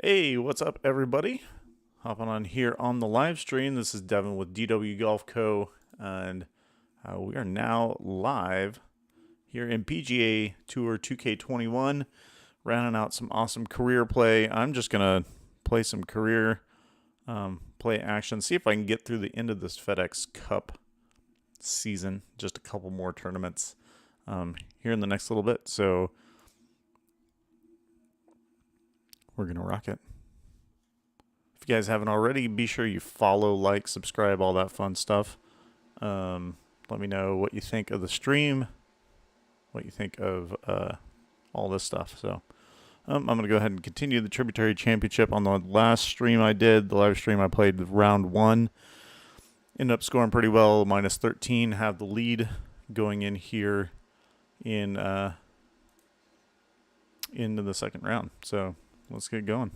Hey, what's up, everybody? Hopping on here on the live stream. This is Devin with DW Golf Co. And we are now live here in PGA Tour 2K21, rounding out some awesome career play. I'm just going to play some career play action, see if I can get through the end of this FedEx Cup season. Just a couple more tournaments here in the next little bit. So we're going to rock it. If you guys haven't already, be sure you follow, like, subscribe, all that fun stuff. Let me know what you think of the stream, what you think of all this stuff. So I'm going to go ahead and continue the Tributary Championship. On the last stream I did, the live stream, I played round one. Ended up scoring pretty well, minus 13. Have the lead going in here into the second round. So let's get going.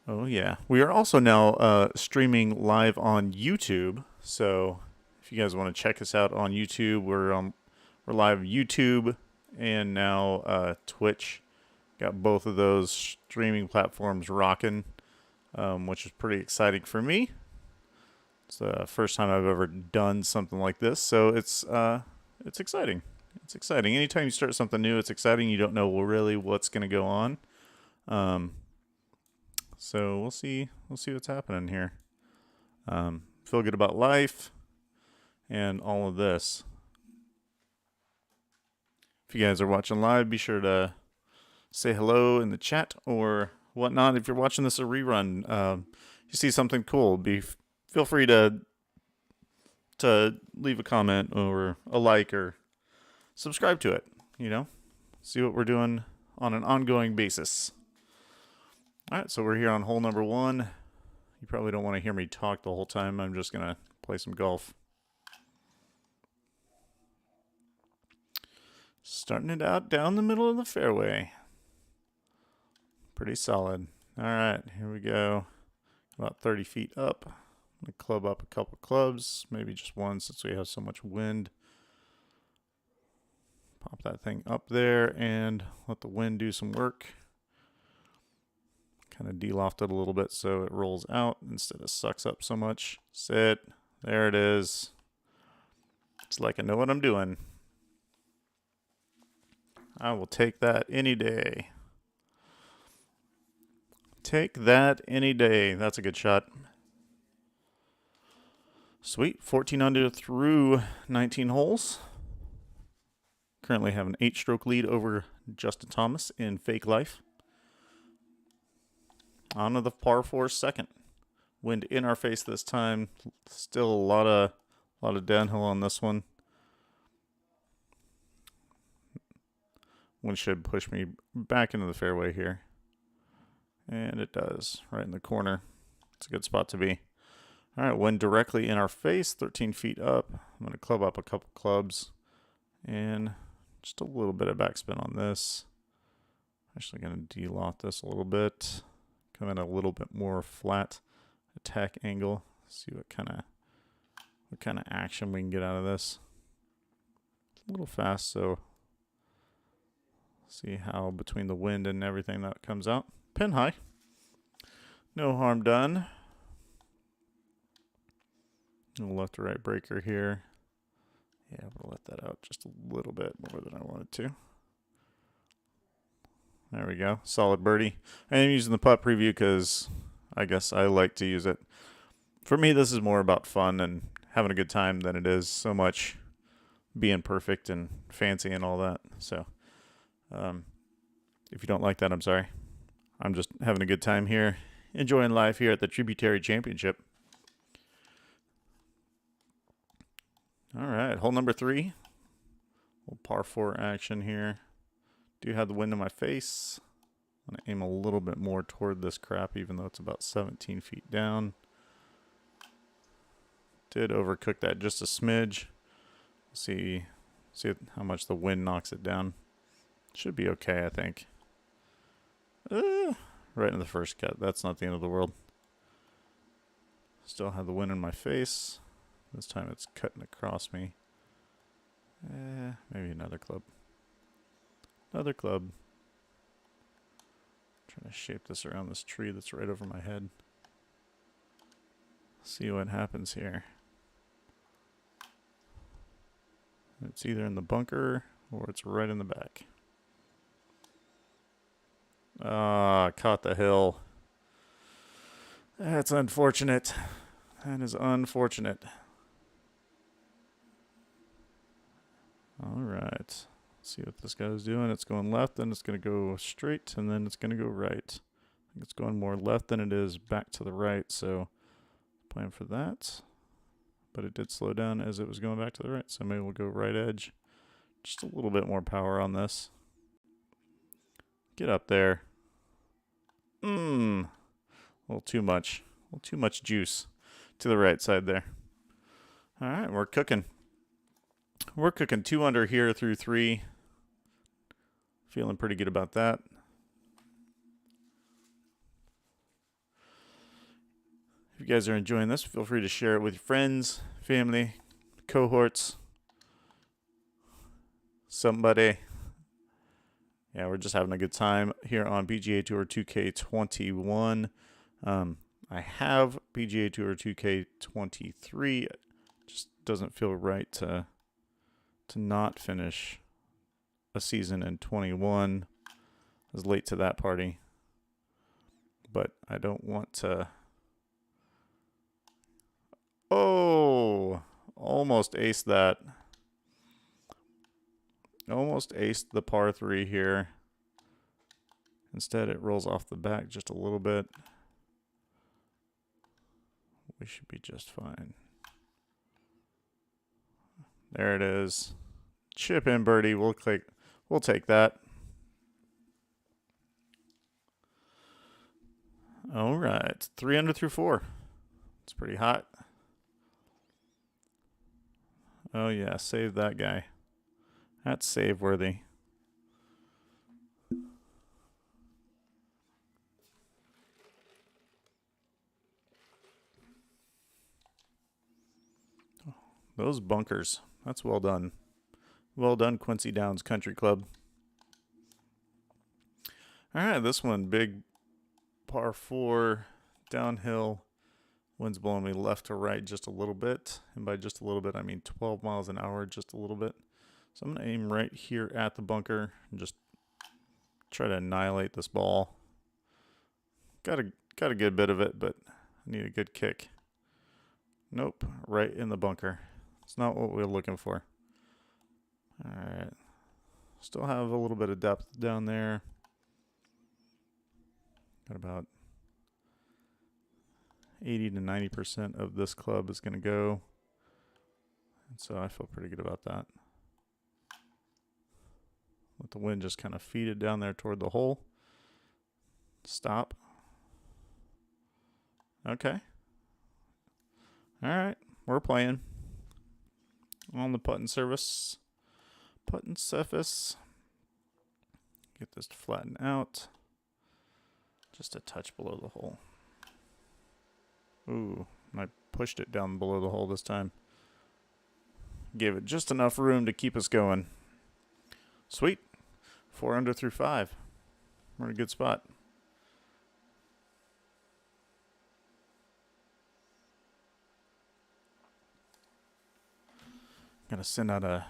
Oh, yeah. We are also now streaming live on YouTube. So if you guys want to check us out on YouTube, we're live YouTube and now Twitch. Got both of those streaming platforms rocking, which is pretty exciting for me. It's the first time I've ever done something like this, so it's exciting. It's exciting. Anytime you start something new, it's exciting. You don't know really what's going to go on. So we'll see what's happening here. Feel good about life and all of this. If you guys are watching live, be sure to say hello in the chat or whatnot. If you're watching this a rerun, you see something cool, feel free to leave a comment or a like or subscribe to it. See what we're doing on an ongoing basis. All right, so we're here on hole number one. You probably don't want to hear me talk the whole time. I'm just going to play some golf. Starting it out down the middle of the fairway. Pretty solid. All right, here we go. About 30 feet up. I'm going to club up a couple clubs, maybe just one since we have so much wind. Pop that thing up there and let the wind do some work. Kind of de-loft it a little bit so it rolls out instead of sucks up so much. Sit. There it is. It's like I know what I'm doing. I will take that any day. Take that any day. That's a good shot. Sweet. 14 under through 19 holes. Currently have an 8-stroke lead over Justin Thomas in Fake Life. On to the par 4 second. Wind in our face this time. Still a lot of downhill on this one. Wind should push me back into the fairway here. And it does, right in the corner. It's a good spot to be. All right, wind directly in our face, 13 feet up. I'm going to club up a couple clubs. And just a little bit of backspin on this. Actually going to de-loft this a little bit. Come in a little bit more flat attack angle. See what kind of action we can get out of this. A little fast, so see how between the wind and everything that comes out. Pin high. No harm done. A left to right breaker here. Yeah, we'll let that out just a little bit more than I wanted to. There we go. Solid birdie. I am using the putt preview because I guess I like to use it. For me, this is more about fun and having a good time than it is so much being perfect and fancy and all that. So if you don't like that, I'm sorry. I'm just having a good time here, enjoying life here at the Tributary Championship. All right, hole number 3. Little par 4 action here. Do have the wind in my face. I'm going to aim a little bit more toward this crap, even though it's about 17 feet down. Did overcook that just a smidge. See how much the wind knocks it down. Should be okay, I think. Right in the first cut. That's not the end of the world. Still have the wind in my face. This time it's cutting across me. Maybe another club. Another club. Trying to shape this around this tree that's right over my head. See what happens here. It's either in the bunker or it's right in the back. Ah, caught the hill. That's unfortunate. That is unfortunate. All right. Let's see what this guy's doing. It's going left, then it's going to go straight, and then it's going to go right. I think it's going more left than it is back to the right, so plan for that. But it did slow down as it was going back to the right, so maybe we'll go right edge. Just a little bit more power on this. Get up there. A little too much. A little too much juice to the right side there. All right, we're cooking. We're cooking 2 under here through 3. Feeling pretty good about that. If you guys are enjoying this, feel free to share it with your friends, family, cohorts, somebody. Yeah, we're just having a good time here on PGA Tour 2K21. I have PGA Tour 2K23. It just doesn't feel right to not finish a season in 21. I was late to that party, but I don't want to. Oh, almost aced that. Almost aced the par 3 here. Instead, it rolls off the back just a little bit. We should be just fine. There it is. Chip in birdie. We'll take that. All right. 3 under through 4. It's pretty hot. Oh, yeah. Save that guy. That's save worthy. Those bunkers. That's well done. Well done, Quincy Downs Country Club. All right, this one, big par 4, downhill. Wind's blowing me left to right just a little bit. And by just a little bit, I mean 12 miles an hour, just a little bit. So I'm going to aim right here at the bunker and just try to annihilate this ball. Got a good bit of it, but I need a good kick. Nope, right in the bunker. It's not what we're looking for. All right. Still have a little bit of depth down there. Got about 80 to 90% of this club is going to go. And so I feel pretty good about that. Let the wind just kind of feed it down there toward the hole. Stop. Okay. All right. We're playing on the putting surface. Putting surface. Get this to flatten out. Just a touch below the hole. Ooh, I pushed it down below the hole this time. Gave it just enough room to keep us going. Sweet. 4 under through 5. We're in a good spot. Gotta send out a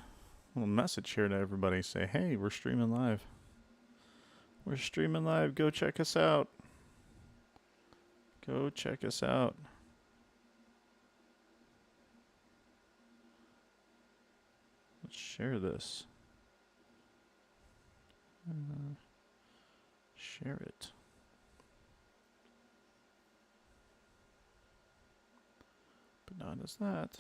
little message here to everybody. Say, hey, we're streaming live. We're streaming live. Go check us out. Go check us out. Let's share this. Share it. But not as that.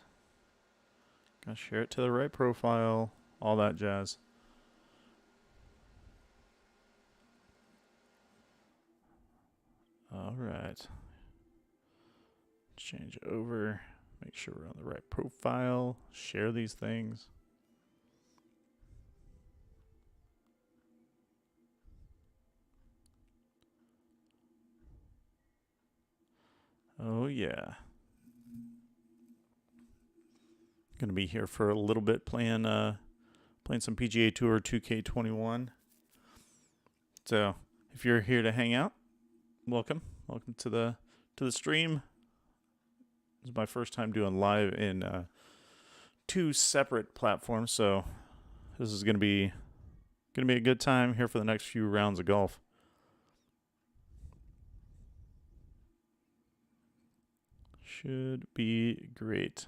Gotta share it to the right profile. All that jazz. All right. Change over. Make sure we're on the right profile. Share these things. Oh, yeah. Going to be here for a little bit playing some PGA Tour 2K21. So If you're here to hang out, welcome. Welcome to the stream. This is my first time doing live in 2 separate platforms, so this is gonna be a good time here for the next few rounds of golf. Should be great.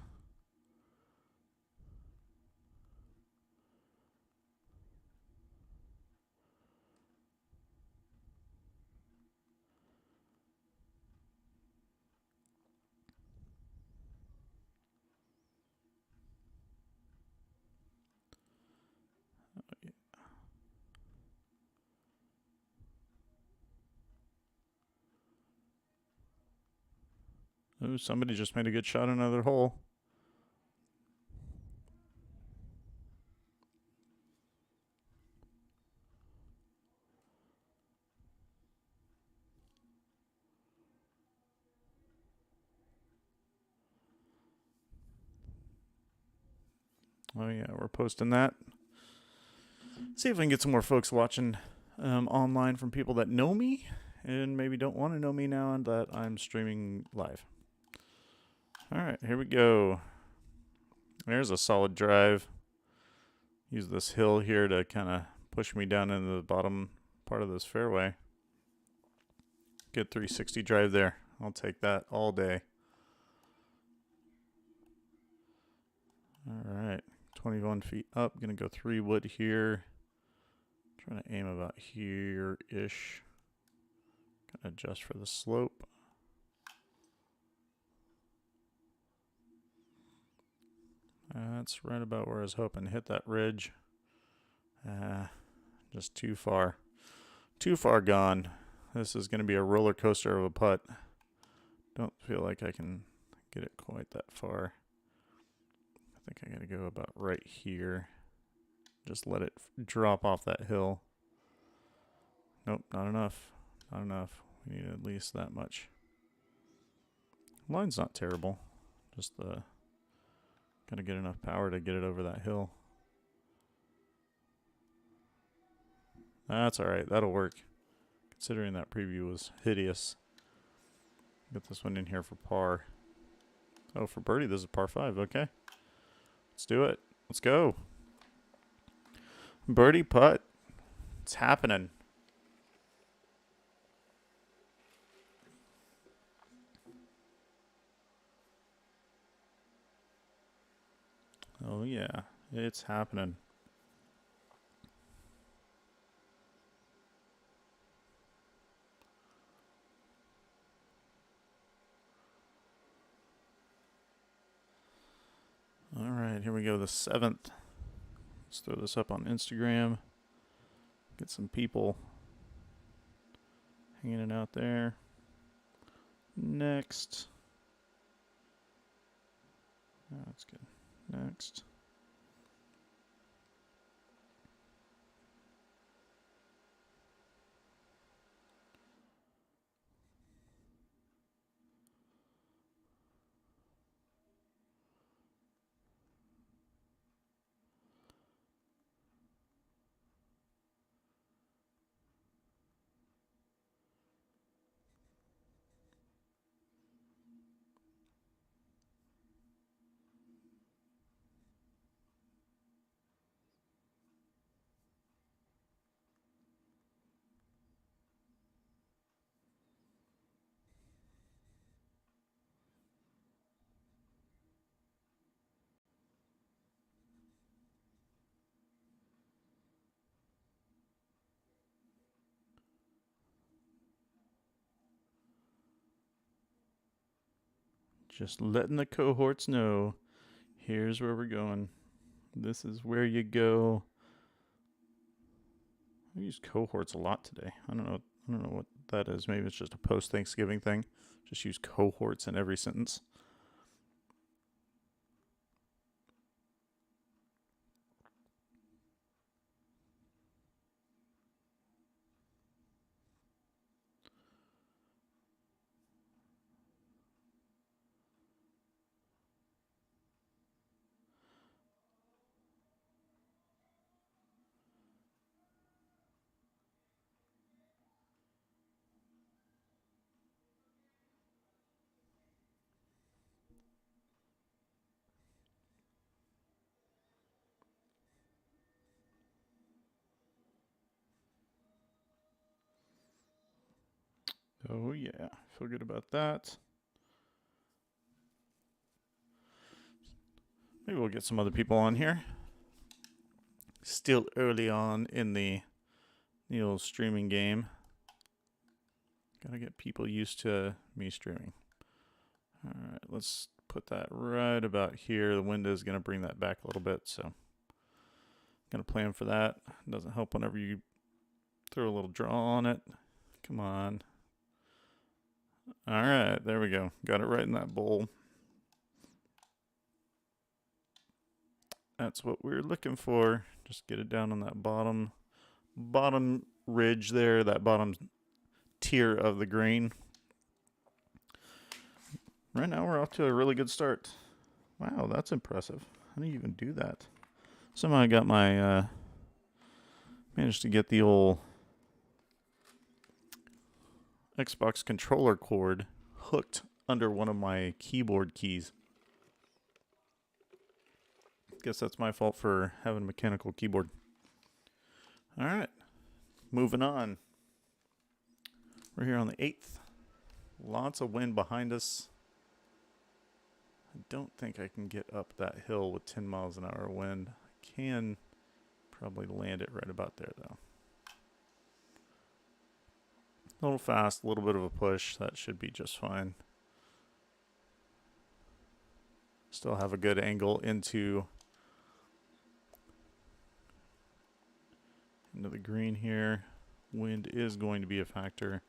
Oh, somebody just made a good shot on another hole. Oh yeah, we're posting that. See if I can get some more folks watching online from people that know me and maybe don't want to know me now and that I'm streaming live. All right, here we go. There's a solid drive. Use this hill here to kind of push me down into the bottom part of this fairway. Good 360 drive there. I'll take that all day. All right, 21 feet up. Gonna go 3 wood here. Trying to aim about here-ish. Gonna adjust for the slope. That's right about where I was hoping to hit that ridge. Just too far. Too far gone. This is going to be a roller coaster of a putt. Don't feel like I can get it quite that far. I think I got to go about right here. Just let it drop off that hill. Nope, not enough. Not enough. We need at least that much. Line's not terrible. Just gotta get enough power to get it over that hill. That's alright, that'll work. Considering that preview was hideous. Get this one in here for par. Oh, for birdie, this is par 5, okay. Let's do it. Let's go. Birdie putt. It's happening. Oh yeah, it's happening. All right, here we go, the 7th. Let's throw this up on Instagram. Get some people hanging out there. Next. Oh, that's good. Next. Just letting the cohorts know. Here's where we're going. This is where you go. I use cohorts a lot today. I don't know what that is. Maybe it's just a post-Thanksgiving thing. Just use cohorts in every sentence. Oh yeah, feel good about that. Maybe we'll get some other people on here. Still early on in the old streaming game. Gotta get people used to me streaming. Alright, let's put that right about here. The window is gonna bring that back a little bit, so gonna plan for that. Doesn't help whenever you throw a little draw on it. Come on. Alright, there we go. Got it right in that bowl. That's what we're looking for. Just get it down on that bottom ridge there, that bottom tier of the grain. Right now we're off to a really good start. Wow, that's impressive. How do you even do that? Somehow I got my managed to get the old Xbox controller cord hooked under one of my keyboard keys. Guess that's my fault for having a mechanical keyboard. All right, moving on. We're here on the 8th. Lots of wind behind us. I don't think I can get up that hill with 10 miles an hour wind. I can probably land it right about there, though. A little fast, a little bit of a push. That should be just fine. Still have a good angle into the green here. Wind is going to be a factor.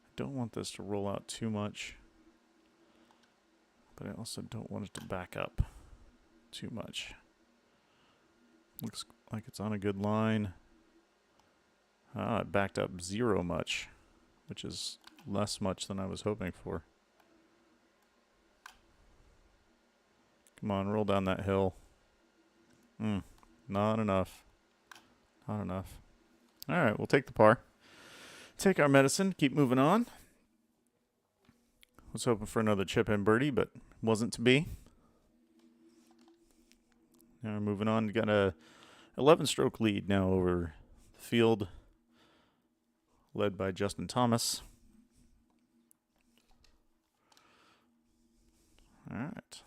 I don't want this to roll out too much, but I also don't want it to back up too much. Looks like it's on a good line. It backed up 0 much, which is less much than I was hoping for. Come on, roll down that hill. Not enough. Not enough. All right, we'll take the par. Take our medicine, keep moving on. Was hoping for another chip in birdie, but wasn't to be. Now we're moving on. We got a 11-stroke lead now over the field, led by Justin Thomas. All right.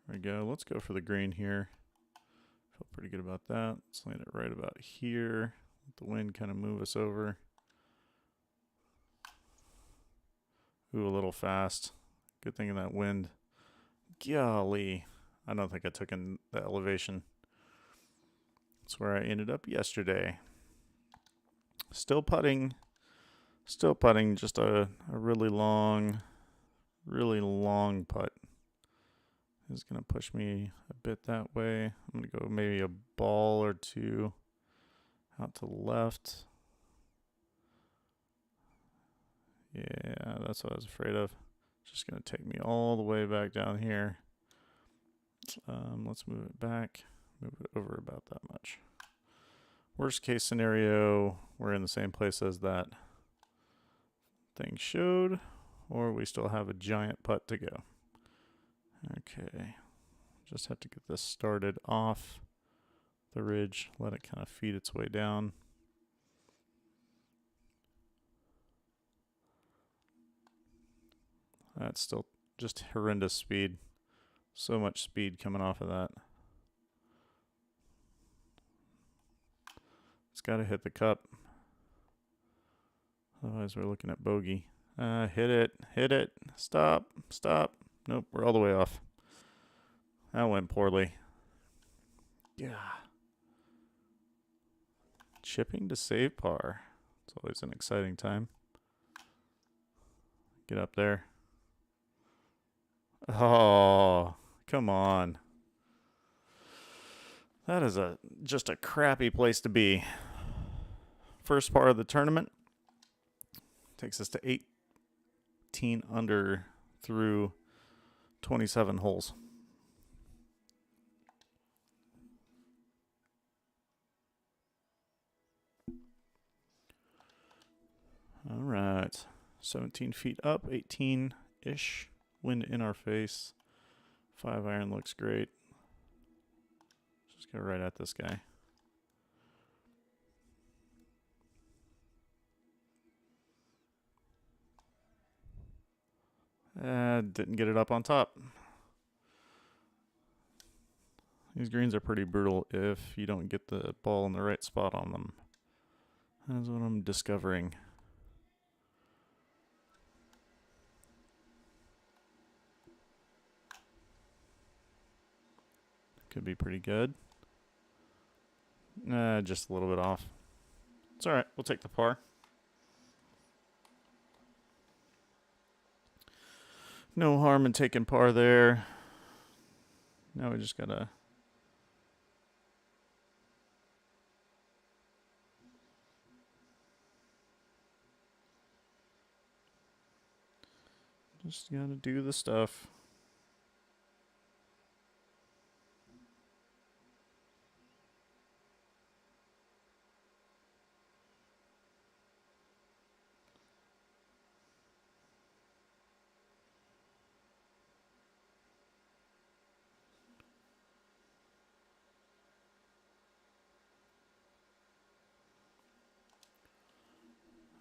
There we go. Let's go for the green here. Feel pretty good about that. Let's land it right about here. Let the wind kind of move us over. Ooh, a little fast. Good thing in that wind. Golly. I don't think I took in the elevation. That's where I ended up yesterday. Still putting. Still putting. Just a really long putt. Is going to push me a bit that way. I'm going to go maybe a ball or two out to the left. Yeah, that's what I was afraid of. It's just going to take me all the way back down here. Let's move it back. Move it over about that much. Worst case scenario, we're in the same place as that thing showed, or we still have a giant putt to go. Okay, just have to get this started off the ridge, let it kind of feed its way down. That's still just horrendous speed. So much speed coming off of that. It's got to hit the cup. Otherwise, we're looking at bogey. Hit it. Stop. Nope, we're all the way off. That went poorly. Yeah. Chipping to save par. It's always an exciting time. Get up there. Oh, come on. That is just a crappy place to be. First part of the tournament takes us to 18 under through 27 holes. All right. 17 feet up, 18-ish. Wind in our face. 5-iron looks great. Just go right at this guy. Didn't get it up on top. These greens are pretty brutal if you don't get the ball in the right spot on them. That's what I'm discovering. Could be pretty good. Just a little bit off. It's alright, we'll take the par. No harm in taking par there. Now we just gotta... Just gotta do the stuff.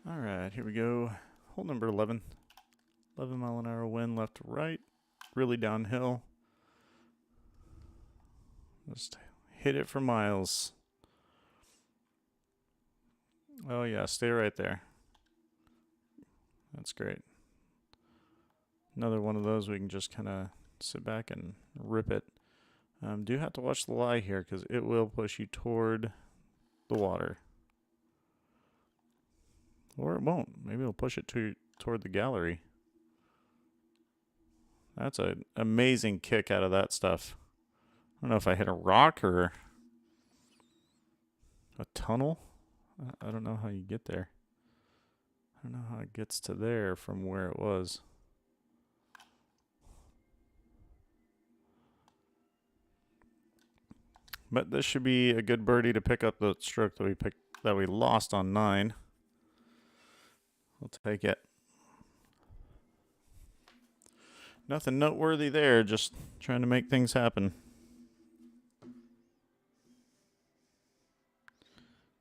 All right, here we go. Hole number 11. 11 mile an hour wind left to right. Really downhill. Just hit it for miles. Oh yeah, stay right there. That's great. Another one of those we can just kind of sit back and rip it. Do have to watch the lie here because it will push you toward the water. Or it won't. Maybe it'll push it toward the gallery. That's an amazing kick out of that stuff. I don't know if I hit a rock or a tunnel. I don't know how you get there. I don't know how it gets to there from where it was. But this should be a good birdie to pick up the stroke that we lost on 9. We'll take it. Nothing noteworthy there, just trying to make things happen.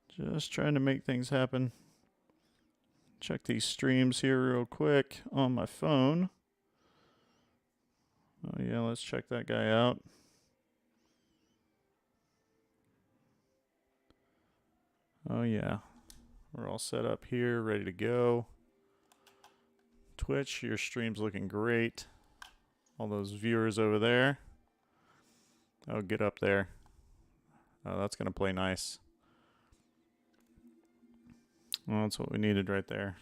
Just trying to make things happen. Check these streams here real quick on my phone. Oh yeah, let's check that guy out. Oh yeah, we're all set up here, ready to go. Twitch, your stream's looking great. All those viewers over there. Oh, get up there. Oh, that's gonna play nice. Well, that's what we needed right there.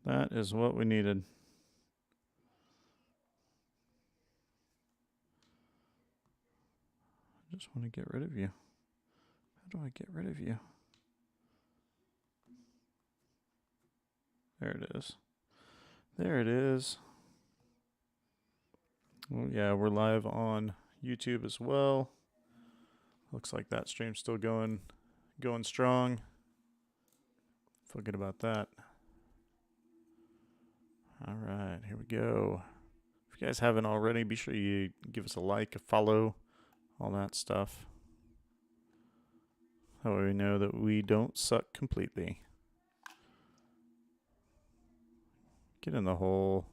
That is what we needed. I just want to get rid of you. How do I get rid of you? There it is. There it is. Oh yeah, we're live on YouTube as well. Looks like that stream's still going strong. Forget about that. All right, here we go. If you guys haven't already, be sure you give us a like, a follow, all that stuff. That way we know that we don't suck completely. Get in the hole.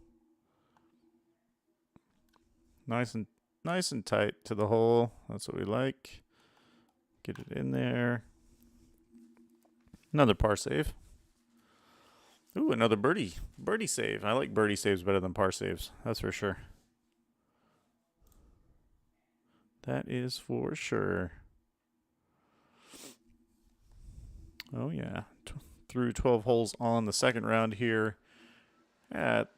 Nice and tight to the hole. That's what we like. Get it in there. Another par save. Ooh, another birdie. Birdie save. I like birdie saves better than par saves. That's for sure. That is for sure. Oh, yeah. Through 12 holes on the second round here at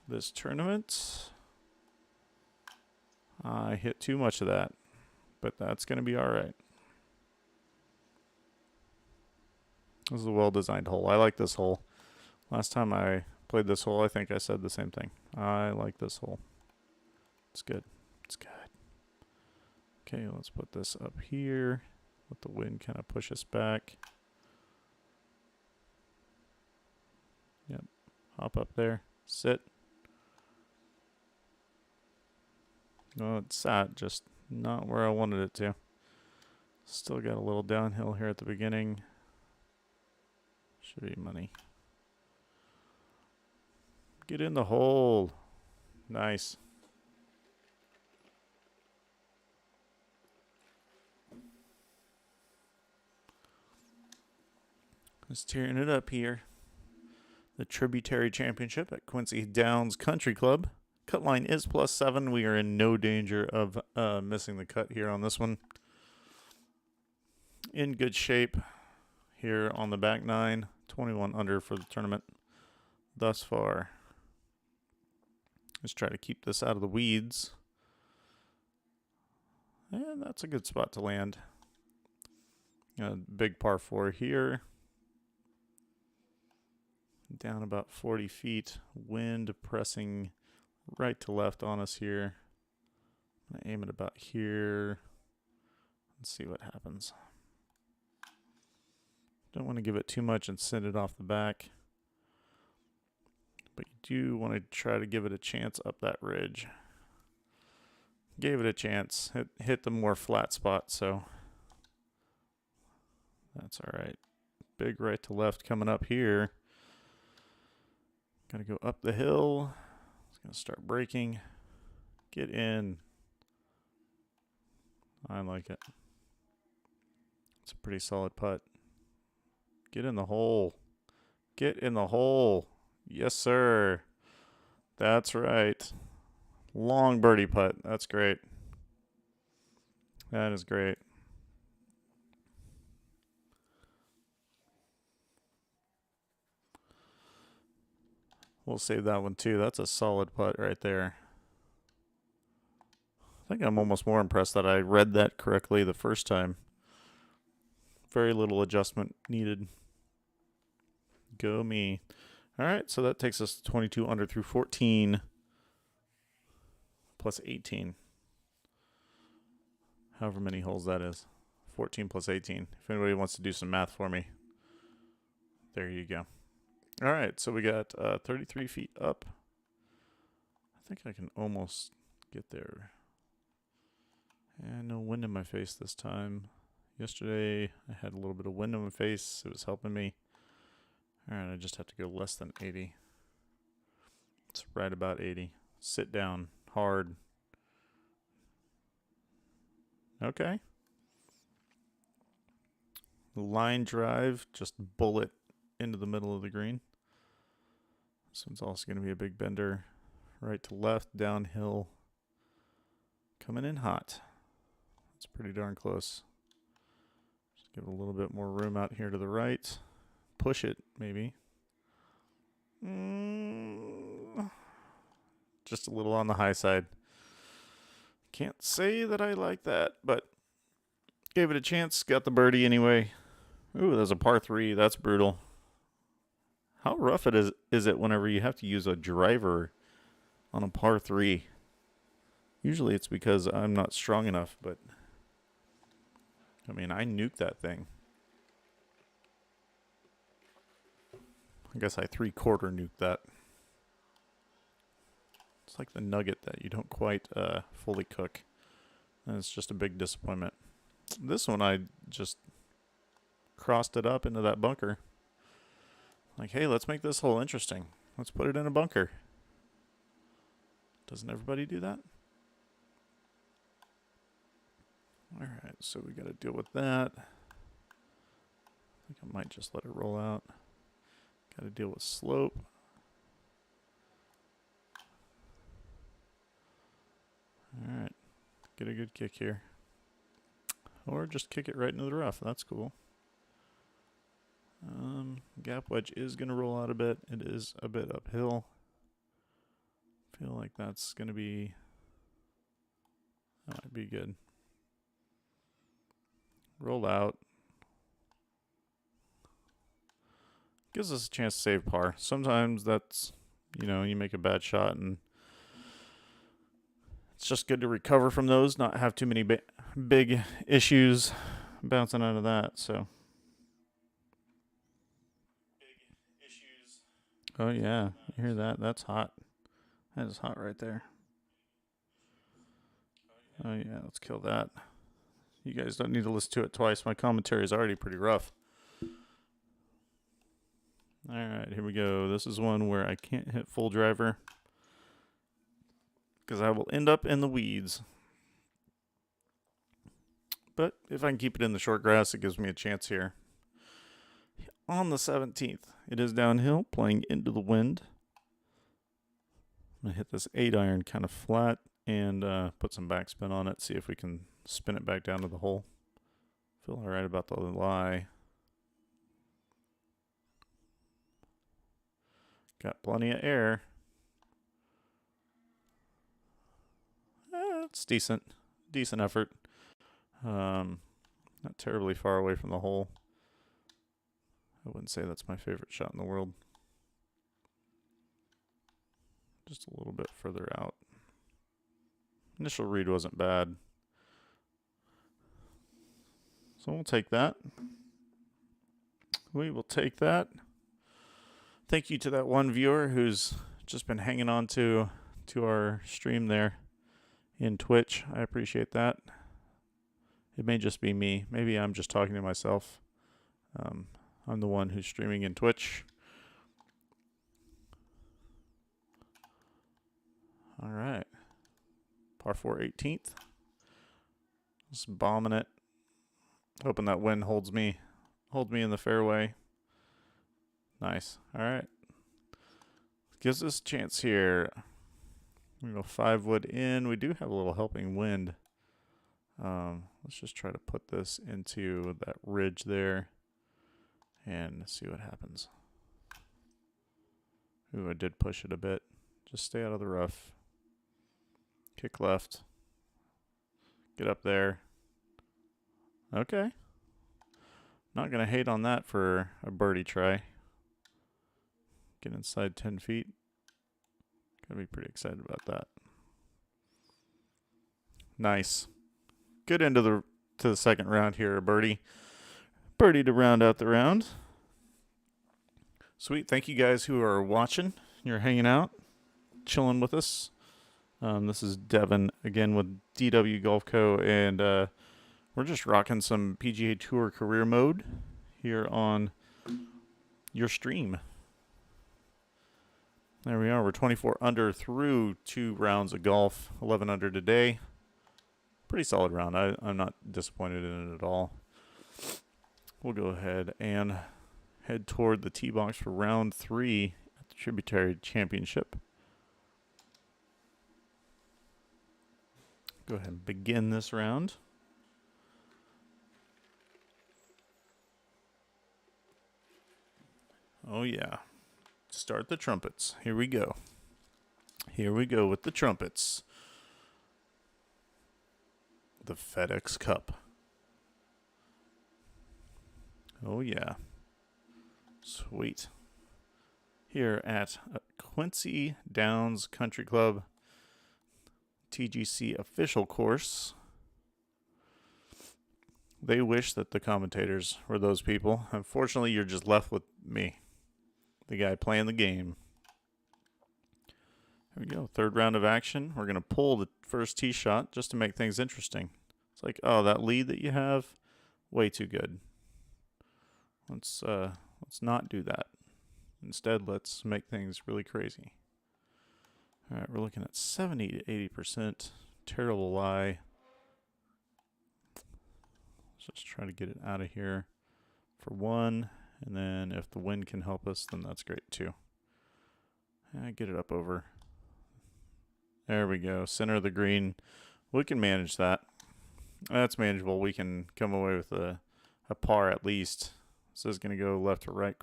this tournament. I hit too much of that, but that's going to be all right. This is a well-designed hole. I like this hole. Last time I played this hole, I think I said the same thing. I like this hole. It's good. It's good. Okay, let's put this up here. Let the wind kind of push us back. Yep. Hop up there. Sit. No, it's sat, just not where I wanted it to. Still got a little downhill here at the beginning. Should be money. Get in the hole. Nice. Just tearing it up here. The Tributary Championship at Quincy Downs Country Club. Cut line is +7. We are in no danger of missing the cut here on this one. In good shape here on the back nine. 21 under for the tournament thus far. Let's try to keep this out of the weeds. And that's a good spot to land. A big par 4 here. Down about 40 feet. Wind pressing right to left on us here. I'm going to aim it about here. Let's see what happens. Don't want to give it too much and send it off the back. But you do want to try to give it a chance up that ridge. Gave it a chance. It hit the more flat spot, so that's all right. Big right to left coming up here. Got to go up the hill. It's going to start braking. Get in. I like it. It's a pretty solid putt. Get in the hole. Get in the hole. Yes, sir. That's right. Long birdie putt. That's great. That is great. We'll save that one too. That's a solid putt right there. I think I'm almost more impressed that I read that correctly the first time. Very little adjustment needed. Go me. All right, so that takes us to 22 under through 14 plus 18. However many holes that is. 14 plus 18. If anybody wants to do some math for me, there you go. All right, so we got 33 feet up. I think I can almost get there. And no wind in my face this time. Yesterday, I had a little bit of wind in my face. It was helping me. All right, I just have to go less than 80. It's right about 80. Sit down hard. Okay. Line drive, just bullet into the middle of the green. This one's also going to be a big bender. Right to left, downhill. Coming in hot. That's pretty darn close. Just give it a little bit more room out here to the right. Push it, maybe. Just a little on the high side. Can't say that I like that, but gave it a chance. Got the birdie anyway. Ooh, there's a par 3. That's brutal. How rough is it whenever you have to use a driver on a par 3? Usually it's because I'm not strong enough, but I mean, I nuked that thing. I guess I 3/4 nuked that. It's like the nugget that you don't quite fully cook. And it's just a big disappointment. This one, I just crossed it up into that bunker. Like, hey, let's make this hole interesting. Let's put it in a bunker. Doesn't everybody do that? All right, so we got to deal with that. I think I might just let it roll out. Got to deal with slope. All right, get a good kick here. Or just kick it right into the rough. That's cool. Gap wedge is going to roll out a bit. It is a bit uphill. Feel like that's going to be... That might be good. Roll out. Gives us a chance to save par. Sometimes that's, you make a bad shot and it's just good to recover from those, not have too many big issues bouncing out of that, so. Big issues. Oh yeah, you hear that? That's hot. That is hot right there. Oh yeah, let's kill that. You guys don't need to listen to it twice. My commentary is already pretty rough. All right, here we go. This is one where I can't hit full driver. because I will end up in the weeds. But if I can keep it in the short grass, it gives me a chance here. On the 17th, it is downhill, playing into the wind. I'm going to hit this 8-iron kind of flat and put some backspin on it, see if we can spin it back down to the hole. Feel all right about the lie. Got plenty of air. It's decent. Decent effort. Not terribly far away from the hole. I wouldn't say that's my favorite shot in the world. Just a little bit further out. Initial read wasn't bad. So we'll take that. We will take that. Thank you to that one viewer who's just been hanging on to our stream there in Twitch. I appreciate that. It may just be me. Maybe I'm just talking to myself. I'm the one who's streaming in Twitch. All right. Par 4 18th. Just bombing it. Hoping that wind holds me in the fairway. Nice. All right. Gives us a chance here. We go 5 wood in. We do have a little helping wind. Let's just try to put this into that ridge there and see what happens. Ooh, I did push it a bit. Just stay out of the rough. Kick left. Get up there. Okay. Not going to hate on that for a birdie try. Get inside 10 feet. Gotta be pretty excited about that. Nice. Good end to the second round here, a birdie. Birdie to round out the round. Sweet. Thank you guys who are watching. You're hanging out, chilling with us. This is Devin again with DW Golf Co. And we're just rocking some PGA Tour career mode here on your stream. There we are. We're 24 under through 2 rounds of golf. 11 under today. Pretty solid round. I'm not disappointed in it at all. We'll go ahead and head toward the tee box for round 3 at the Tributary Championship. Go ahead and begin this round. Oh yeah. Start the trumpets. Here we go. Here we go with the trumpets. The FedEx Cup. Oh yeah. Sweet. Here at Quincy Downs Country Club TGC official course. They wish that the commentators were those people. Unfortunately, you're just left with me, the guy playing the game. Here we go. 3rd round of action. We're going to pull the first tee shot just to make things interesting. It's like, oh, that lead that you have, way too good. Let's not do that. Instead, let's make things really crazy. All right, we're looking at 70 to 80%. Terrible lie. Let's just try to get it out of here for 1. And then if the wind can help us, then that's great too. Get it up over. There we go. Center of the green. We can manage that. That's manageable. We can come away with a par at least. This is going to go left to right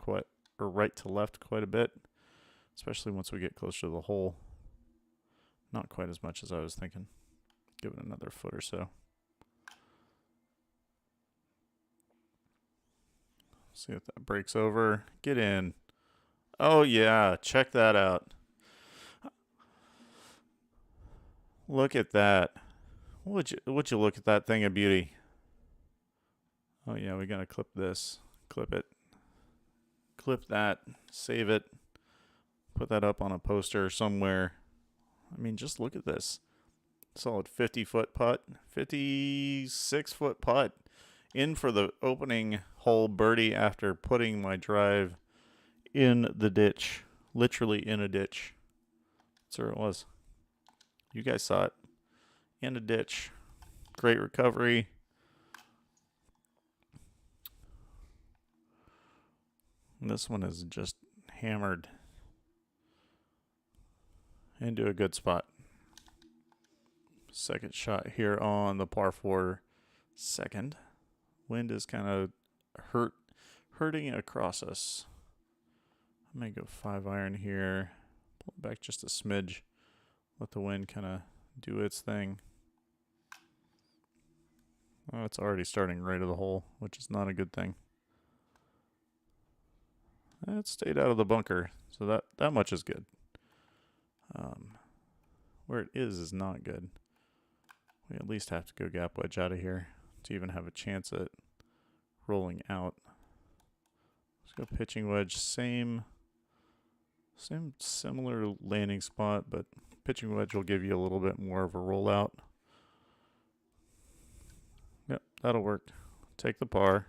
right to left quite a bit, especially once we get closer to the hole. Not quite as much as I was thinking. Give it another foot or so. See if that breaks over. Get in. Oh yeah, check that out. Look at that. Would you look at that thing of beauty? Oh yeah, we gotta clip this. Clip it. Clip that. Save it. Put that up on a poster somewhere. I mean, just look at this. Solid 50-foot putt. 56-foot putt. In for the opening hole birdie after putting my drive in the ditch. Literally in a ditch. That's where it was. You guys saw it. In a ditch. Great recovery. And this one is just hammered into a good spot. Second shot here on the par 4 second. Wind is kind of hurting across us. I may go 5-iron here. Pull it back just a smidge. Let the wind kind of do its thing. Oh, it's already starting right of the hole, which is not a good thing. It stayed out of the bunker, so that much is good. Where it is not good. We at least have to go gap wedge out of here to even have a chance at rolling out. Let's go pitching wedge. Similar landing spot, but pitching wedge will give you a little bit more of a rollout. Yep, that'll work. Take the par.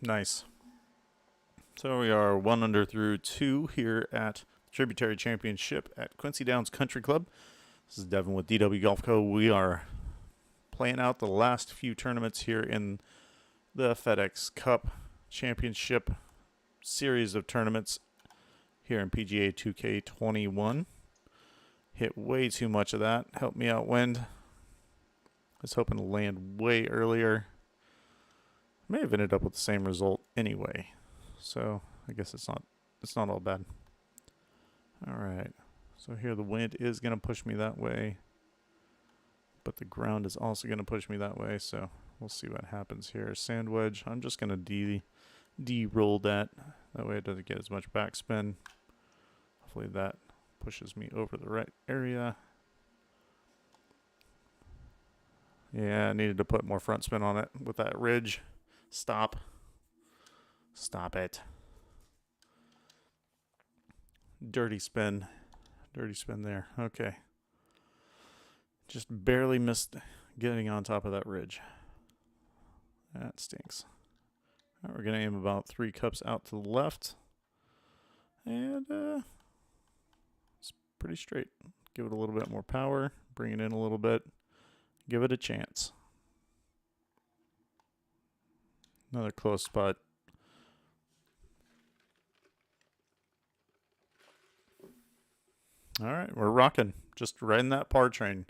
Nice. So we are 1 under through 2 here at Tributary Championship at Quincy Downs Country Club. This is Devin with DW Golf Co. We are playing out the last few tournaments here in the FedEx Cup Championship series of tournaments here in PGA 2K21. Hit way too much of that. Help me out, wind. I was hoping to land way earlier. May have ended up with the same result anyway. So I guess it's not all bad. All right. So here the wind is going to push me that way. But the ground is also going to push me that way. So we'll see what happens here. Sand wedge. I'm just going to de-roll that. That way it doesn't get as much backspin. Hopefully that pushes me over the right area. Yeah, I needed to put more front spin on it with that ridge. Stop. Stop it. Dirty spin. Dirty spin there. Okay. Just barely missed getting on top of that ridge. That stinks. All right, we're going to aim about 3 cups out to the left. And it's pretty straight. Give it a little bit more power. Bring it in a little bit. Give it a chance. Another close spot. All right, we're rocking. Just riding that par train.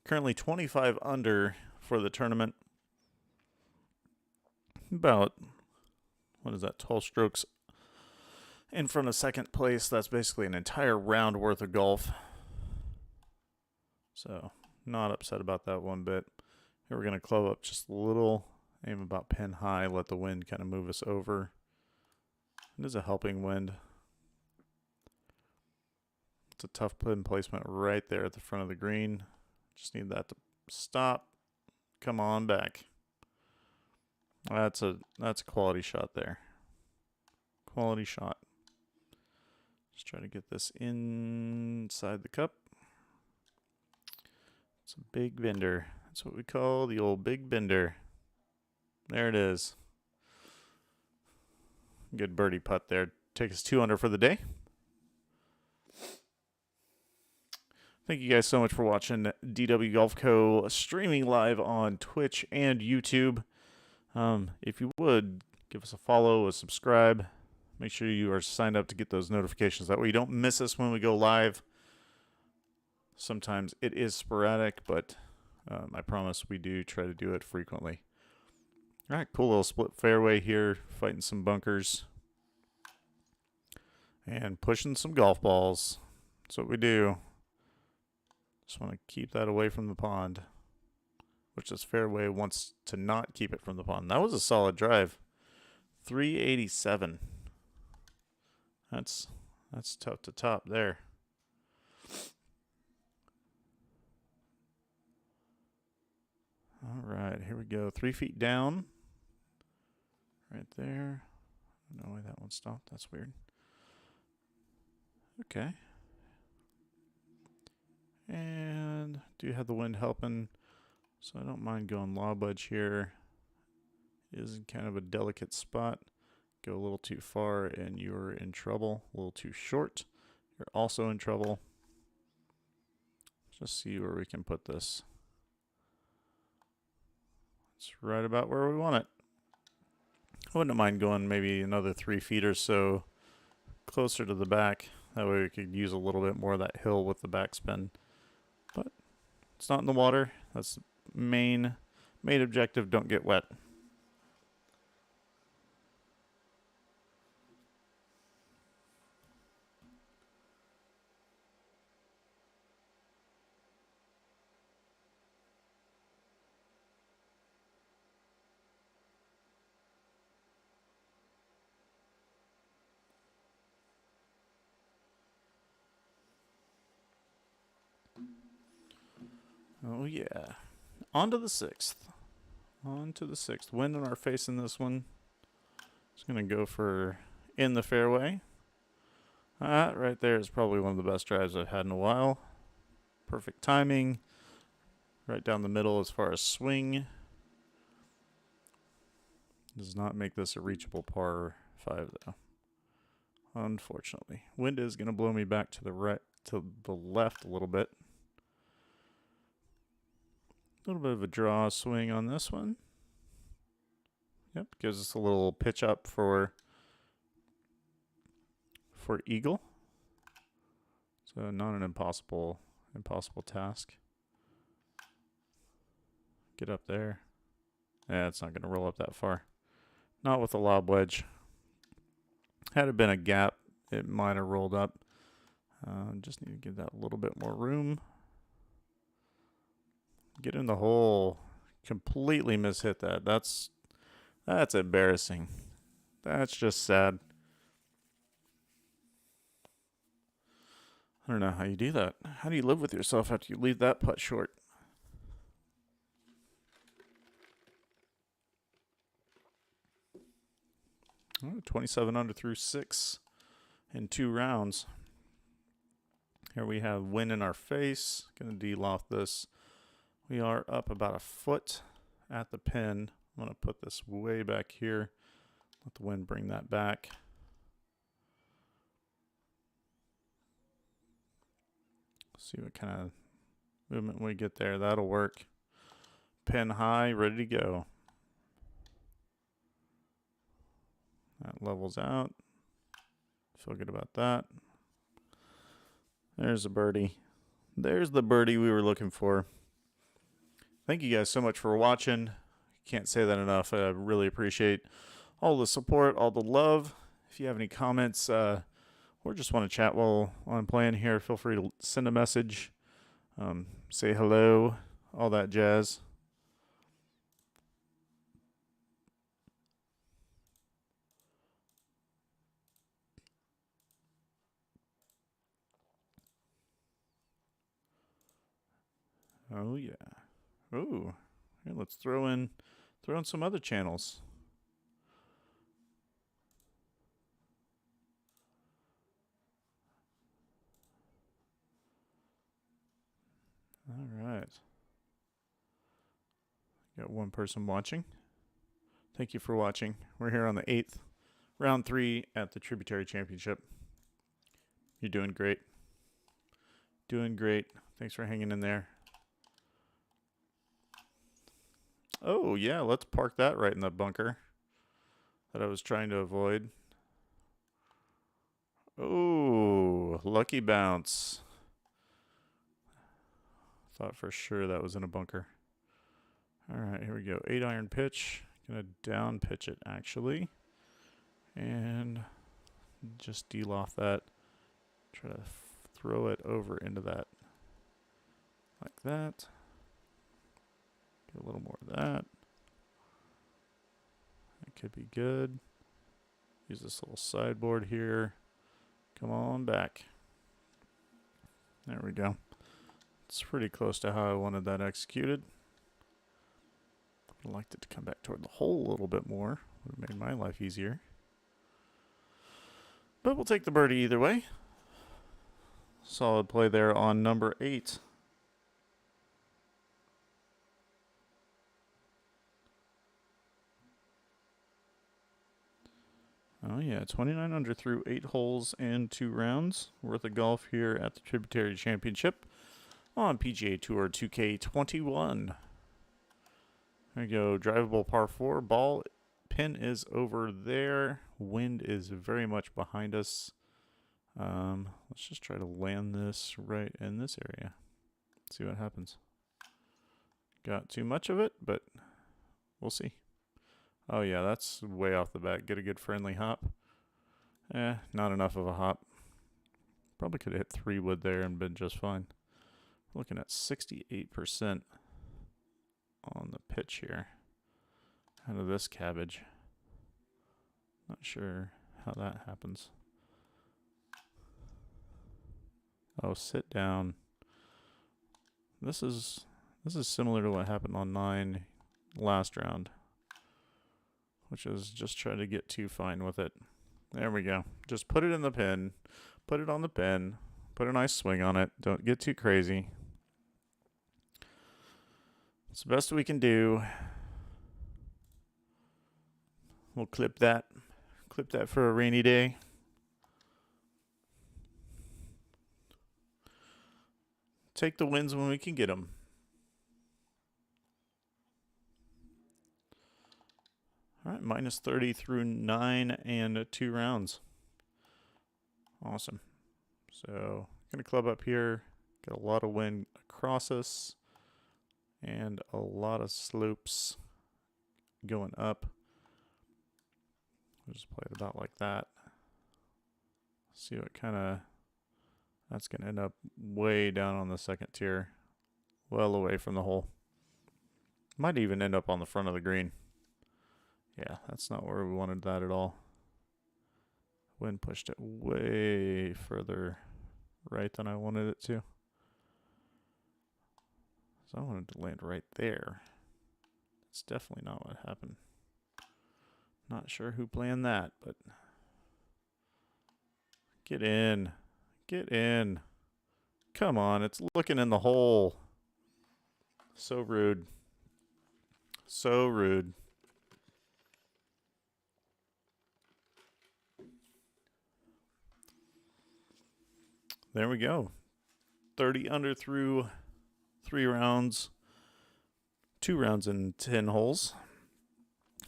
Currently 25 under for the tournament. About, 12 strokes in front of second place. That's basically an entire round worth of golf. So, not upset about that one bit. Here we're going to club up just a little. Aim about pin high. Let the wind kind of move us over. It is a helping wind. It's a tough pin placement right there at the front of the green. Just need that to stop. Come on back. That's a quality shot there. Quality shot. Just try to get this inside the cup. It's a big bender. That's what we call the old big bender. There it is. Good birdie putt there. Take us 2 under for the day. Thank you guys so much for watching DW Golf Co. streaming live on Twitch and YouTube. If you would, give us a follow, a subscribe. Make sure you are signed up to get those notifications. That way you don't miss us when we go live. Sometimes it is sporadic, but I promise we do try to do it frequently. All right, cool little split fairway here, fighting some bunkers. And pushing some golf balls. That's what we do. Just want to keep that away from the pond, which this fairway wants to not keep it from the pond. That was a solid drive. 387. That's tough to top there. All right, here we go. 3 feet down. Right there. I don't know why that one stopped. That's weird. Okay. And do have the wind helping, so I don't mind going lob wedge here. It is kind of a delicate spot. go a little too far and you're in trouble. A little too short, you're also in trouble. Just see where we can put this. It's right about where we want it. I wouldn't mind going maybe another 3 feet or so closer to the back. That way we could use a little bit more of that hill with the backspin. But it's not in the water. That's the main objective. Don't get wet. Oh yeah. On to the 6th. On to the 6th. Wind in our face in this one. Just going to go for in the fairway. Right there is probably one of the best drives I've had in a while. Perfect timing. Right down the middle as far as swing. Does not make this a reachable par 5 though. Unfortunately. Wind is going to blow me back to the right, to the left a little bit. A little bit of a draw swing on this one. Yep, gives us a little pitch up for eagle. So not an impossible task. Get up there. Yeah, it's not going to roll up that far. Not with a lob wedge. Had it been a gap, it might have rolled up. Just need to give that a little bit more room. Get in the hole. Completely mishit that. That's embarrassing. That's just sad. I don't know how you do that. How do you live with yourself after you leave that putt short? Oh, 27 under through 6 in 2 rounds. Here we have wind in our face. Going to de-loft this. We are up about a foot at the pin. I'm going to put this way back here. Let the wind bring that back. See what kind of movement we get there. That'll work. Pin high, ready to go. That levels out. Feel good about that. There's a birdie. There's the birdie we were looking for. Thank you guys so much for watching. Can't say that enough. I really appreciate all the support, all the love. If you have any comments or just want to chat while I'm playing here, feel free to send a message, say hello, all that jazz. Oh yeah. Ooh. Here, let's throw in some other channels. All right. Got one person watching. Thank you for watching. We're here on the 8th, round 3 at the Tributary Championship. You're doing great. Doing great. Thanks for hanging in there. Oh, yeah, let's park that right in the bunker that I was trying to avoid. Oh, lucky bounce. Thought for sure that was in a bunker. All right, here we go. 8-iron pitch. Gonna down pitch it, actually. And just de-loft that. Try to throw it over into that. Like that. Get a little more of that. That could be good. Use this little sideboard here. Come on back. There we go. It's pretty close to how I wanted that executed. I'd liked it to come back toward the hole a little bit more. Would have made my life easier. But we'll take the birdie either way. Solid play there on number 8. Oh yeah, 29 under through 8 holes and 2 rounds worth of golf here at the Tributary Championship on PGA Tour 2K21. There we go, drivable par 4, ball pin is over there, wind is very much behind us. Let's just try to land this right in this area. See what happens. Got too much of it, but we'll see. Oh yeah, that's way off the bat. Get a good friendly hop. Not enough of a hop. Probably could have hit 3 wood there and been just fine. Looking at 68% on the pitch here. Out of this cabbage. Not sure how that happens. Oh, sit down. This is similar to what happened on 9 last round, which is just try to get too fine with it. There we go. Just put it in the pin. Put it on the pin. Put a nice swing on it. Don't get too crazy. It's the best we can do. We'll clip that. Clip that for a rainy day. Take the wins when we can get them. All right, minus 30 through 9 and 2 rounds. Awesome. So, gonna club up here. Got a lot of wind across us and a lot of slopes going up. We'll just play it about like that. See what kind of... That's going to end up way down on the second tier. Well away from the hole. Might even end up on the front of the green. Yeah, that's not where we wanted that at all. Wind pushed it way further right than I wanted it to. So I wanted to land right there. That's definitely not what happened. Not sure who planned that, but... Get in. Get in. Come on, it's looking in the hole. So rude. So rude. There we go. 30 under through 3 rounds. 2 rounds and 10 holes.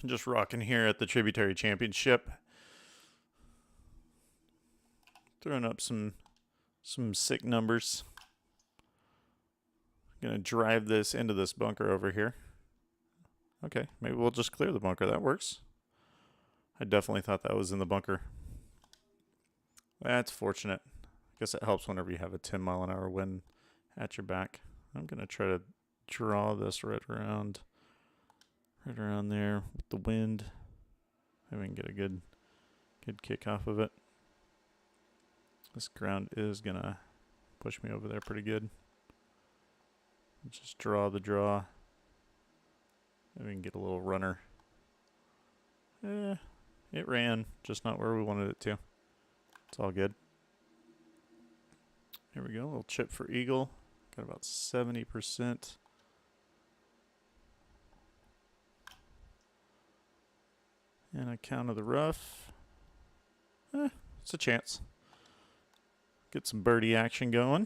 Just rocking here at the Tributary Championship. Throwing up some sick numbers. Gonna drive this into this bunker over here. Okay, maybe we'll just clear the bunker. That works. I definitely thought that was in the bunker. That's fortunate. I guess it helps whenever you have a 10-mile-an-hour wind at your back. I'm gonna try to draw this right around there with the wind. Maybe we can get a good kick off of it. This ground is gonna push me over there pretty good. Just draw the draw. Maybe we can get a little runner. It ran, just not where we wanted it to. It's all good. Here we go, a little chip for eagle. Got about 70%. And I counted the rough. It's a chance. Get some birdie action going.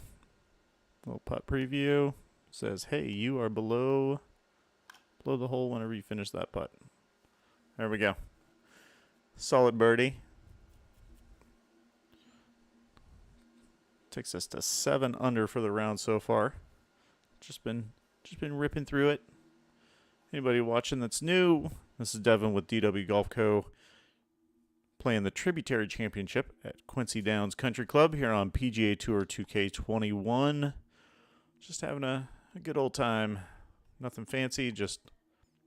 Little putt preview. Says, hey, you are below the hole whenever you finish that putt. There we go. Solid birdie. Takes us to 7 under for the round so far. Just been ripping through it. Anybody watching that's new, this is Devin with DW Golf Co. Playing the Tributary Championship at Quincy Downs Country Club here on PGA Tour 2K21. Just having a good old time. Nothing fancy, just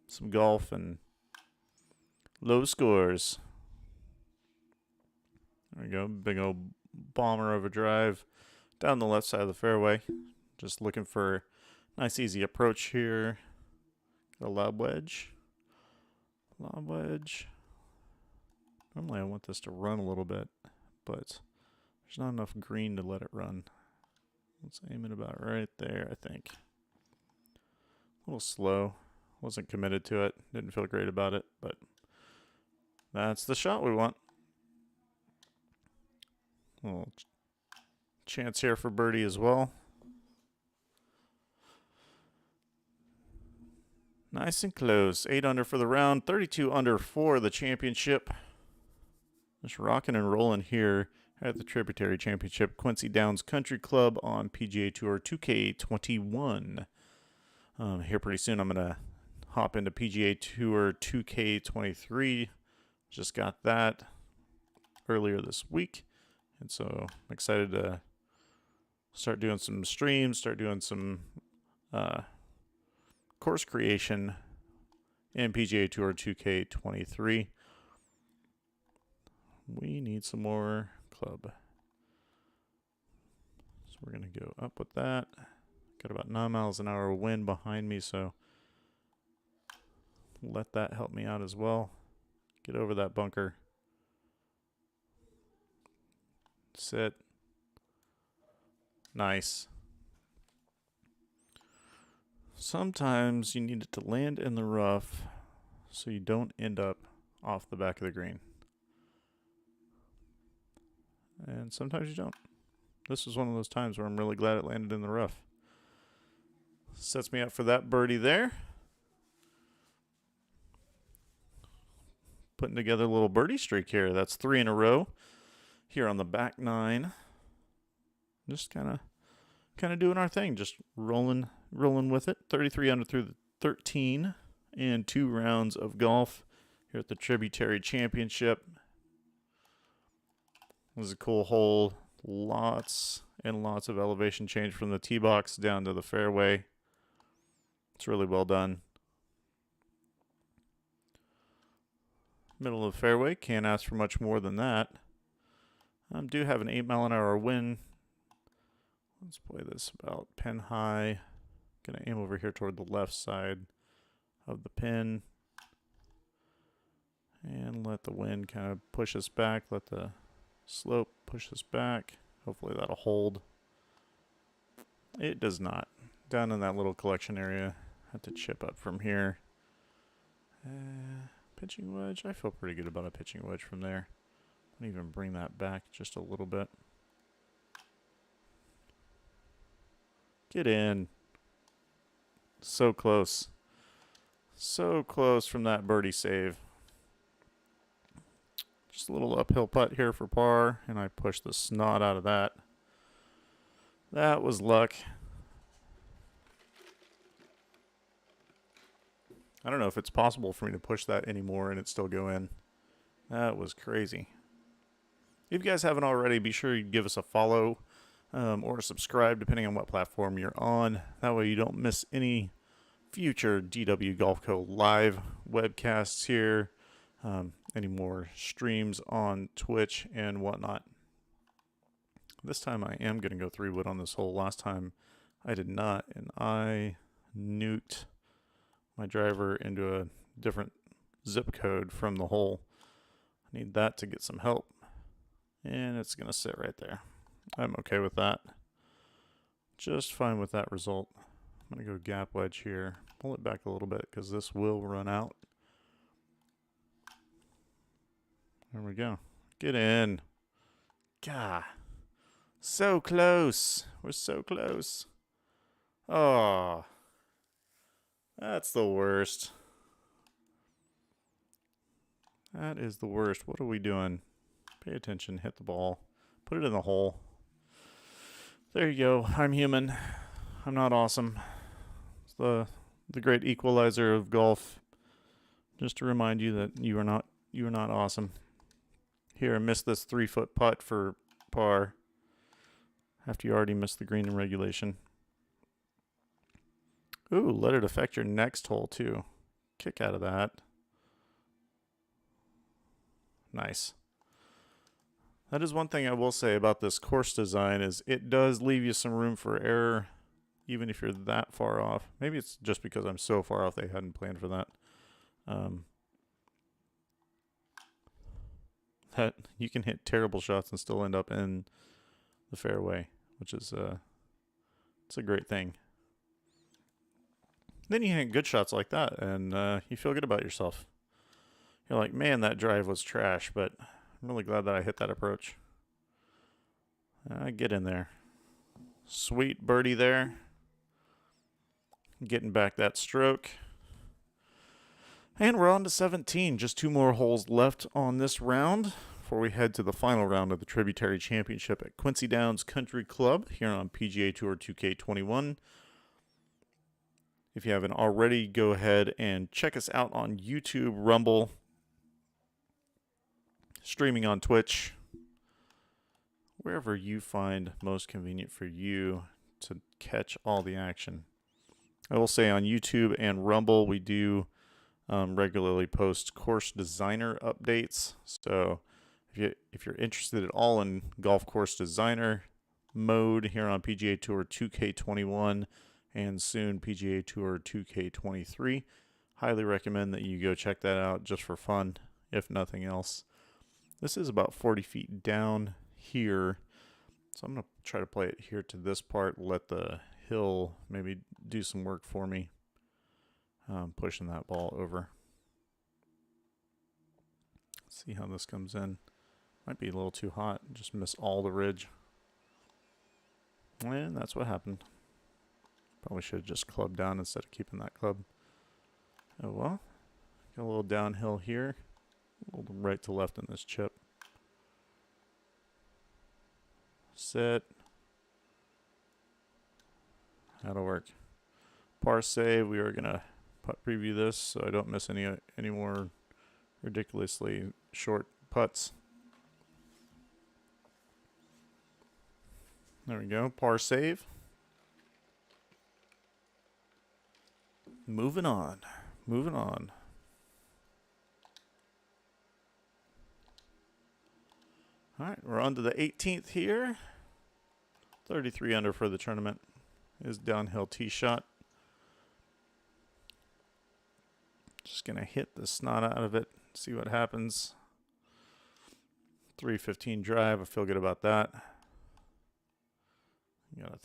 some golf and low scores. There we go, big old bomber of a drive down the left side of the fairway. Just looking for a nice easy approach here. Got a lob wedge. Lob wedge. Normally I want this to run a little bit, but there's not enough green to let it run. Let's aim it about right there, I think. A little slow. Wasn't committed to it. Didn't feel great about it, but that's the shot we want. Little chance here for birdie as well. Nice and close. 8 under for the round, 32 under for the championship. Just rocking and rolling here at the Tributary Championship, Quincy Downs Country Club on PGA Tour 2K21. Here pretty soon I'm going to hop into PGA Tour 2K23. Just got that earlier this week. And so I'm excited to start doing some streams, start doing some course creation in PGA Tour 2K23. We need some more club. So we're going to go up with that. Got about 9 miles an hour wind behind me, so let that help me out as well. Get over that bunker. Sit. Nice. Sometimes you need it to land in the rough so you don't end up off the back of the green. And sometimes you don't. This was one of those times where I'm really glad it landed in the rough. Sets me up for that birdie there. Putting together a little birdie streak here. That's 3 in a row here on the back 9. Just kind of doing our thing. Just rolling with it. 33 under through the 13 and 2 rounds of golf here at the Tributary Championship. This is a cool hole. Lots and lots of elevation change from the tee box down to the fairway. It's really well done. Middle of the fairway, can't ask for much more than that. I do have an 8 mile an hour wind. Let's play this about pin high. Gonna aim over here toward the left side of the pin. And let the wind kind of push us back. Let the slope push us back. Hopefully that'll hold. It does not. Down in that little collection area. Have to chip up from here. Pitching wedge. I feel pretty good about a pitching wedge from there. I'll even bring that back just a little bit. Get in. So close. So close from that birdie save. Just a little uphill putt here for par, and I pushed the snot out of that. That was luck. I don't know if it's possible for me to push that anymore and it still go in. That was crazy. If you guys haven't already, be sure you give us a follow or subscribe, depending on what platform you're on. That way you don't miss any future DW Golf Co. live webcasts here, any more streams on Twitch and whatnot. This time I am going to go 3-wood on this hole. Last time I did not, and I nuked my driver into a different zip code from the hole. I need that to get some help. And it's going to sit right there. I'm okay with that. Just fine with that result. I'm going to go gap wedge here. Pull it back a little bit because this will run out. There we go. Get in. God. So close. We're so close. Oh. That's the worst. That is the worst. What are we doing? Pay attention. Hit the ball. Put it in the hole. There you go. I'm human. I'm not awesome. It's the great equalizer of golf. Just to remind you that you are not awesome. Here, I missed this 3-foot putt for par. After you already missed the green in regulation. Ooh, let it affect your next hole too. Kick out of that. Nice. That is one thing I will say about this course design is it does leave you some room for error even if you're that far off. Maybe it's just because I'm so far off they hadn't planned for that. That you can hit terrible shots and still end up in the fairway, which is it's a great thing. Then you hit good shots like that, and you feel good about yourself. You're like, man, that drive was trash, but I'm really glad that I hit that approach. Get in there. Sweet birdie there. Getting back that stroke. And we're on to 17. Just 2 more holes left on this round before we head to the final round of the Tributary Championship at Quincy Downs Country Club here on PGA Tour 2K21. If you haven't already, go ahead and check us out on YouTube, Rumble, streaming on Twitch, wherever you find most convenient for you to catch all the action. I will say on YouTube and Rumble, we do regularly post course designer updates. So if you're interested at all in golf course designer mode here on PGA Tour 2K21 and soon PGA Tour 2K23, highly recommend that you go check that out just for fun, if nothing else. This is about 40 feet down here, so I'm going to try to play it here to this part, let the hill maybe do some work for me, pushing that ball over. Let's see how this comes in. Might be a little too hot, just miss all the ridge. And that's what happened. Probably should have just clubbed down instead of keeping that club. Oh well, got a little downhill here. A little right to left in this chip. Sit. That'll work. Par save. We are gonna putt preview this so I don't miss any more ridiculously short putts. There we go. Par save. Moving on. Moving on. All right, we're on to the 18th here. 33 under for the tournament. Is downhill tee shot. Just going to hit the snot out of it, see what happens. 315 drive, I feel good about that. Got a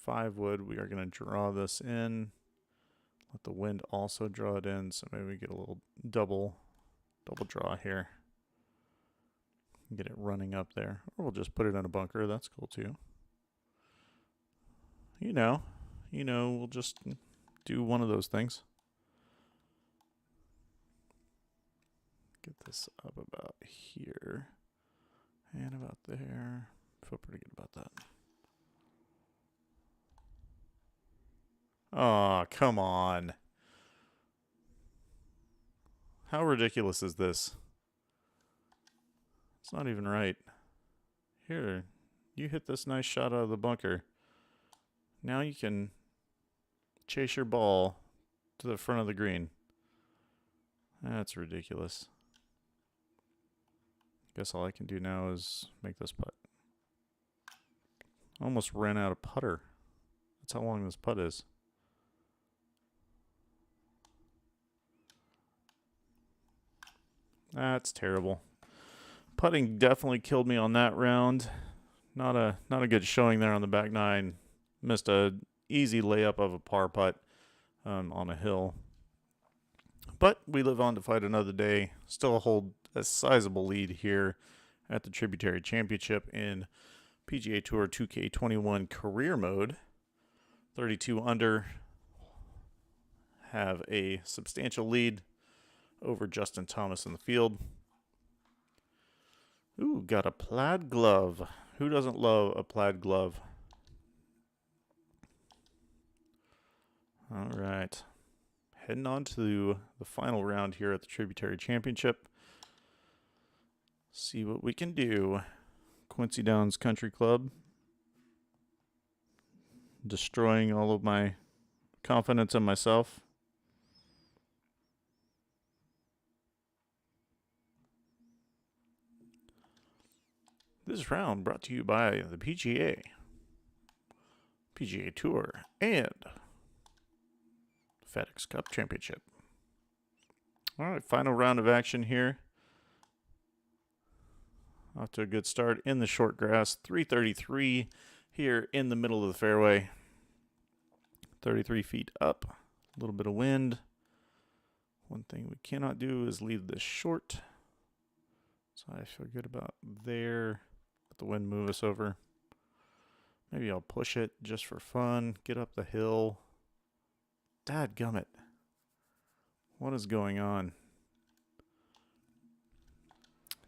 5 wood. We are going to draw this in. Let the wind also draw it in, so maybe we get a little double draw here. Get it running up there. Or we'll just put it in a bunker. That's cool too. You know, we'll just do one of those things. Get this up about here and about there. Feel pretty good about that. Oh, come on. How ridiculous is this? It's not even right. Here, you hit this nice shot out of the bunker. Now you can chase your ball to the front of the green. That's ridiculous. Guess all I can do now is make this putt. Almost ran out of putter. That's how long this putt is. That's terrible. Putting definitely killed me on that round. Not a good showing there on the back nine. Missed a easy layup of a par putt on a hill. But we live on to fight another day. Still hold a sizable lead here at the Tributary Championship in PGA Tour 2K21 career mode. 32 under. Have a substantial lead over Justin Thomas in the field. Ooh, got a plaid glove. Who doesn't love a plaid glove? All right. Heading on to the final round here at the Tributary Championship. See what we can do. Quincy Downs Country Club. Destroying all of my confidence in myself. This round brought to you by the PGA, PGA Tour, and FedEx Cup Championship. All right, final round of action here. Off to a good start in the short grass. 333 here in the middle of the fairway. 33 feet up. A little bit of wind. One thing we cannot do is leave this short. So I feel good about there. Let the wind move us over. Maybe I'll push it just for fun. Get up the hill. Dadgummit. What is going on?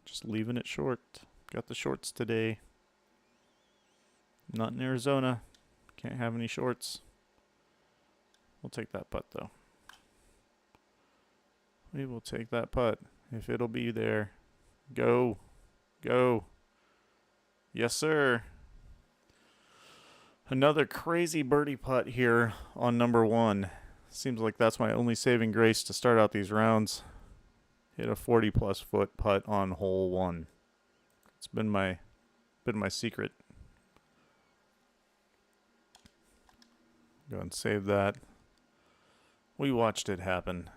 Just leaving it short. Got the shorts today. Not in Arizona. Can't have any shorts. We'll take that putt, though. We will take that putt. If it'll be there. Go. Go. Yes, sir. Another crazy birdie putt here on number 1. Seems like that's my only saving grace to start out these rounds. Hit a 40-plus foot putt on hole 1. It's been my secret. Go and save that. We watched it happen.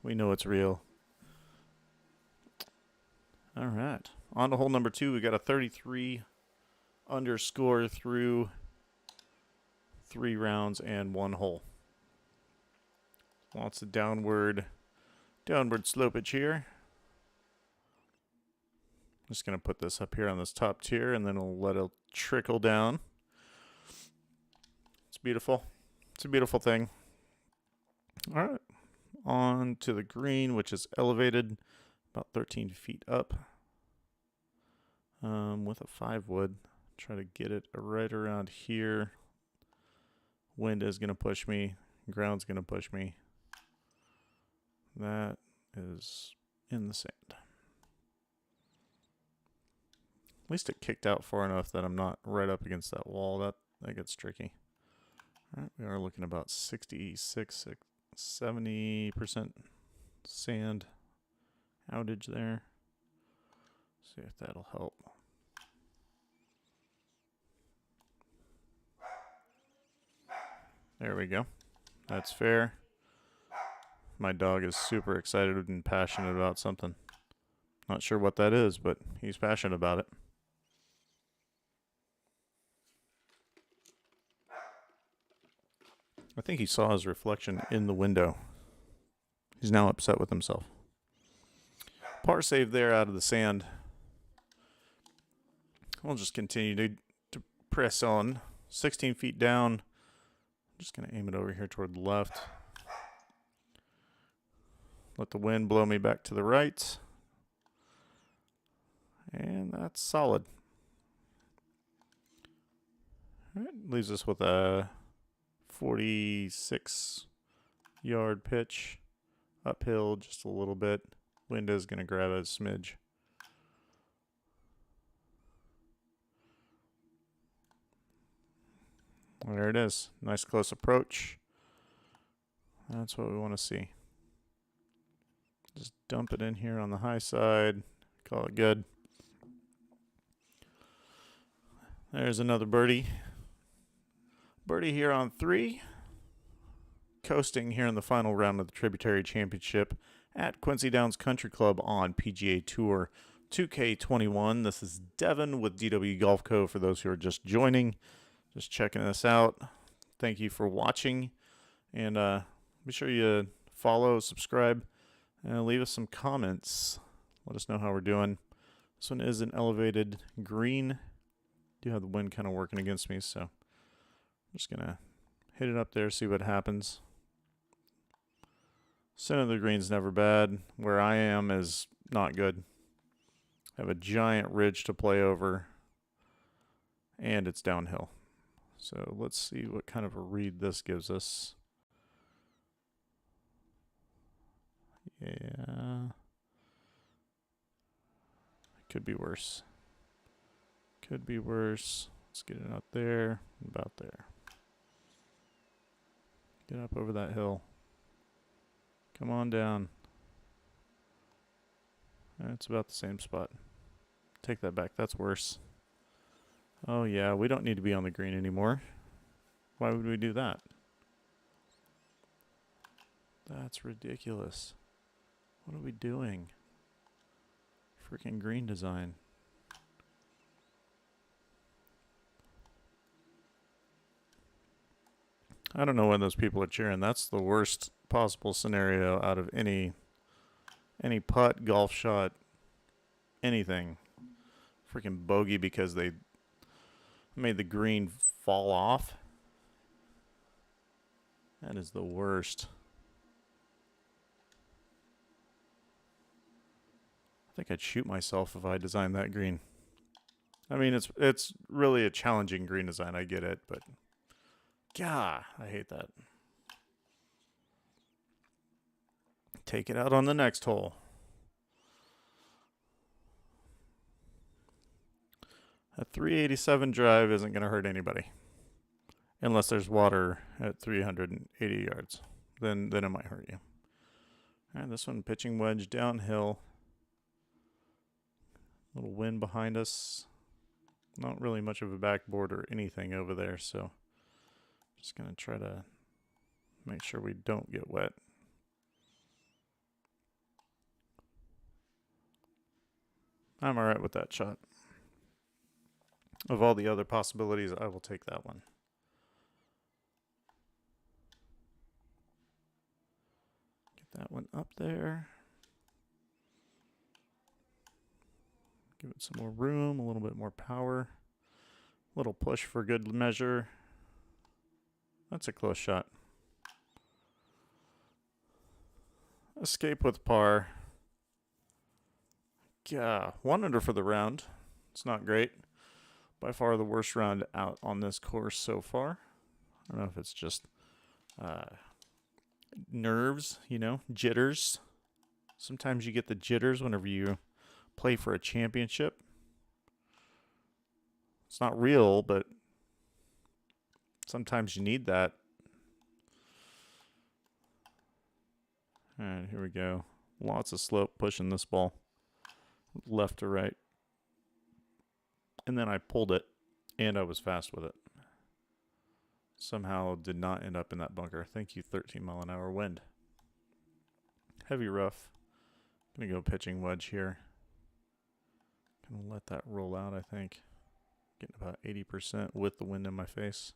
We know it's real. All right. On to hole number 2. We got a 33 underscore through 3 rounds and 1 hole. Lots of downward slopage here. Just going to put this up here on this top tier, and then we'll let it trickle down. It's beautiful. It's a beautiful thing. All right. On to the green, which is elevated about 13 feet up with a 5-wood. Try to get it right around here. Wind is going to push me. Ground's going to push me. That is in the sand. At least it kicked out far enough that I'm not right up against that wall. That gets tricky. All right, we are looking about 66, 70% sand outage there. See if that'll help. There we go. That's fair. My dog is super excited and passionate about something. Not sure what that is, but he's passionate about it. I think he saw his reflection in the window. He's now upset with himself. Par save there out of the sand. We'll just continue to press on. 16 feet down. I'm just going to aim it over here toward the left. Let the wind blow me back to the right. And that's solid. All right, leaves us with a 46-yard pitch. Uphill just a little bit. Wind is going to grab a smidge. There it is. Nice close approach. That's what we want to see. Just dump it in here on the high side. Call it good. There's another birdie. Birdie here on 3. Coasting here in the final round of the Tributary Championship at Quincy Downs Country Club on PGA Tour 2K21. This is Devin with DW Golf Co. For those who are just joining, just checking this out. Thank you for watching. And be sure you follow, subscribe, and leave us some comments. Let us know how we're doing. This one is an elevated green. Do have the wind kind of working against me, so I'm just going to hit it up there, see what happens. Center of the green's never bad. Where I am is not good. I have a giant ridge to play over, and it's downhill. So let's see what kind of a read this gives us. Yeah. Could be worse. Could be worse. Let's get it out there, about there. Get up over that hill. Come on down. It's about the same spot. Take that back. That's worse. Oh, yeah. We don't need to be on the green anymore. Why would we do that? That's ridiculous. What are we doing? Freaking green design. I don't know when those people are cheering. That's the worst possible scenario out of any putt, golf shot, anything. Freaking bogey because they Made the green fall off. That is the worst. I think I'd shoot myself if I designed that green. I mean, it's really a challenging green design. I get it, but gah, I hate that. Take it out on the next hole. A 387 drive isn't going to hurt anybody. Unless there's water at 380 yards. Then it might hurt you. All right, this one pitching wedge downhill. Little wind behind us. Not really much of a backboard or anything over there, so just going to try to make sure we don't get wet. I'm all right with that shot. Of all the other possibilities, I will take that one. Get that one up there. Give it some more room, a little bit more power. A little push for good measure. That's a close shot. Escape with par. Yeah, 1 under for the round. It's not great. By far the worst round out on this course so far. I don't know if it's just nerves, jitters. Sometimes you get the jitters whenever you play for a championship. It's not real, but sometimes you need that. All right, here we go. Lots of slope pushing this ball left to right. And then I pulled it, and I was fast with it. Somehow did not end up in that bunker. Thank you, 13-mile-an-hour wind. Heavy rough. Gonna go pitching wedge here. Gonna let that roll out, I think. Getting about 80% with the wind in my face.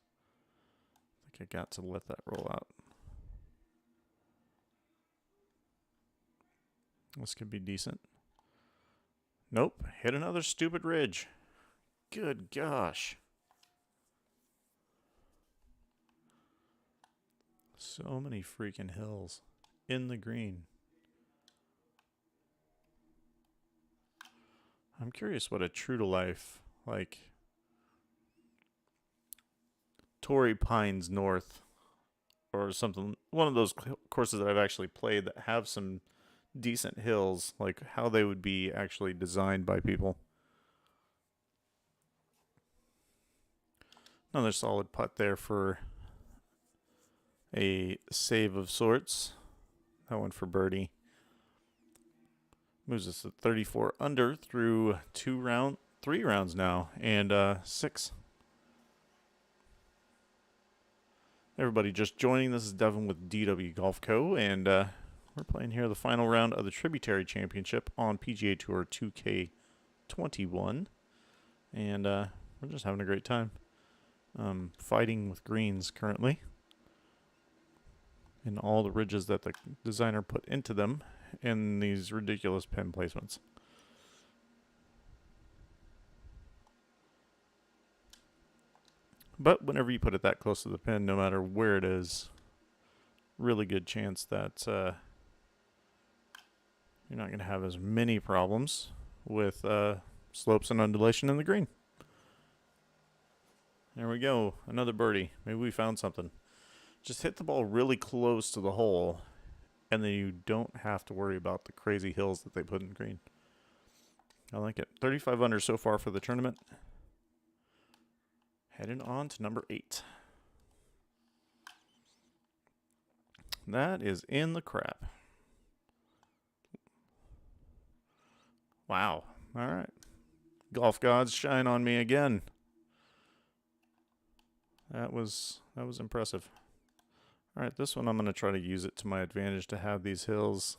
I think I got to let that roll out. This could be decent. Nope, hit another stupid ridge. Good gosh. So many freaking hills in the green. I'm curious what a true to life, like Torrey Pines North or something, one of those courses that I've actually played that have some decent hills, like how they would be actually designed by people. Another solid putt there for a save of sorts. That one for birdie. Moves us to 34 under through 3 rounds now, and 6. Everybody just joining, this is Devin with DW Golf Co., and we're playing here the final round of the Tributary Championship on PGA Tour 2K21, and we're just having a great time. Fighting with greens currently, and all the ridges that the designer put into them in these ridiculous pin placements. But whenever you put it that close to the pin, no matter where it is, really good chance that you're not going to have as many problems with slopes and undulation in the green. There we go, another birdie. Maybe we found something. Just hit the ball really close to the hole, and then you don't have to worry about the crazy hills that they put in green. I like it. 35 under so far for the tournament. Heading on to number 8. That is in the crap. Wow. All right. Golf gods shine on me again. That was impressive. All right, this one I'm going to try to use it to my advantage to have these hills.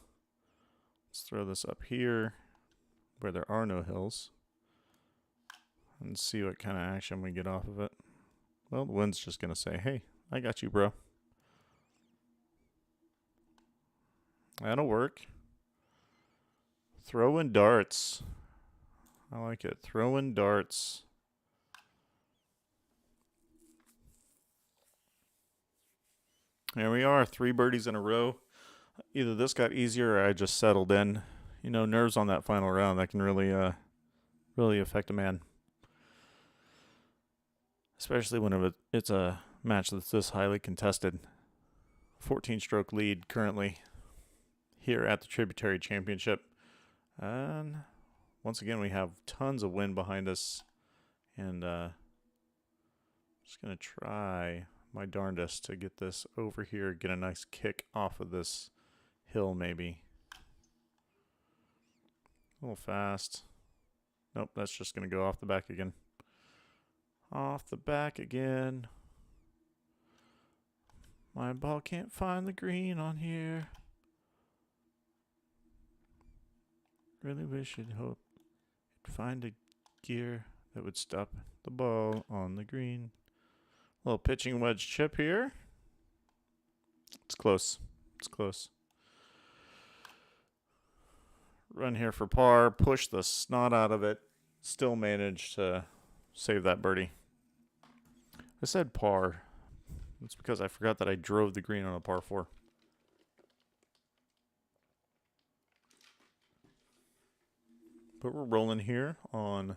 Let's throw this up here where there are no hills and see what kind of action we get off of it. Well, the wind's just going to say, hey, I got you, bro. That'll work. Throwing darts. I like it. Throwing darts. There we are, 3 birdies in a row. Either this got easier or I just settled in. You know, nerves on that final round, that can really affect a man. Especially when it's a match that's this highly contested. 14-stroke lead currently here at the Tributary Championship. And once again, we have tons of wind behind us. And just going to try my darndest to get this over here, get a nice kick off of this hill maybe. A little fast. Nope, that's just going to go off the back again. Off the back again. My ball can't find the green on here. Really wish it'd find a gear that would stop the ball on the green. Little pitching wedge chip here. It's close. It's close. Run here for par. Push the snot out of it. Still managed to save that birdie. I said par. That's because I forgot that I drove the green on a par 4. But we're rolling here on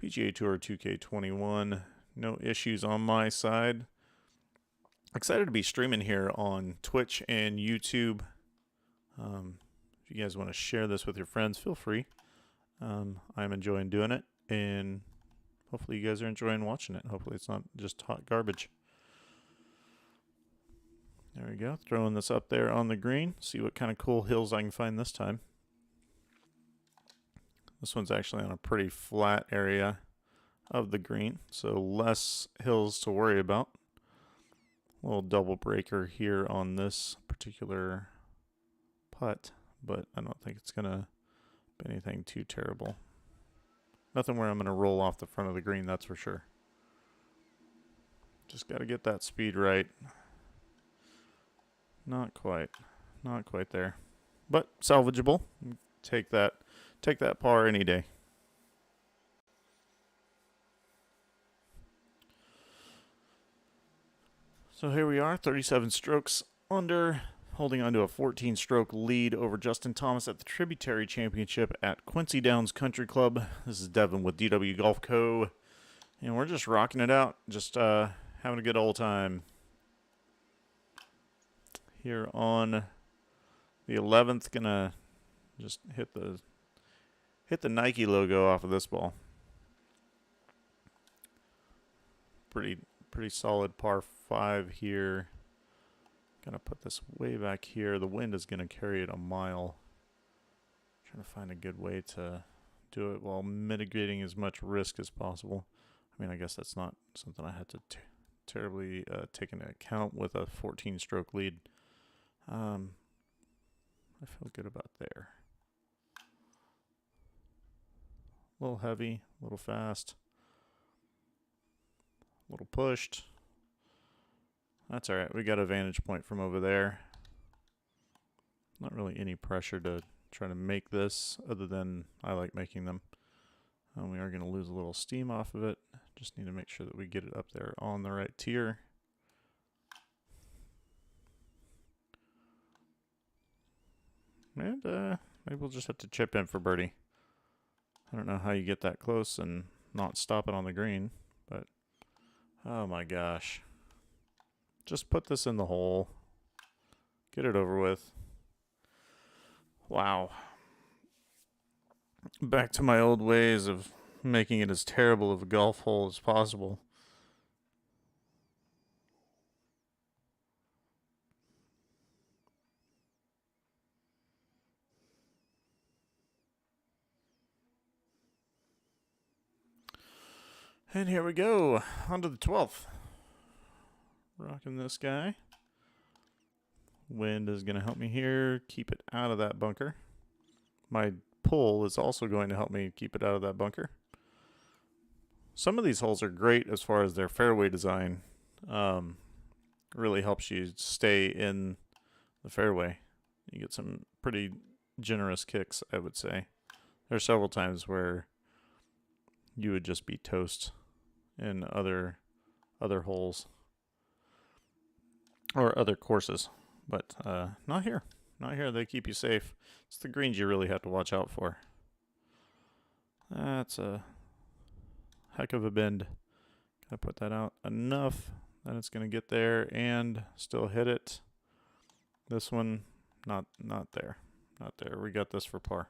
PGA Tour 2K21. No issues on my side. Excited to be streaming here on Twitch and YouTube. If you guys want to share this with your friends, feel free. I'm enjoying doing it, and hopefully you guys are enjoying watching it. Hopefully it's not just hot garbage. There we go. Throwing this up there on the green. See what kind of cool hills I can find this time. This one's actually on a pretty flat area of the green, so less hills to worry about. A little double breaker here on this particular putt, but I don't think it's going to be anything too terrible. Nothing where I'm going to roll off the front of the green, that's for sure. Just got to get that speed right. Not quite there, but salvageable. Take that par any day. So here we are, 37 strokes under, holding on to a 14-stroke lead over Justin Thomas at the Tributary Championship at Quincy Downs Country Club. This is Devin with DW Golf Co. And we're just rocking it out, just having a good old time. Here on the 11th, gonna just hit the Nike logo off of this ball. Pretty solid par 5 here. Gonna put this way back here. The wind is gonna carry it a mile. Trying to find a good way to do it while mitigating as much risk as possible. I mean, I guess that's not something I had to terribly take into account with a 14-stroke lead. I feel good about there. A little heavy, a little fast, a little pushed. That's all right. We got a vantage point from over there. Not really any pressure to try to make this, other than I like making them. We are going to lose a little steam off of it. Just need to make sure that we get it up there on the right tier. And maybe we'll just have to chip in for birdie. I don't know how you get that close and not stop it on the green, but oh my gosh. Just put this in the hole. Get it over with. Wow. Back to my old ways of making it as terrible of a golf hole as possible. And here we go, on to the 12th. Rocking this guy. Wind is going to help me here, keep it out of that bunker. My pull is also going to help me keep it out of that bunker. Some of these holes are great as far as their fairway design. Really helps you stay in the fairway. You get some pretty generous kicks, I would say. There are several times where you would just be toast in other holes. or other courses, but not here. Not here. They keep you safe. It's the greens you really have to watch out for. That's a heck of a bend. Gotta put that out enough that it's gonna get there and still hit it. This one, not there. Not there. We got this for par.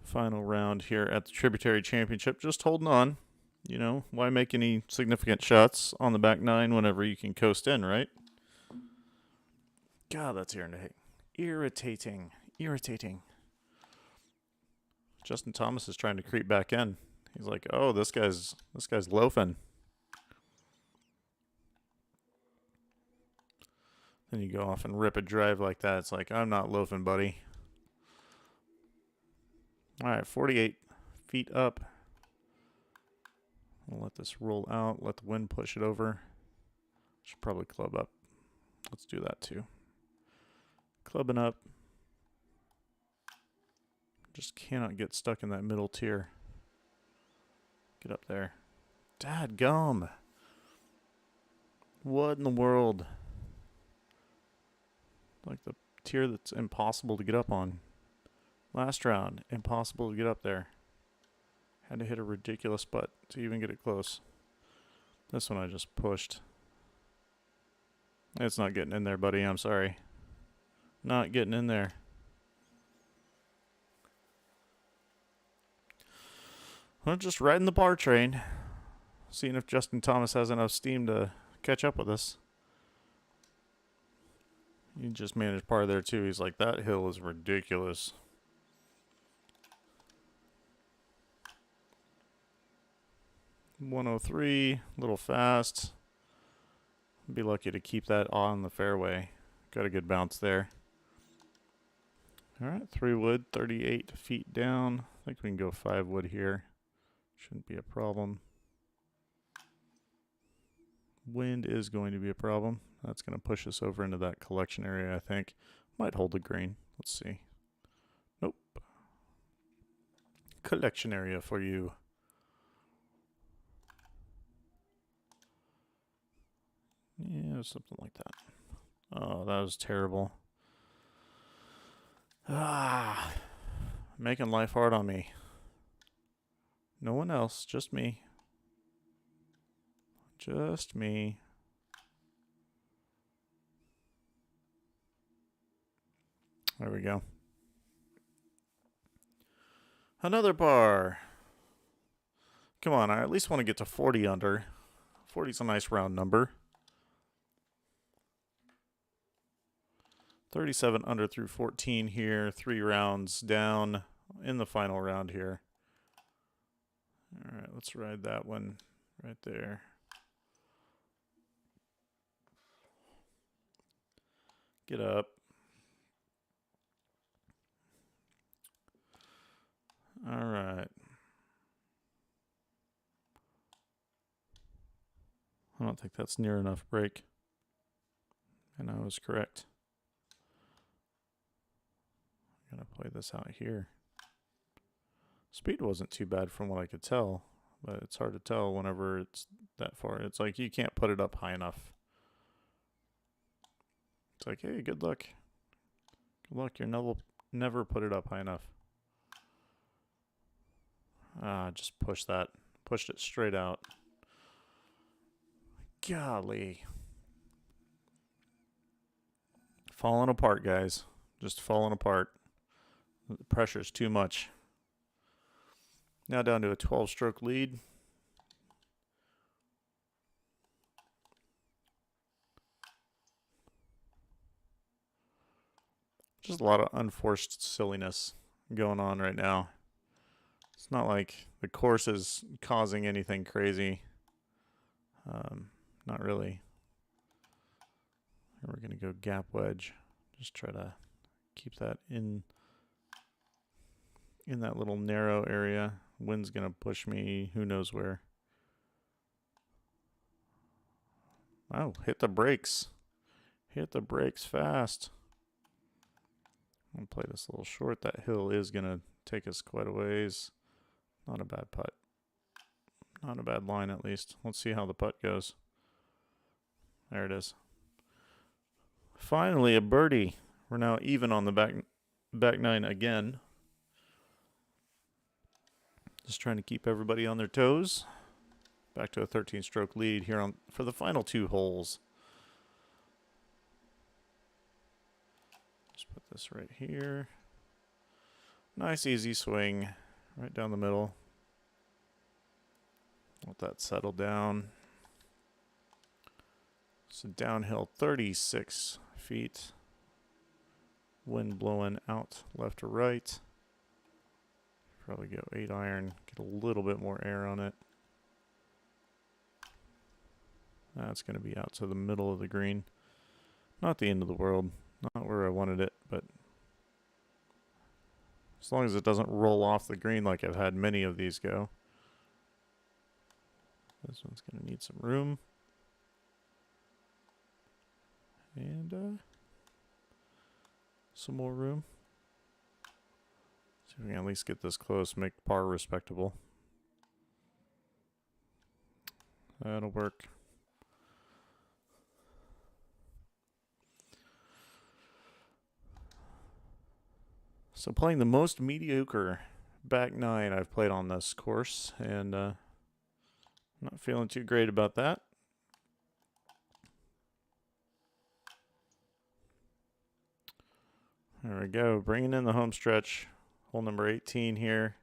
Final round here at the Tributary Championship. Just holding on. You know, why make any significant shots on the back nine whenever you can coast in, right? God, that's irritating. Irritating. Justin Thomas is trying to creep back in. He's like, oh, this guy's loafing. Then you go off and rip a drive like that. It's like, I'm not loafing, buddy. All right, 48 feet up. We'll let this roll out. Let the wind push it over. Should probably club up. Let's do that too. Clubbing up. Just cannot get stuck in that middle tier. Get up there. Dadgum. What in the world? Like the tier that's impossible to get up on. Last round, impossible to get up there. Had to hit a ridiculous putt to even get it close. This one I just pushed. It's not getting in there, buddy. I'm sorry. Not getting in there. I'm just riding the par train. Seeing if Justin Thomas has enough steam to catch up with us. He just managed par there too. He's like, that hill is ridiculous. .103, a little fast. Be lucky to keep that on the fairway. Got a good bounce there. All right, 3 wood, 38 feet down. I think we can go 5 wood here. Shouldn't be a problem. Wind is going to be a problem. That's going to push us over into that collection area, I think. Might hold the green. Let's see. Nope. Collection area for you. Yeah, something like that. Oh, that was terrible. Making life hard on me. No one else, just me. Just me. There we go. Another par. Come on, I at least want to get to 40 under. 40 is a nice round number. 37 under through 14 here. 3 rounds down in the final round here. All right, let's ride that one right there. Get up. All right. I don't think that's near enough break. And I was correct. I'm going to play this out here. Speed wasn't too bad from what I could tell, but it's hard to tell whenever it's that far. It's like you can't put it up high enough. It's like, hey, good luck. Good luck. You'll never put it up high enough. Just push that. Pushed it straight out. Golly. Falling apart, guys. Just falling apart. The pressure's too much. Now down to a 12-stroke lead. Just a lot of unforced silliness going on right now. It's not like the course is causing anything crazy. Not really. We're going to go gap wedge. Just try to keep that in that little narrow area. Wind's going to push me who knows where. Oh, hit the brakes. Hit the brakes fast. I'm going to play this a little short. That hill is going to take us quite a ways. Not a bad putt. Not a bad line, at least. Let's see how the putt goes. There it is. Finally, a birdie. We're now even on the back nine again. Just trying to keep everybody on their toes. Back to a 13-stroke lead here for the final 2 holes. Just put this right here. Nice easy swing right down the middle. Let that settle down. So downhill 36 feet. Wind blowing out left to right. Probably go 8-iron, get a little bit more air on it. That's going to be out to the middle of the green. Not the end of the world. Not where I wanted it, but as long as it doesn't roll off the green like I've had many of these go. This one's going to need some room. And some more room. See if we can at least get this close, make par respectable. That'll work. So playing the most mediocre back nine I've played on this course, and not feeling too great about that. There we go, bringing in the home stretch. Hole number 18 here.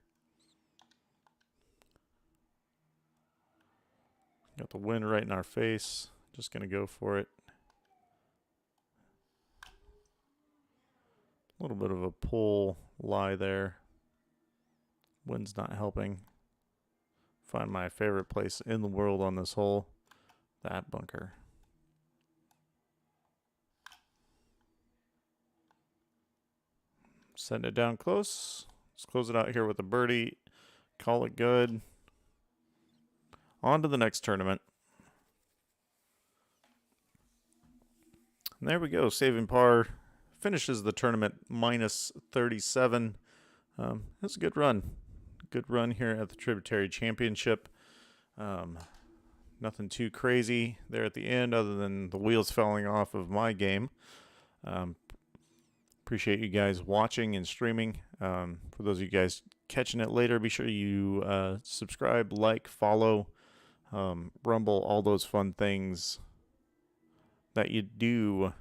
Got the wind right in our face. Just going to go for it. A little bit of a pull lie there. Wind's not helping. Find my favorite place in the world on this hole. That bunker. Setting it down close. Let's close it out here with a birdie. Call it good. On to the next tournament. And there we go. Saving par. Finishes the tournament minus 37. That's a good run. Good run here at the Tributary Championship. Nothing too crazy there at the end other than the wheels falling off of my game. Appreciate you guys watching and streaming. For those of you guys catching it later, be sure you subscribe, like, follow, Rumble, all those fun things that you do.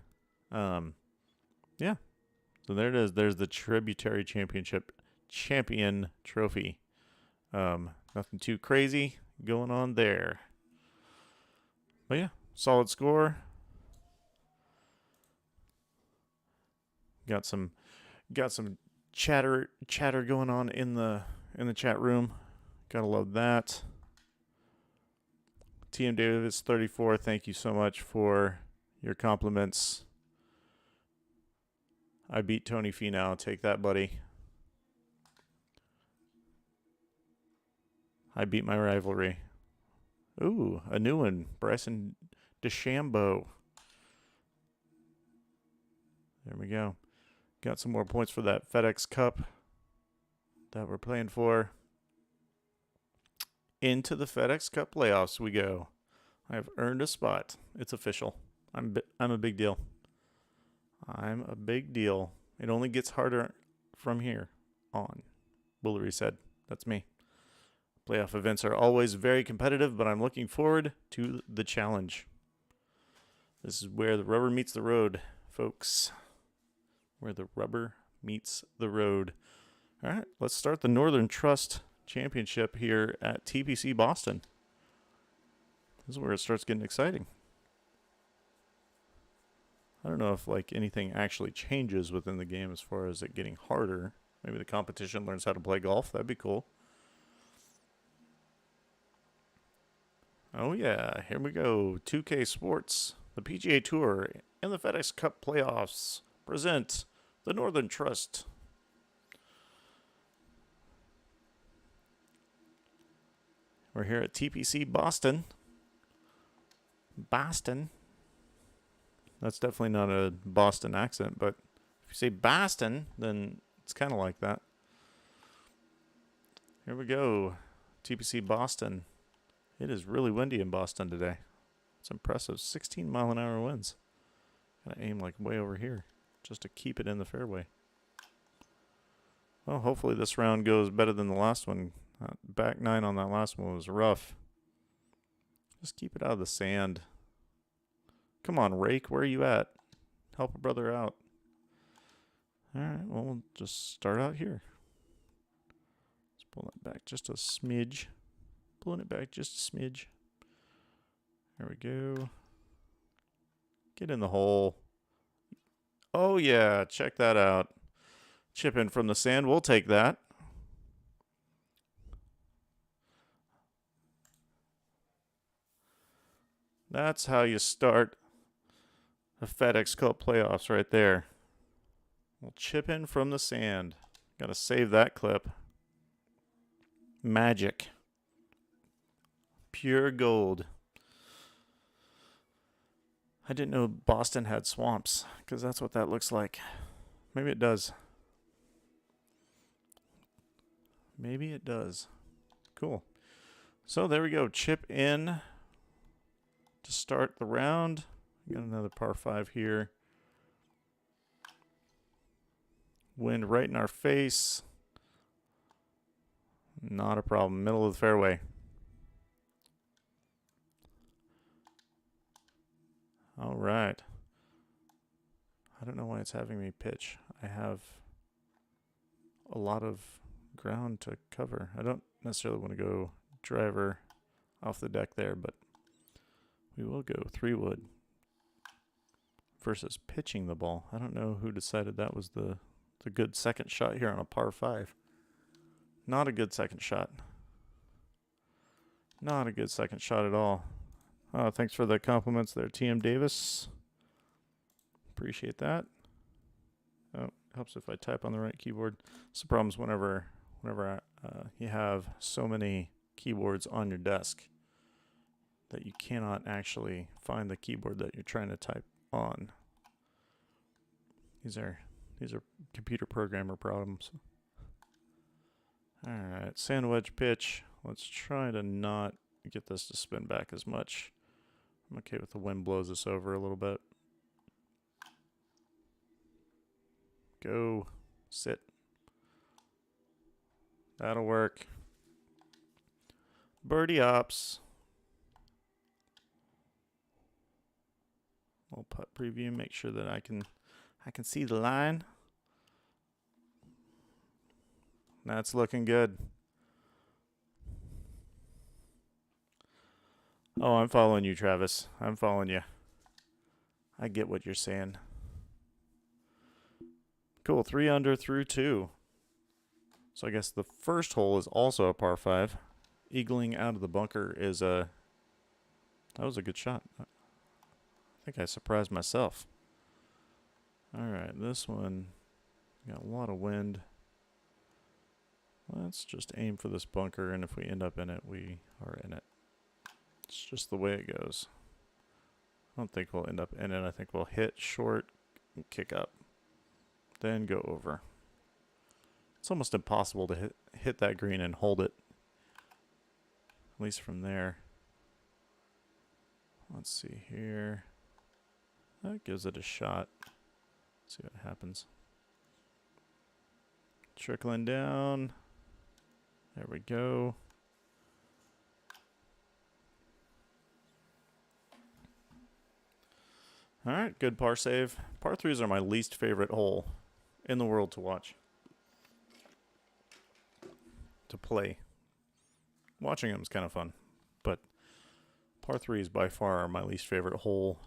Yeah. So there it is. There's the Tributary Championship champion trophy. Nothing too crazy going on there. But yeah, solid score. Got some chatter going on in the chat room. Gotta love that. TM Davis 34, thank you so much for your compliments. I beat Tony Finau. Take that, buddy. I beat my rivalry. Ooh, a new one. Bryson DeChambeau. There we go. Got some more points for that FedEx Cup that we're playing for. Into the FedEx Cup playoffs we go. I have earned a spot. It's official. I'm a big deal. I'm a big deal. It only gets harder from here on. Bullery said. That's me. Playoff events are always very competitive, but I'm looking forward to the challenge. This is where the rubber meets the road, folks. Where the rubber meets the road. All right, let's start the Northern Trust Championship here at TPC Boston. This is where it starts getting exciting. I don't know if anything actually changes within the game as far as it getting harder. Maybe the competition learns how to play golf. That'd be cool. Oh yeah, here we go. 2K Sports, the PGA Tour, and the FedEx Cup playoffs present the Northern Trust. We're here at TPC Boston. Boston. That's definitely not a Boston accent, but if you say Boston, then it's kind of like that. Here we go. TPC Boston. It is really windy in Boston today. It's impressive. 16-mile-an-hour winds. Gotta aim like way over here just to keep it in the fairway. Well, hopefully this round goes better than the last one. Back nine on that last one was rough. Just keep it out of the sand. Come on, rake, where are you at? Help a brother out. Alright, well, we'll just start out here. Let's pull that back just a smidge. Pulling it back just a smidge. There we go. Get in the hole. Oh yeah, check that out. Chip in from the sand, we'll take that. That's how you start the FedEx Cup playoffs right there. We'll chip in from the sand. Gotta save that clip. Magic. Pure gold. I didn't know Boston had swamps, because that's what that looks like. Maybe it does. Maybe it does. Cool. So there we go. Chip in to start the round. Got another par 5 here. Wind right in our face. Not a problem. Middle of the fairway. All right. I don't know why it's having me pitch. I have a lot of ground to cover. I don't necessarily want to go driver off the deck there, but we will go 3 wood versus pitching the ball. I don't know who decided that was the good second shot here on a par 5. Not a good second shot. Not a good second shot at all. Thanks for the compliments there, TM Davis. Appreciate that. Oh, helps if I type on the right keyboard. It's the problems whenever you have so many keyboards on your desk that you cannot actually find the keyboard that you're trying to type on. These are computer programmer problems. All right, sand wedge pitch. Let's try to not get this to spin back as much. I'm okay with the wind blows us over a little bit. Go. Sit. That'll work. Birdie ops. We'll putt preview, make sure that I can see the line. That's looking good. Oh, I'm following you, Travis. I'm following you. I get what you're saying. Cool, 3 under through 2. So I guess the first hole is also a par 5. Eagling out of the bunker is that was a good shot. I think I surprised myself. All right, this one got a lot of wind. Let's just aim for this bunker, and if we end up in it, we are in it. It's just the way it goes. I don't think we'll end up in it. I think we'll hit short, and kick up, then go over. It's almost impossible to hit that green and hold it, at least from there. Let's see here. That gives it a shot. Let's see what happens. Trickling down. There we go. All right, good par save. Par 3s are my least favorite hole in the world to watch. To play. Watching them is kind of fun, but par 3s by far are my least favorite hole.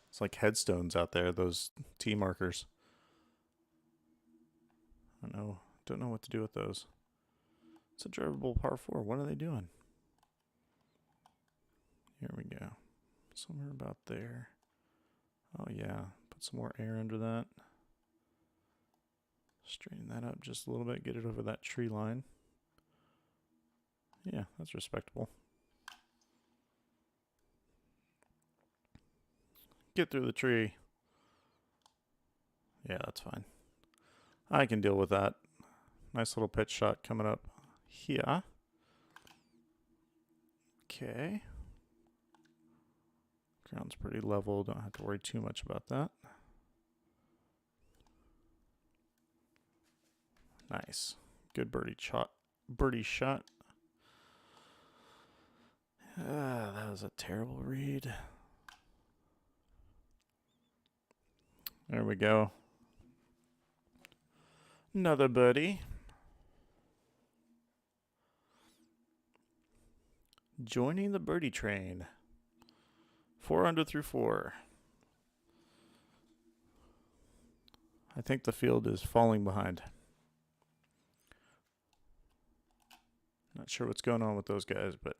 It's like headstones out there, those tee markers. I don't know what to do with those. It's a drivable par 4. What are they doing? Here we go. Somewhere about there. Oh yeah, put some more air under that. Straighten that up just a little bit, get it over that tree line. Yeah, that's respectable. Get through the tree. Yeah, that's fine. I can deal with that. Nice little pitch shot coming up here. Okay. Ground's pretty level. Don't have to worry too much about that. Nice. Good birdie shot. Birdie shot. That was a terrible read. There we go. Another birdie. Joining the birdie train. 4 under through 4. I think the field is falling behind. Not sure what's going on with those guys, but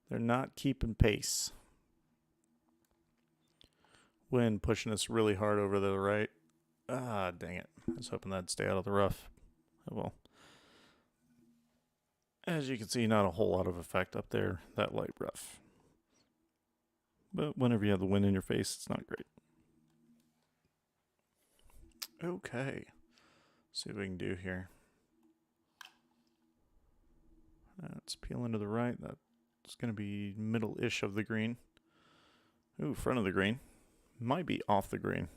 they're not keeping pace. Wind pushing us really hard over to the right. Ah, dang it. I was hoping that'd stay out of the rough. Oh well. As you can see, not a whole lot of effect up there, that light rough. But whenever you have the wind in your face, it's not great. Okay. See what we can do here. That's peeling to the right. That's going to be middle-ish of the green. Ooh, front of the green. Might be off the green.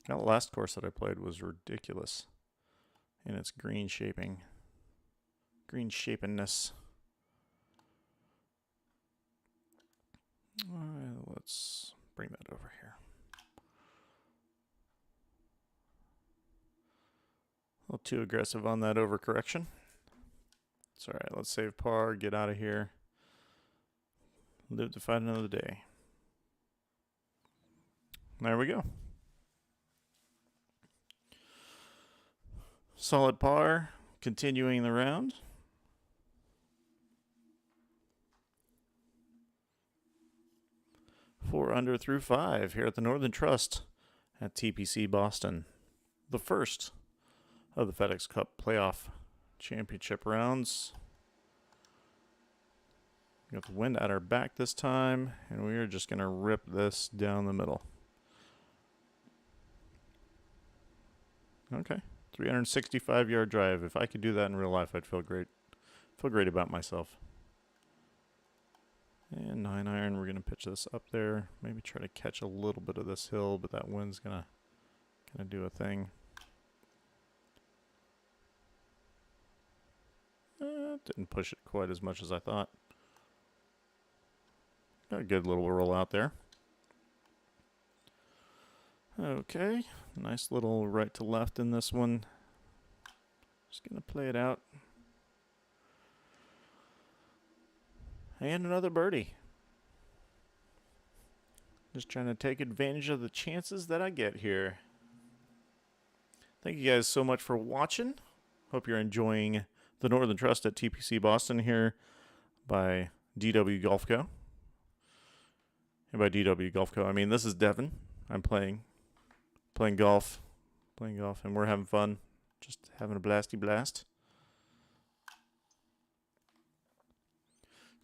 That last course that I played was ridiculous in its green shaping. Green shapiness. Let's bring that over here. A little too aggressive on that overcorrection. It's all right. Let's save par, get out of here. Live to fight another day. There we go. Solid par, continuing the round. Four under through 5 here at the Northern Trust at TPC Boston. The first of the FedEx Cup Playoff Championship rounds. We got the wind at our back this time, and we are just going to rip this down the middle. Okay, 365-yard drive. If I could do that in real life, I'd feel great. Feel great about myself. And 9 iron, we're going to pitch this up there. Maybe try to catch a little bit of this hill, but that wind's going to do a thing. Didn't push it quite as much as I thought. Got a good little roll out there. Okay, nice little right to left in this one. Just going to play it out. And another birdie. Just trying to take advantage of the chances that I get here. Thank you guys so much for watching. Hope you're enjoying the Northern Trust at TPC Boston here by DW Golf Co. And by DW Golf Co, I mean this is Devin. I'm playing golf, and we're having fun. Just having a blasty blast.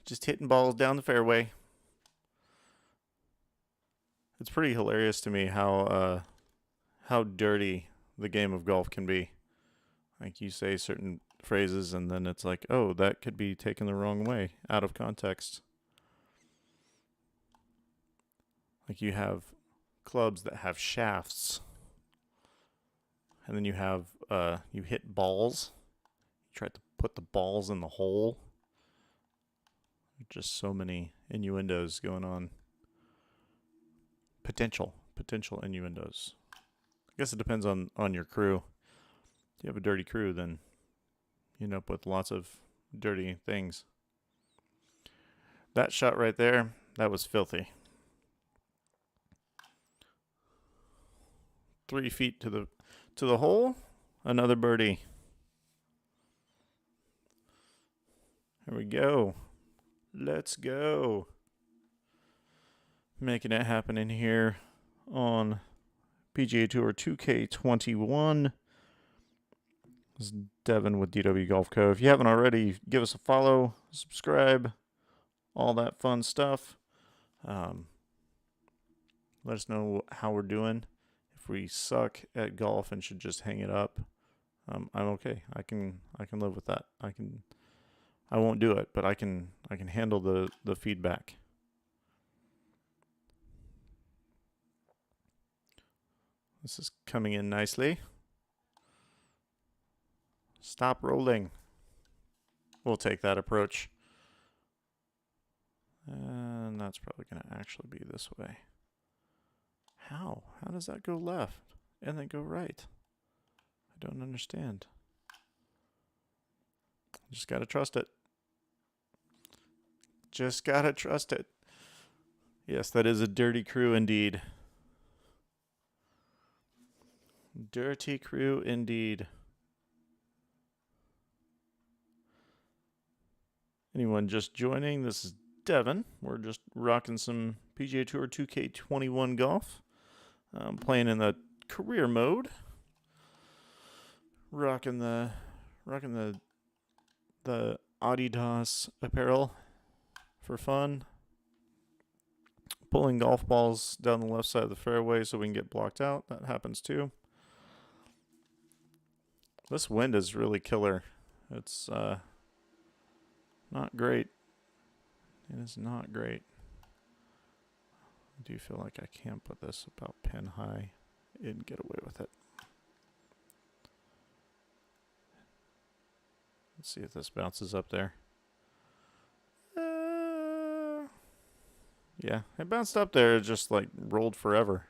Just hitting balls down the fairway. It's pretty hilarious to me how dirty the game of golf can be. Like you say certain phrases and then it's like, oh, that could be taken the wrong way, out of context. Like you have clubs that have shafts, and then you have you hit balls. You try to put the balls in the hole. Just so many innuendos going on. Potential innuendos. I guess it depends on your crew. If you have a dirty crew, then you end up with lots of dirty things. That shot right there, that was filthy. 3 feet to the hole. Another birdie. There we go. Let's go. Making it happen in here on PGA Tour 2K21. This is Devin with DW Golf Co. If you haven't already, give us a follow, subscribe, all that fun stuff. Let us know how we're doing. If we suck at golf and should just hang it up, I'm okay. I can live with that. I won't do it, but I can handle the feedback. This is coming in nicely. Stop rolling. We'll take that approach. And that's probably going to actually be this way. How? How does that go left and then go right? I don't understand. Just got to trust it. Just got to trust it. Yes, that is a dirty crew indeed. Dirty crew indeed. Anyone just joining, this is Devin. We're just rocking some PGA Tour 2K21 golf. Playing in the career mode. Rocking the Adidas apparel for fun. Pulling golf balls down the left side of the fairway so we can get blocked out. That happens too. This wind is really killer. It's not great. It is not great. I do feel like I can put this about pin high and get away with it. Let's see if this bounces up there. Yeah, it bounced up there. It just like rolled forever,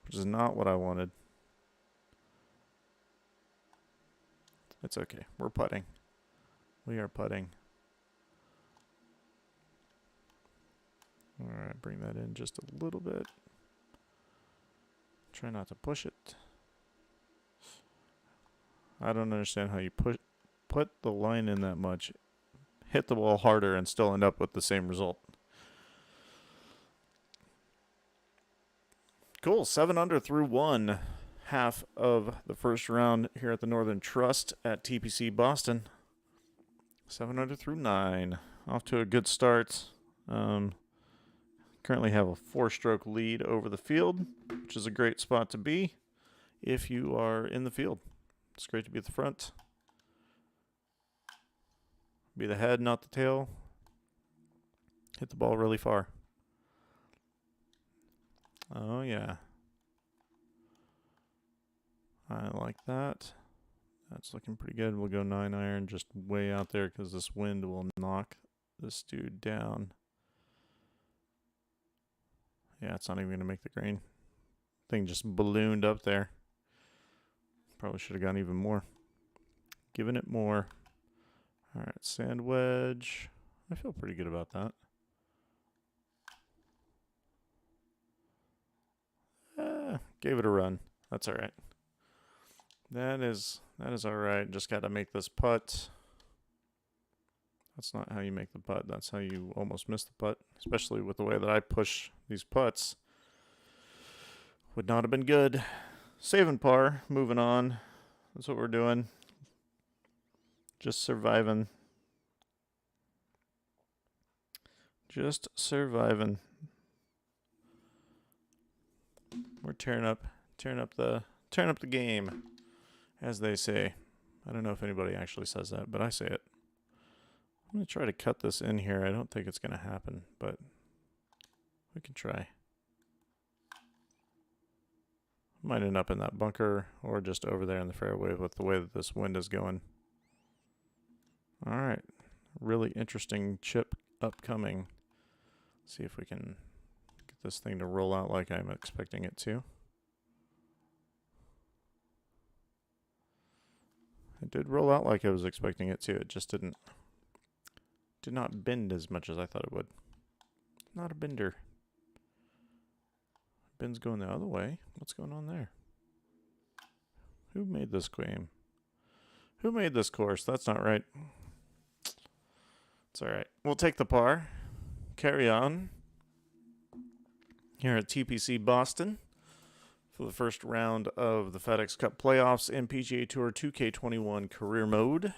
which is not what I wanted. It's okay. We're putting. We are putting. All right, bring that in just a little bit. Try not to push it. I don't understand how you put the line in that much, hit the ball harder, and still end up with the same result. Cool. 7 under through one half of the first round here at the Northern Trust at TPC Boston. 7 under through 9. Off to a good start. Currently have a 4-stroke lead over the field, which is a great spot to be if you are in the field. It's great to be at the front. Be the head, not the tail. Hit the ball really far. Oh, yeah. I like that. That's looking pretty good. We'll go 9-iron just way out there because this wind will knock this dude down. Yeah, it's not even going to make the green. Thing just ballooned up there. Probably should have gone even more. Giving it more. All right, sand wedge. I feel pretty good about that. Gave it a run. That's all right. That is all right. Just got to make this putt. That's not how you make the putt. That's how you almost miss the putt, especially with the way that I push these putts. Would not have been good. Saving par, moving on. That's what we're doing. Just surviving. Just surviving. We're tearing up the game, as they say. I don't know if anybody actually says that, but I say it. I'm going to try to cut this in here. I don't think it's going to happen, but we can try. Might end up in that bunker or just over there in the fairway with the way that this wind is going. All right. Really interesting chip upcoming. See if we can get this thing to roll out like I'm expecting it to. It did roll out like I was expecting it to. It just did not bend as much as I thought it would. Not a bender. Ben's going the other way. What's going on there? Who made this game? Who made this course? That's not right. It's all right. We'll take the par. Carry on. Here at TPC Boston for the first round of the FedEx Cup playoffs in PGA Tour 2K21 career mode.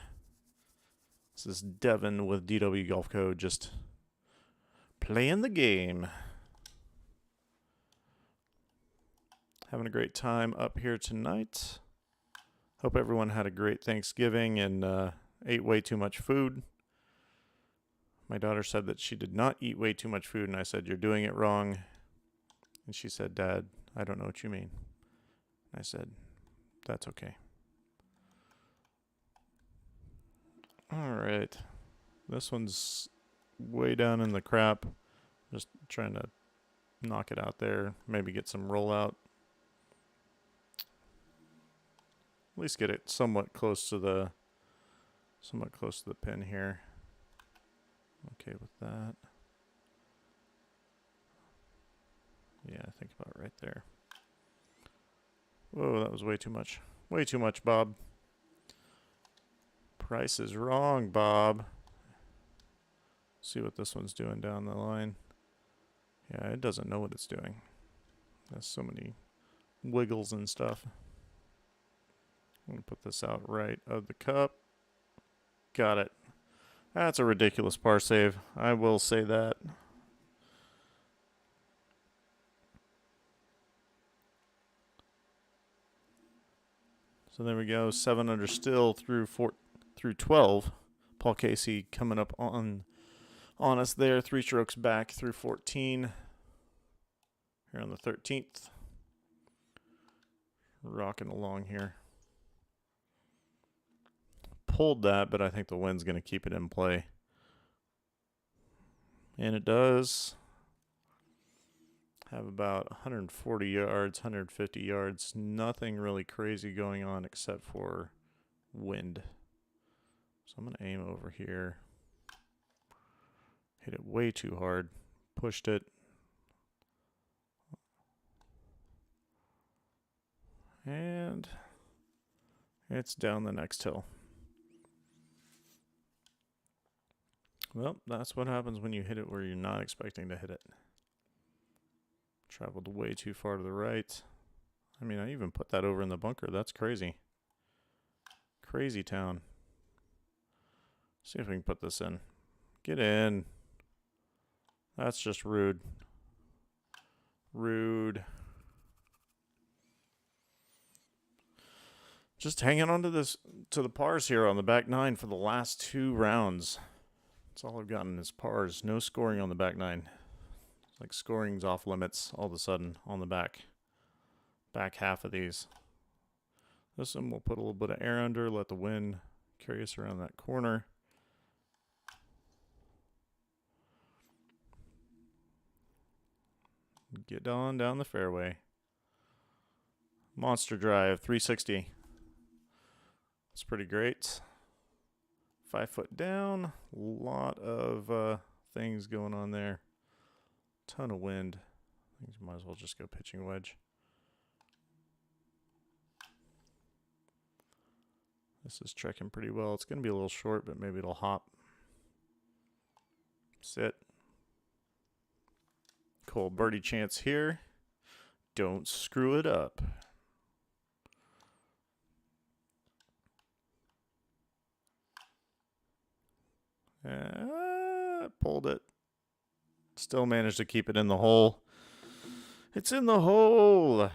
This is Devin with DW Golf Co. just playing the game. Having a great time up here tonight. Hope everyone had a great Thanksgiving and ate way too much food. My daughter said that she did not eat way too much food, and I said, "You're doing it wrong." And she said, "Dad, I don't know what you mean." I said, that's okay. All right. This one's way down in the crap. Just trying to knock it out there. Maybe get some rollout. At least get it somewhat close to the pin here. Okay with that. Yeah, I think about right there. Whoa, that was way too much. Way too much, Bob. Price is wrong, Bob. See what this one's doing down the line. Yeah, it doesn't know what it's doing. There's so many wiggles and stuff. I'm going to put this out right of the cup. Got it. That's a ridiculous par save. I will say that. So there we go. 7 under still through 12. Paul Casey coming up on us there. 3 strokes back through 14. Here on the 13th. Rocking along here. Pulled that, but I think the wind's going to keep it in play. And it does. Have about 140 yards, 150 yards. Nothing really crazy going on except for wind. So I'm going to aim over here. Hit it way too hard. Pushed it. And it's down the next hill. Well, that's what happens when you hit it where you're not expecting to hit it. Traveled way too far to the right. I mean, I even put that over in the bunker. That's crazy. Crazy town. See if we can put this in. Get in. That's just rude. Rude. Just hanging on to the pars here on the back 9 for the last 2 rounds. That's all I've gotten is pars. No scoring on the back 9. Like scoring's off limits all of a sudden on the back half of these. This one we'll put a little bit of air under, let the wind carry us around that corner. Get on down the fairway. Monster drive, 360. It's pretty great. 5 foot down. A lot of things going on there. Ton of wind. I think you might as well just go pitching wedge. This is trekking pretty well. It's going to be a little short, but maybe it'll hop. Sit. Cool birdie chance here. Don't screw it up. Pulled it. Still managed to keep it in the hole. It's in the hole.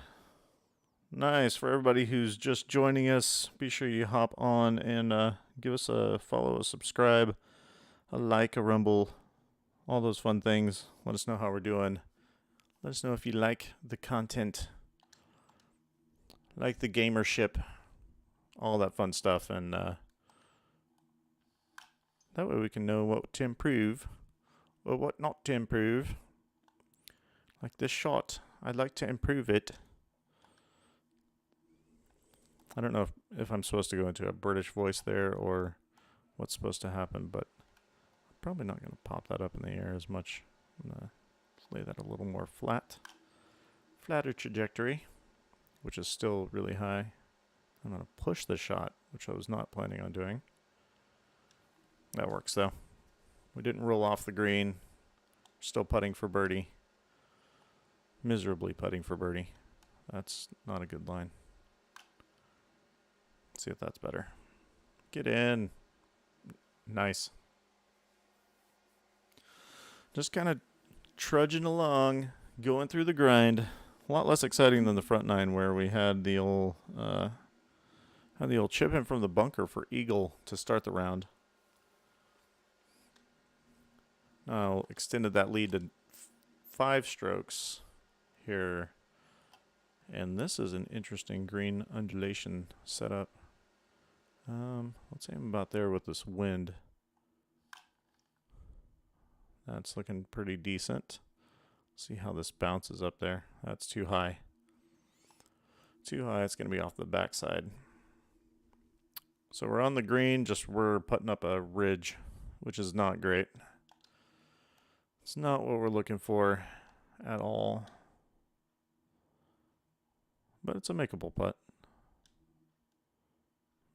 Nice. For everybody who's just joining us, be sure you hop on and give us a follow, a subscribe, a like, a rumble, all those fun things. Let us know how we're doing. Let us know if you like the content, like the gamership, all that fun stuff, and that way we can know what to improve or what not to improve. Like this shot, I'd like to improve it. I don't know if I'm supposed to go into a British voice there or what's supposed to happen, but I'm probably not going to pop that up in the air as much. I'm going to lay that a little more flat. Flatter trajectory, which is still really high. I'm going to push the shot, which I was not planning on doing. That works though. We didn't roll off the green. Still putting for birdie. Miserably putting for birdie. That's not a good line. Let's see if that's better. Get in. Nice. Just kind of trudging along, going through the grind. A lot less exciting than the front 9 where we had the old chip in from the bunker for eagle to start the round. Now extended that lead to 5 strokes here And this is an interesting green undulation setup. Let's aim about there with this wind. That's looking pretty decent. See how this bounces up there. That's too high. Too high, it's going to be off the backside. So we're on the green, we're putting up a ridge, which is not great. It's not what we're looking for at all. But it's a makeable putt.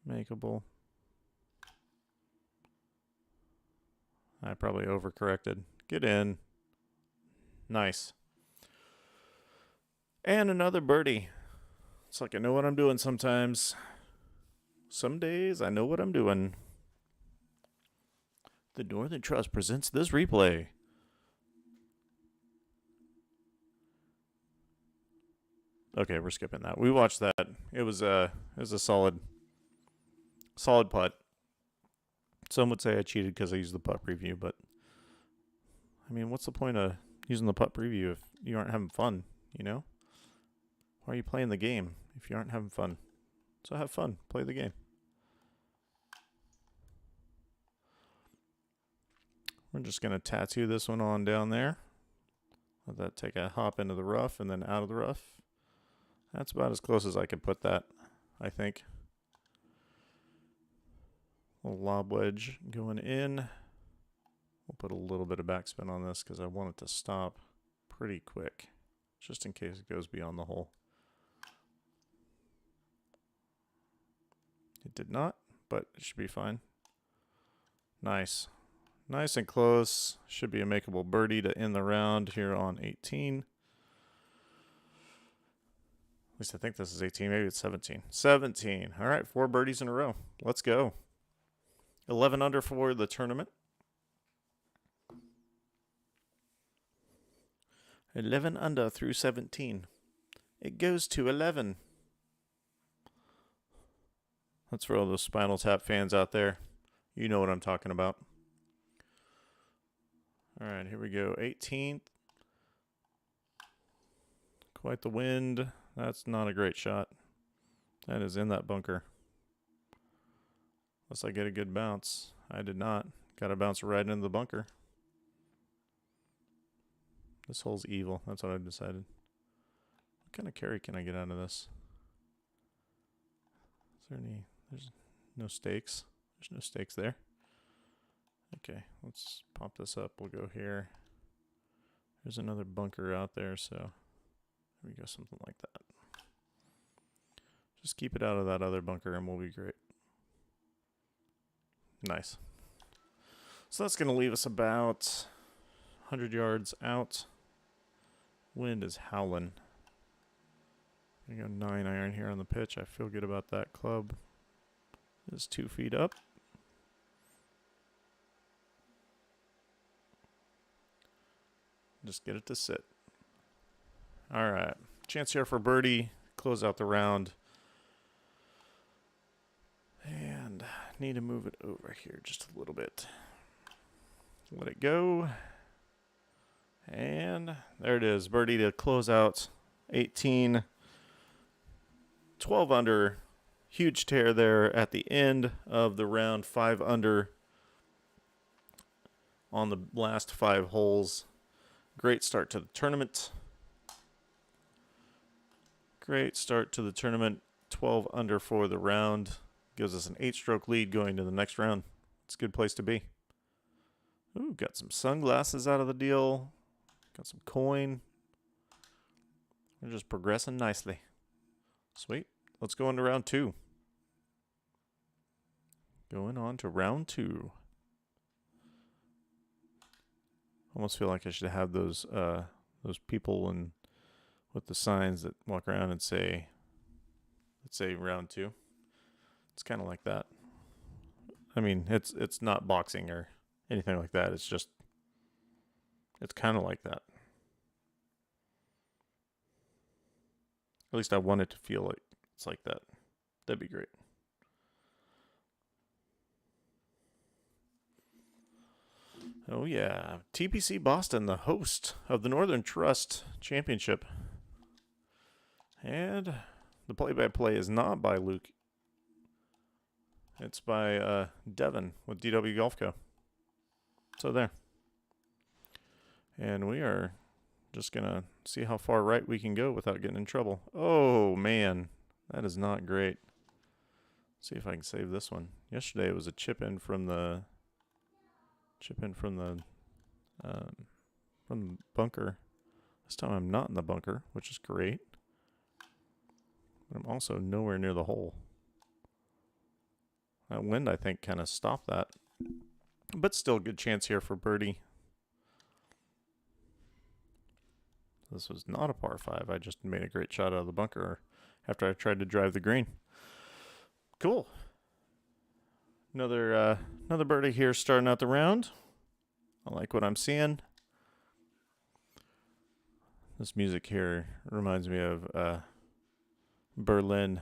Makeable. I probably overcorrected. Get in. Nice. And another birdie. It's like I know what I'm doing sometimes. Some days I know what I'm doing. The Northern Trust presents this replay. Okay, we're skipping that. We watched that. It was a solid putt. Some would say I cheated because I used the putt preview, but I mean, what's the point of using the putt preview if you aren't having fun, you know? Why are you playing the game if you aren't having fun? So have fun. Play the game. We're just going to tattoo this one on down there. Let that take a hop into the rough and then out of the rough. That's about as close as I can put that, I think. Little lob wedge going in. We'll put a little bit of backspin on this because I want it to stop pretty quick, just in case it goes beyond the hole. It did not, but it should be fine. Nice. Nice and close. Should be a makeable birdie to end the round here on 18. At least I think this is 18. Maybe it's 17. 17. All right, 4 birdies in a row. Let's go. 11 under for the tournament. 11 under through 17. It goes to 11. That's for all those Spinal Tap fans out there. You know what I'm talking about. All right, here we go. 18th. Quite the wind. That's not a great shot. That is in that bunker. Unless I get a good bounce. I did not. Got to bounce right into the bunker. This hole's evil. That's what I've decided. What kind of carry can I get out of this? Is there any... There's no stakes. There's no stakes there. Okay, let's pop this up. We'll go here. There's another bunker out there, so there we go, something like that. Just keep it out of that other bunker and we'll be great. Nice. So that's going to leave us about 100 yards out. Wind is howling. I'm going to go 9 iron here on the pitch. I feel good about that club. It's 2 feet up. Just get it to sit. All right. Chance here for birdie. Close out the round. And need to move it over here just a little bit. Let it go. And there it is. Birdie to close out 18. 12 under. Huge tear there at the end of the round. 5 under on the last 5 holes. Great start to the tournament. Great start to the tournament. 12 under for the round. Gives us an 8-stroke lead going to the next round. It's a good place to be. Ooh, got some sunglasses out of the deal. Got some coin. We're just progressing nicely. Sweet. Let's go into round 2. Going on to round 2. Almost feel like I should have those people with the signs that walk around and say, let's say round 2. It's kind of like that. I mean, it's not boxing or anything like that. It's just, it's kind of like that. At least I want it to feel like it's like that. That'd be great. Oh yeah, TPC Boston, the host of the Northern Trust Championship. And the play-by-play is not by Luke. It's by Devin with DW Golf Co. So there. And we are just going to see how far right we can go without getting in trouble. Oh, man. That is not great. Let's see if I can save this one. Yesterday it was a chip in from the bunker. This time I'm not in the bunker, which is great. But I'm also nowhere near the hole. That wind, I think, kind of stopped that. But still a good chance here for birdie. This was not a par 5. I just made a great shot out of the bunker after I tried to drive the green. Cool. Another birdie here starting out the round. I like what I'm seeing. This music here reminds me of Berlin.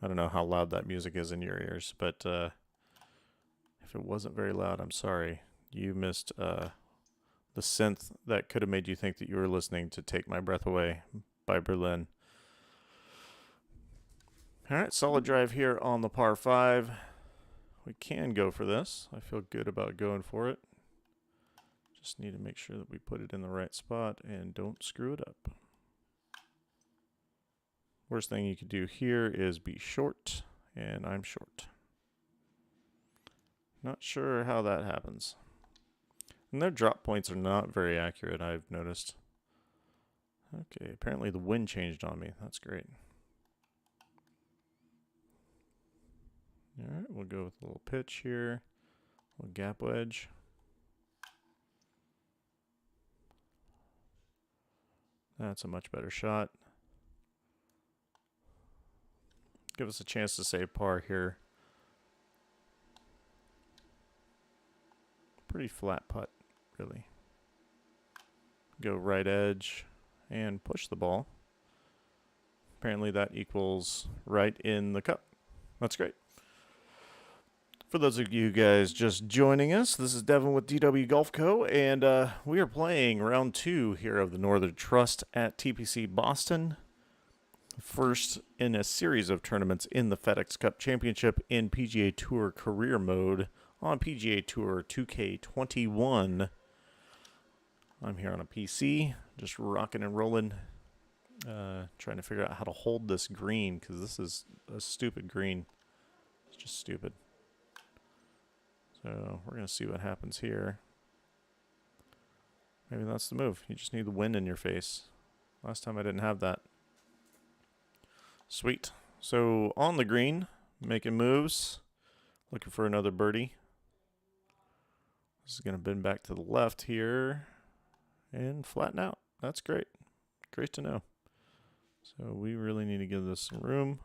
I don't know how loud that music is in your ears, but if it wasn't very loud, I'm sorry. You missed the synth that could have made you think that you were listening to Take My Breath Away by Berlin. All right, solid drive here on the par 5. We can go for this. I feel good about going for it. Just need to make sure that we put it in the right spot and don't screw it up. Worst thing you could do here is be short, and I'm short. Not sure how that happens. And their drop points are not very accurate, I've noticed. Okay, apparently the wind changed on me. That's great. All right, we'll go with a little pitch here. A little gap wedge. That's a much better shot. Give us a chance to save par here. Pretty flat putt, really. Go right edge and push the ball. Apparently that equals right in the cup. That's great. For those of you guys just joining us, this is Devin with DW Golf Co. And we are playing round 2 here of the Northern Trust at TPC Boston. First in a series of tournaments in the FedEx Cup Championship in PGA Tour Career Mode on PGA Tour 2K21. I'm here on a PC, just rocking and rolling, trying to figure out how to hold this green, because this is a stupid green. It's just stupid. So we're going to see what happens here. Maybe that's the move. You just need the wind in your face. Last time I didn't have that. Sweet. So on the green, making moves, looking for another birdie. This is going to bend back to the left here and flatten out. That's great. Great to know. So we really need to give this some room.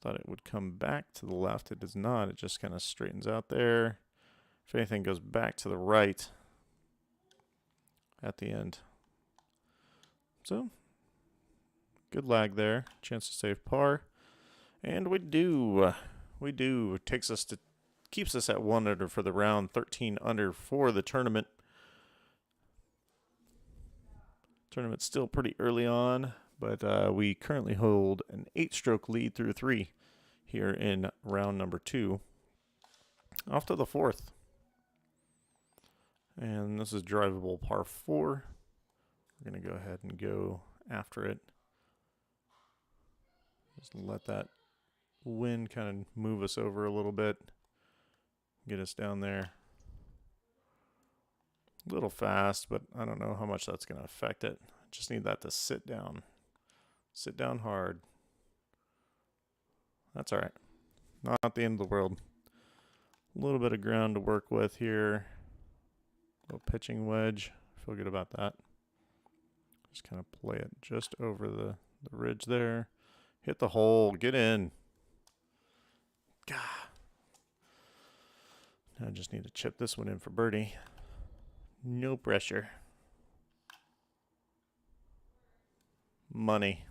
Thought it would come back to the left. It does not. It just kind of straightens out there. If anything, goes back to the right at the end. So, good lag there. Chance to save par. And we do. We do. It keeps us at 1 under for the round, 13 under for the tournament. Tournament's still pretty early on, but we currently hold an 8-stroke lead through 3 here in round number 2. Off to the 4th. And this is drivable par 4. We're going to go ahead and go after it. Just let that wind kind of move us over a little bit. Get us down there. A little fast, but I don't know how much that's going to affect it. Just need that to sit down. Sit down hard. That's all right. Not the end of the world. A little bit of ground to work with here. A little pitching wedge. Feel good about that. Just kind of play it just over the ridge there. Hit the hole. Get in. Gah. I just need to chip this one in for birdie. No pressure. Money.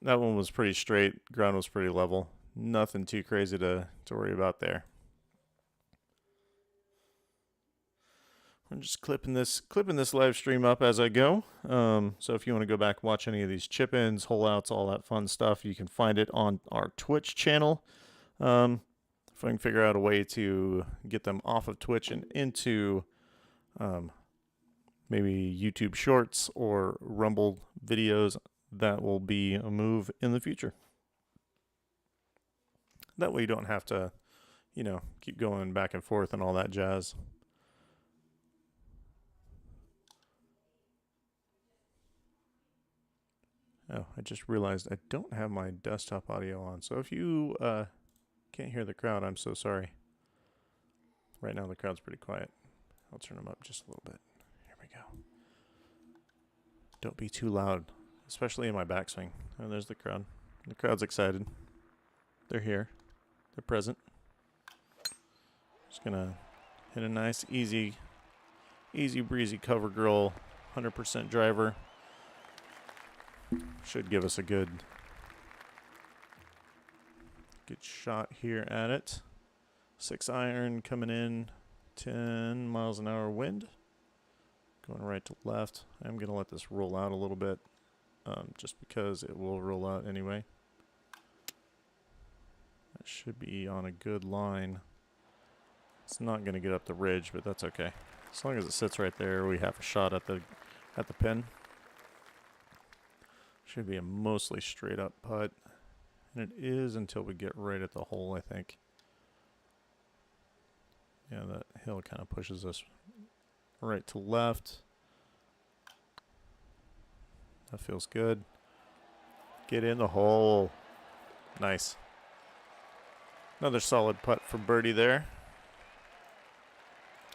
That one was pretty straight. Ground was pretty level. Nothing too crazy to worry about there. I'm just clipping this live stream up as I go. So if you want to go back watch any of these chip-ins, hole-outs, all that fun stuff, you can find it on our Twitch channel. If I can figure out a way to get them off of Twitch and into maybe YouTube Shorts or Rumble videos, that will be a move in the future. That way you don't have to, you know, keep going back and forth and all that jazz. Oh, I just realized I don't have my desktop audio on. So if you can't hear the crowd, I'm so sorry. Right now the crowd's pretty quiet. I'll turn them up just a little bit. Here we go. Don't be too loud, especially in my backswing. Oh, there's the crowd. The crowd's excited. They're here. They're present. Just gonna hit a nice, easy breezy cover girl, 100% driver. Should give us a good shot here at it. 6 iron coming in, 10 miles an hour wind. Going right to left. I'm going to let this roll out a little bit, just because it will roll out anyway. That should be on a good line. It's not going to get up the ridge, but that's okay. As long as it sits right there, we have a shot at the pin. Should be a mostly straight up putt. And it is until we get right at the hole, I think. Yeah, that hill kind of pushes us right to left. That feels good. Get in the hole. Nice. Another solid putt for birdie there.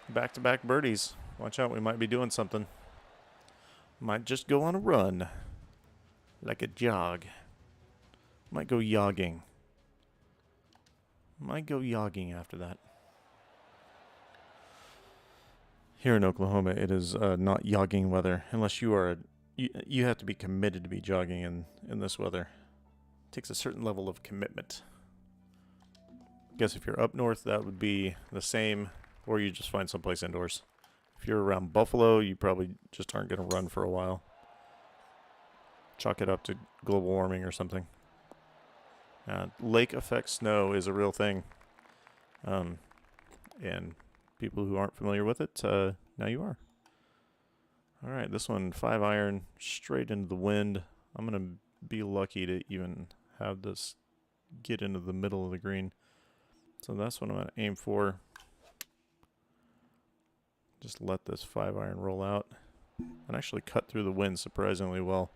Back-to-back birdies. Watch out, we might be doing something. Might just go on a run. Like a jog. Might go yogging. Might go yogging after that. Here in Oklahoma, it is not yogging weather. Unless you are, you have to be committed to be jogging in this weather. It takes a certain level of commitment. I guess if you're up north, that would be the same, or you just find someplace indoors. If you're around Buffalo, you probably just aren't going to run for a while. Chalk it up to global warming or something. Lake effect snow is a real thing. And people who aren't familiar with it, now you are. All right, this one, 5 iron, straight into the wind. I'm going to be lucky to even have this get into the middle of the green. So that's what I'm going to aim for. Just let this 5 iron roll out. And actually cut through the wind surprisingly well.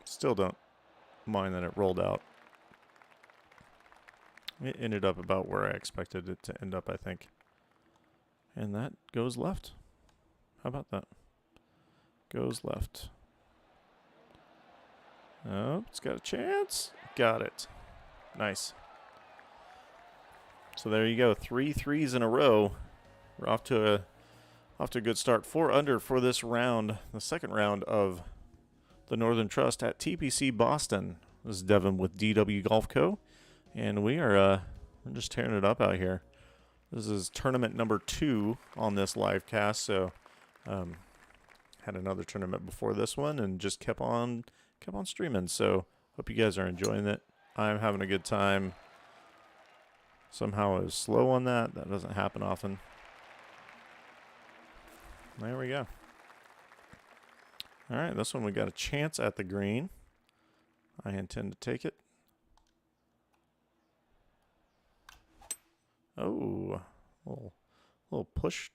Still don't mind that it rolled out. It ended up about where I expected it to end up, I think. And that goes left. How about that? Goes left. Oh, it's got a chance. Got it. Nice. So there you go. 3 threes in a row. We're off to a good start. 4 under for this round, the second round of the Northern Trust at TPC Boston. This is Devin with DW Golf Co. And we're just tearing it up out here. This is tournament number 2 on this live cast. So had another tournament before this one and just kept on streaming. So hope you guys are enjoying it. I'm having a good time. Somehow I was slow on that. That doesn't happen often. There we go. All right, this one we got a chance at the green. I intend to take it. Oh, little push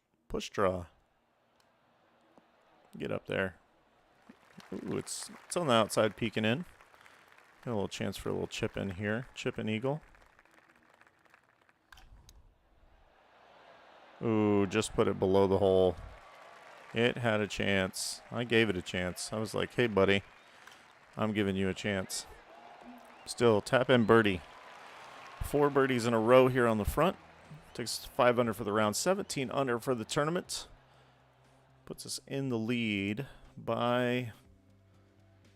draw. Get up there. Ooh, it's on the outside peeking in. Got a little chance for a little chip in here. Chip and eagle. Ooh, just put it below the hole. It had a chance. I gave it a chance. I was like, hey, buddy, I'm giving you a chance. Still, tap in birdie. 4 birdies in a row here on the front. Takes 5 under for the round, 17 under for the tournament. Puts us in the lead by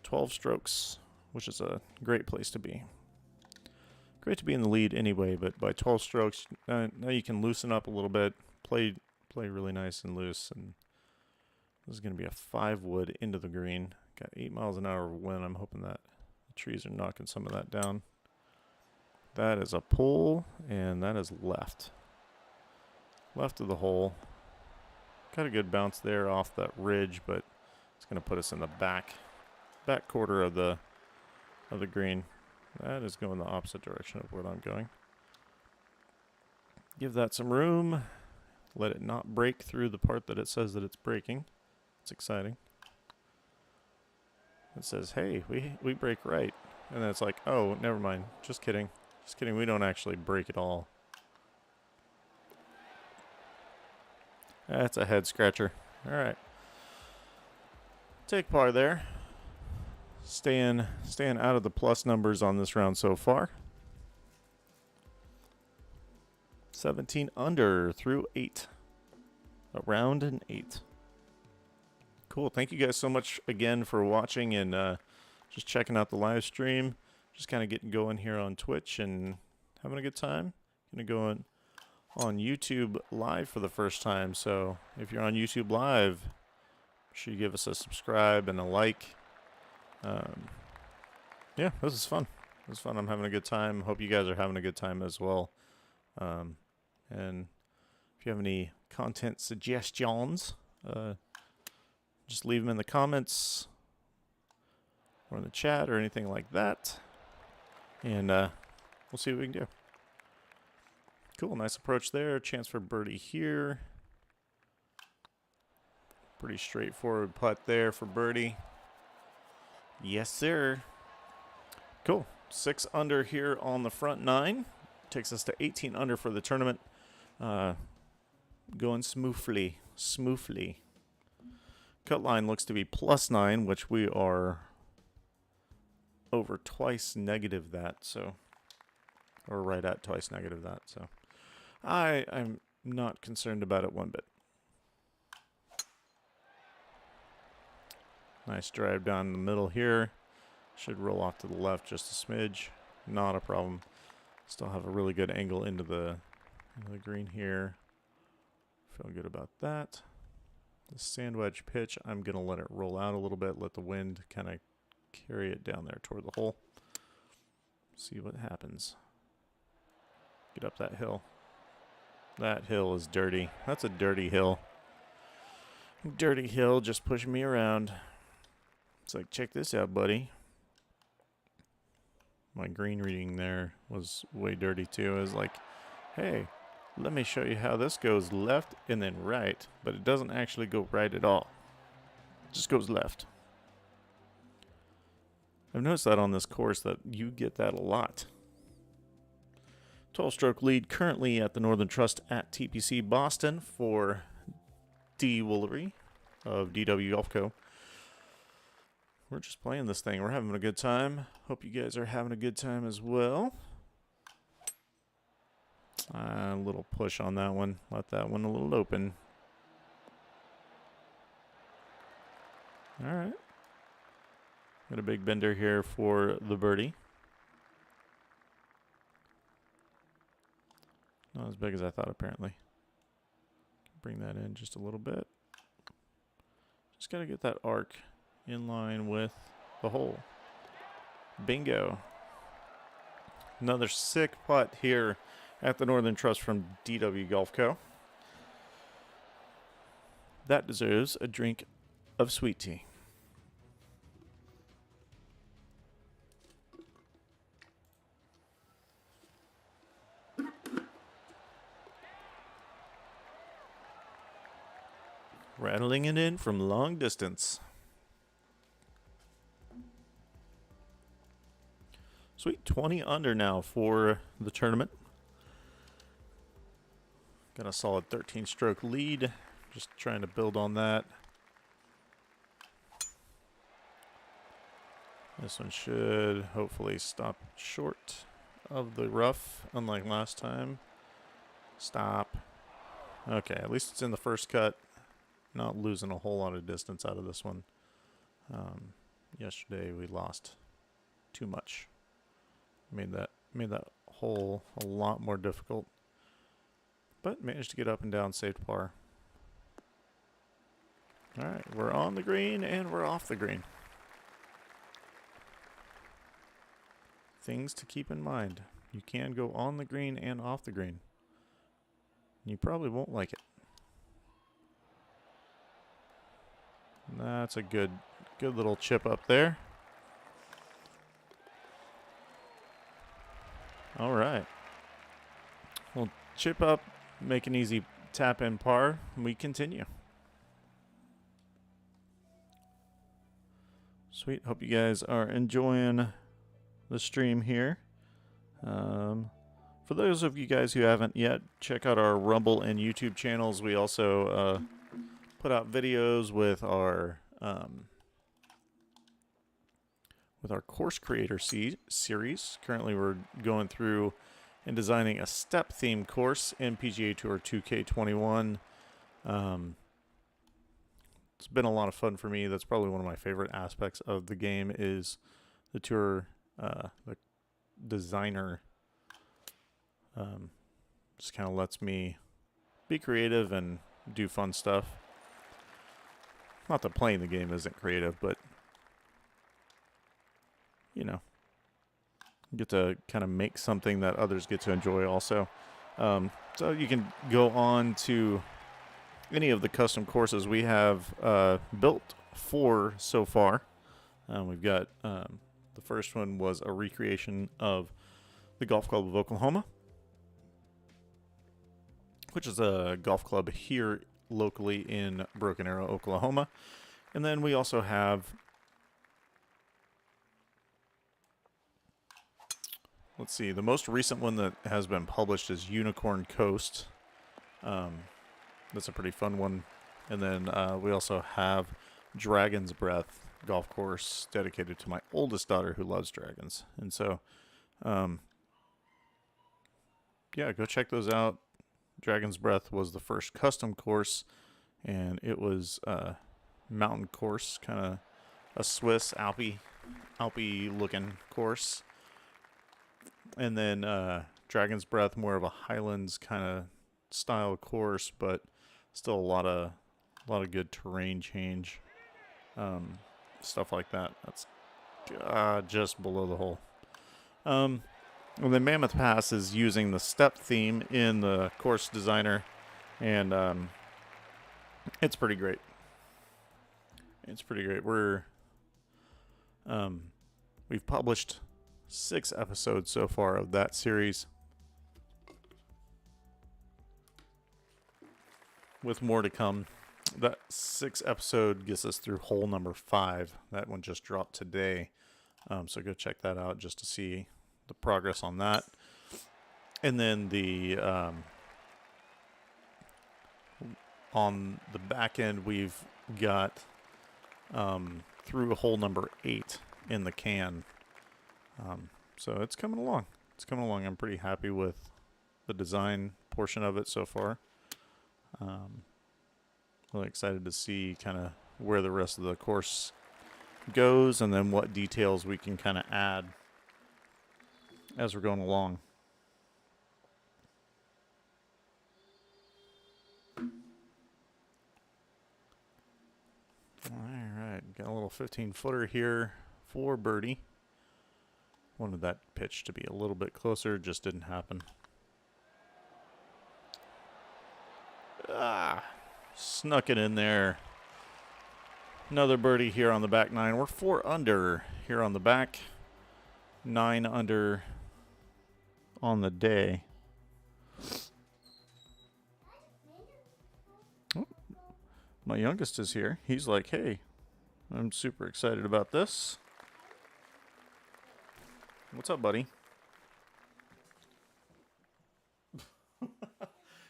12 strokes, which is a great place to be. Great to be in the lead anyway, but by 12 strokes, now you can loosen up a little bit, play play really nice and loose. And this is going to be a 5 wood into the green. Got 8 miles an hour wind. I'm hoping that the trees are knocking some of that down. That is a pull, and that is left. Left of the hole. Got a good bounce there off that ridge, but it's going to put us in the back quarter of the green. That is going the opposite direction of where I'm going. Give that some room. Let it not break through the part that it says that it's breaking. It's exciting. It says, hey, we break right. And then it's like, oh, never mind. Just kidding. Just kidding. We don't actually break at all. That's a head scratcher. All right. Take par there. Staying out of the plus numbers on this round so far. 17 under through 8. A round and 8. Cool. Thank you guys so much again for watching and just checking out the live stream. Just kind of getting going here on Twitch and having a good time. Gonna go on YouTube Live for the first time. So if you're on YouTube Live, make sure you give us a subscribe and a like. Yeah, this is fun. This is fun. I'm having a good time. Hope you guys are having a good time as well. And if you have any content suggestions, just leave them in the comments or in the chat or anything like that. And we'll see what we can do. Cool, nice approach there. Chance for birdie here. Pretty straightforward putt there for birdie. Yes, sir. Cool. 6 under here on the front 9. Takes us to 18 under for the tournament. Going smoothly. Cut line looks to be +9, which we are over twice negative that, so, or right at twice negative that, so I'm not concerned about it one bit. Nice drive down the middle here. Should roll off to the left just a smidge. Not a problem. Still have a really good angle into the green here. Feel good about that. The sand wedge pitch, I'm going to let it roll out a little bit, let the wind kind of carry it down there toward the hole. See what happens. Get up that hill. That hill is dirty. That's a dirty hill. Dirty hill just pushing me around. It's like, check this out, buddy. My green reading there was way dirty too. I was like, hey, let me show you how this goes left and then right. But it doesn't actually go right at all. It just goes left. I've noticed that on this course that you get that a lot. 12-stroke lead currently at the Northern Trust at TPC Boston for D. Woolery of DW Golf Co. We're just playing this thing. We're having a good time. Hope you guys are having a good time as well. A little push on that one. Let that one a little open. All right. Got a big bender here for the birdie. Not as big as I thought, apparently. Bring that in just a little bit. Just got to get that arc in line with the hole. Bingo. Another sick putt here at the Northern Trust from DW Golf Co. That deserves a drink of sweet tea. Rattling it in from long distance. Sweet, 20 under now for the tournament. Got a solid 13-stroke lead. Just trying to build on that. This one should hopefully stop short of the rough, unlike last time. Stop. Okay, at least it's in the first cut. Not losing a whole lot of distance out of this one. Yesterday we lost too much. Made that hole a lot more difficult. But managed to get up and down, saved par. All right, we're on the green and we're off the green. Things to keep in mind. You can go on the green and off the green. You probably won't like it. That's a good little chip up there. All right. Well, chip up, make an easy tap in par. We continue. Sweet. Hope you guys are enjoying the stream here. For those of you guys who haven't yet, check out our Rumble and YouTube channels. We also put out videos with our course creator series. Currently, we're going through and designing a step theme course in PGA Tour 2K21. It's been a lot of fun for me. That's probably one of my favorite aspects of the game is the tour, the designer just kind of lets me be creative and do fun stuff. Not that playing the game isn't creative, but you know, you get to kind of make something that others get to enjoy also. So you can go on to any of the custom courses we have built 4 so far. We've got the first one was a recreation of the Golf Club of Oklahoma, which is a golf club here locally in Broken Arrow, Oklahoma. And then we also have, let's see, the most recent one that has been published is Unicorn Coast. That's a pretty fun one. And then we also have Dragon's Breath golf course dedicated to my oldest daughter who loves dragons. And so, yeah, go check those out. Dragon's Breath was the first custom course, and it was a mountain course, kind of a Swiss Alpy looking course. And then Dragon's Breath, more of a Highlands kind of style course, but still a lot of good terrain change, stuff like that. That's just below the hole. And then Mammoth Pass is using the step theme in the course designer, and it's pretty great. It's pretty great. We've published 6 episodes so far of that series, with more to come. That 6th episode gets us through hole number 5. That one just dropped today, so go check that out just to see the progress on that. And then the on the back end, we've got through hole number 8 in the can. So it's coming along. I'm pretty happy with the design portion of it so far. Really excited to see kind of where the rest of the course goes, and then what details we can kind of add as we're going along. All right, got a little 15-footer here for birdie. Wanted that pitch to be a little bit closer, just didn't happen. Snuck it in there. Another birdie here on the back 9. We're 4 under here on the back. 9 under on the day. Oh, my youngest is here. He's like, hey, I'm super excited about this. What's up, buddy?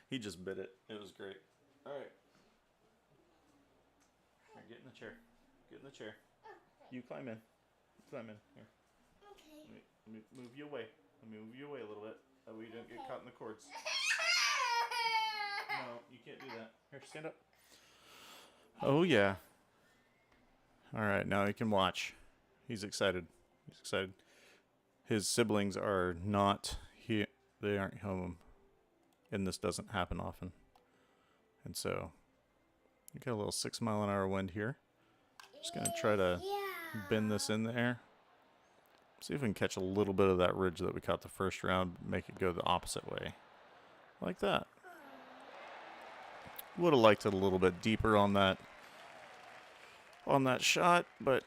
He just bit it. It was great. All right. Here, get in the chair. Get in the chair. You climb in. Climb in. Here. Okay. Let me move you away. Let me move you away a little bit. That way you don't get caught in the cords. No, you can't do that. Here, stand up. Oh, yeah. All right, now he can watch. He's excited. His siblings are not here. They aren't home. And this doesn't happen often. And so Got a little 6-mile-an-hour wind here. Just going to try to bend this in the air. See if we can catch a little bit of that ridge that we caught the first round, make it go the opposite way. Like that. Would have liked it a little bit deeper on that shot, but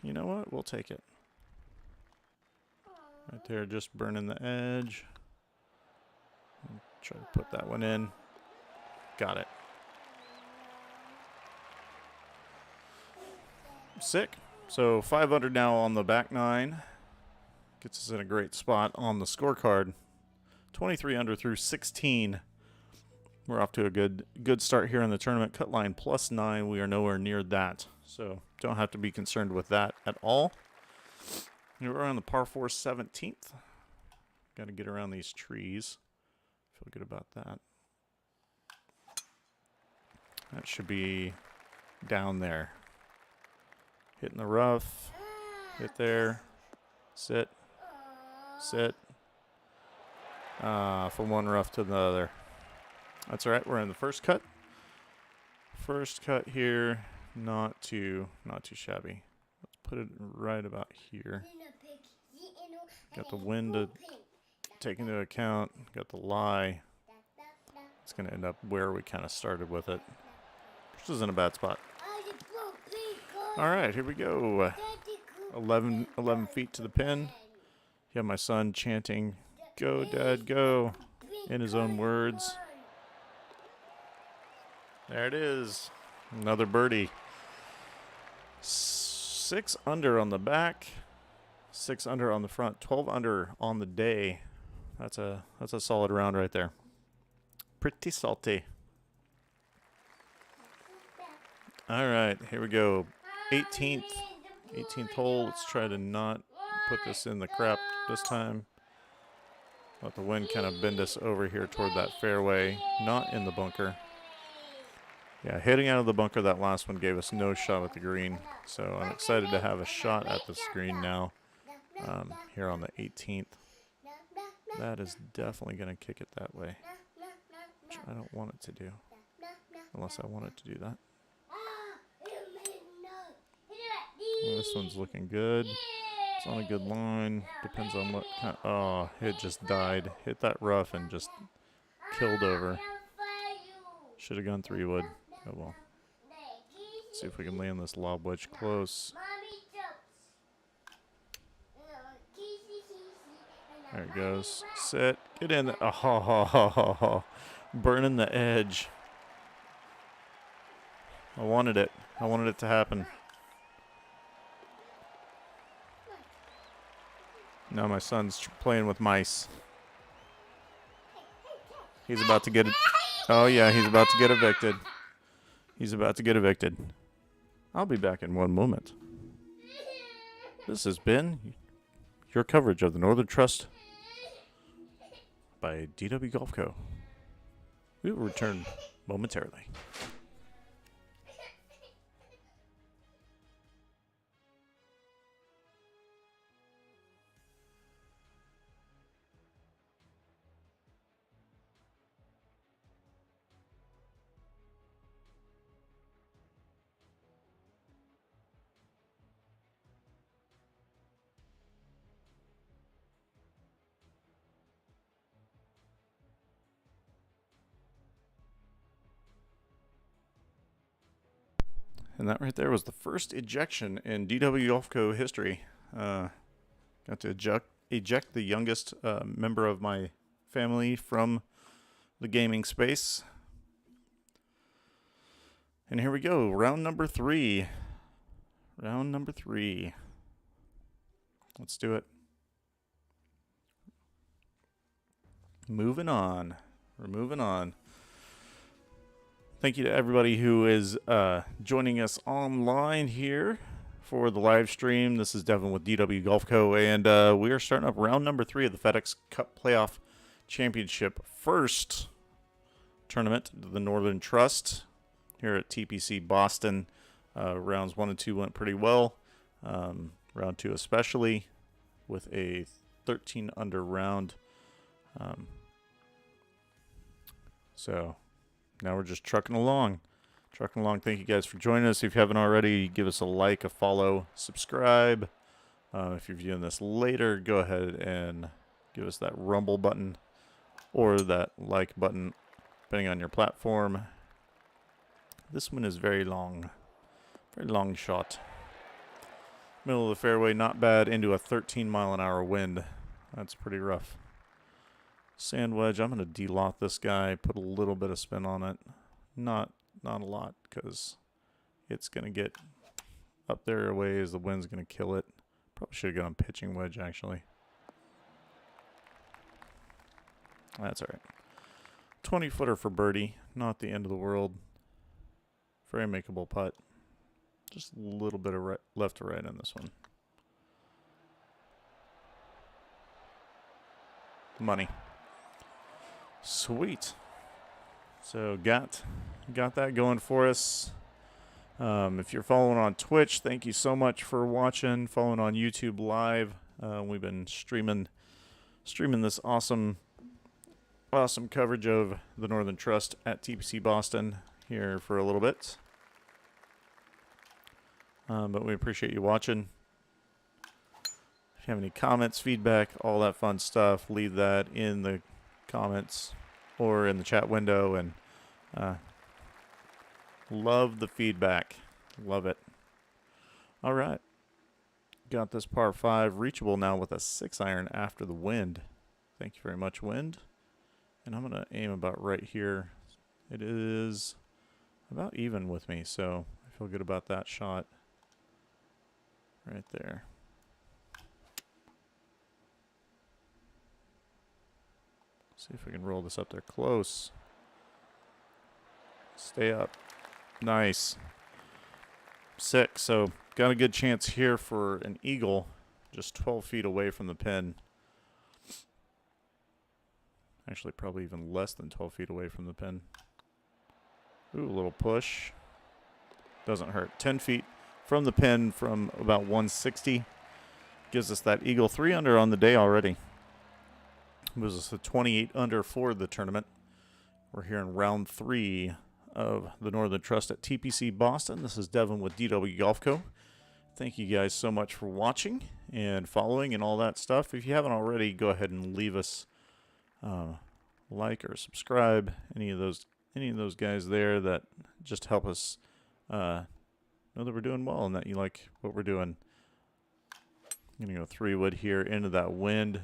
you know what? We'll take it. Right there, just burning the edge. Try to put that one in. Got it. Sick. So 5 under now on the back nine. Gets us in a great spot on the scorecard. 23 under through 16. We're off to a good start here in the tournament. Cut line +9. We are nowhere near that. So don't have to be concerned with that at all. We're on the par 4 17th. Got to get around these trees. Feel good about that. That should be down there. Hitting the rough. Hit there. Sit. Sit. From one rough to the other. That's all right. We're in the first cut. First cut here. Not too shabby. Let's put it right about here. Got the wind to take into account. Got the lie. It's going to end up where we kind of started with it. Which isn't a bad spot. All right, here we go. 11 feet to the pin. You have my son chanting, "Go, Dad, go," in his own words. There it is. Another birdie. 6 under on the back. 6 under on the front. 12 under on the day. That's a solid round right there. Pretty salty. All right, here we go. 18th hole. Let's try to not put this in the crap this time. Let the wind kind of bend us over here toward that fairway. Not in the bunker. Yeah, hitting out of the bunker, that last one gave us no shot at the green. So I'm excited to have a shot at the green now here on the 18th. That is definitely going to kick it that way, which I don't want it to do, unless I want it to do that. Well, this one's looking good. It's on a good line. Depends on what kind. Oh, it just died. Hit that rough and just killed over. Should have gone 3-wood. Oh well. Let's see if we can land this lob wedge close. There it goes. Sit. Get in there. Oh, burning the edge. I wanted it. I wanted it to happen. Now my son's playing with mice. He's about to get it. Oh yeah, he's about to get evicted. He's about to get evicted. I'll be back in one moment. This has been your coverage of the Northern Trust by DW Golf Co. We will return momentarily. And that right there was the first ejection in DW Golf Co. history. Got to eject the youngest member of my family from the gaming space. And here we go, round number 3. Round number 3. Let's do it. Moving on. We're moving on. Thank you to everybody who is joining us online here for the live stream. This is Devin with DW Golf Co. And we are starting up round number 3 of the FedEx Cup Playoff Championship. First tournament, the Northern Trust here at TPC Boston. Rounds 1 and 2 went pretty well. Round 2 especially, with a 13 under round. So now we're just trucking along. Trucking along. Thank you guys for joining us. If you haven't already, give us a like, a follow, subscribe. If you're viewing this later, go ahead and give us that rumble button or that like button, depending on your platform. This one is very long shot. Middle of the fairway, not bad, into a 13-mile-an-hour wind. That's pretty rough. Sand wedge, I'm going to de-lot this guy, put a little bit of spin on it. Not a lot, because it's going to get up there a ways. The wind's going to kill it. Probably should have gone pitching wedge, actually. That's all right. 20-footer for birdie. Not the end of the world. Very makeable putt. Just a little bit of left to right on this one. Money. Sweet. So got that going for us. If you're following on Twitch, thank you so much for watching. Following on YouTube Live, we've been streaming this awesome coverage of the Northern Trust at TPC Boston here for a little bit. But we appreciate you watching. If you have any comments, feedback, all that fun stuff, leave that in the comments or in the chat window. And love the feedback. Love it. All right. Got this par 5 reachable now with a 6-iron after the wind. Thank you very much, wind. And I'm going to aim about right here. It is about even with me, so I feel good about that shot. Right there. See if we can roll this up there close. Stay up. Nice. 6. So got a good chance here for an eagle, just 12 feet away from the pin. Actually, probably even less than 12 feet away from the pin. Ooh, a little push. Doesn't hurt. 10 feet from the pin from about 160. Gives us that eagle. 3 under on the day already. Moves us to 28 under for the tournament. We're here in round 3 of the Northern Trust at TPC Boston. This is Devin with DW Golf Co. Thank you guys so much for watching and following and all that stuff. If you haven't already, go ahead and leave us like or subscribe. Any of those guys there that just help us know that we're doing well and that you like what we're doing. I'm going to go 3-wood here into that wind.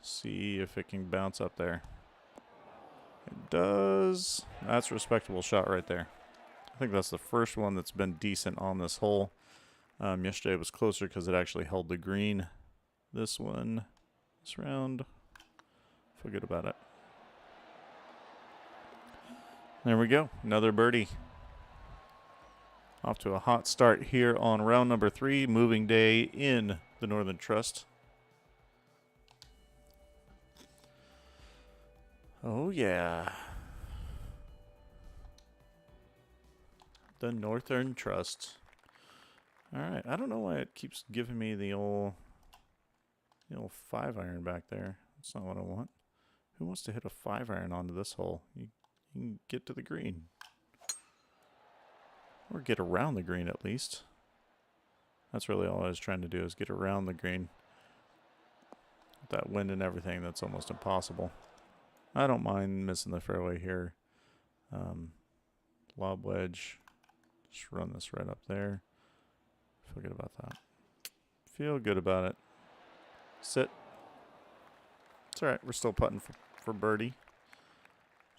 See if it can bounce up there. It does. That's a respectable shot right there. I think that's the first one that's been decent on this hole. Yesterday was closer because it actually held the green. This one, this round, feel good about it. There we go. Another birdie. Off to a hot start here on round number 3, moving day in the Northern Trust. Oh, yeah. The Northern Trust. All right. I don't know why it keeps giving me the old 5-iron back there. That's not what I want. Who wants to hit a 5-iron onto this hole? You can get to the green. Or get around the green at least. That's really all I was trying to do, is get around the green. With that wind and everything, that's almost impossible. I don't mind missing the fairway here. Lob wedge. Just run this right up there. Feel good about that. Feel good about it. Sit. It's alright, we're still putting for birdie.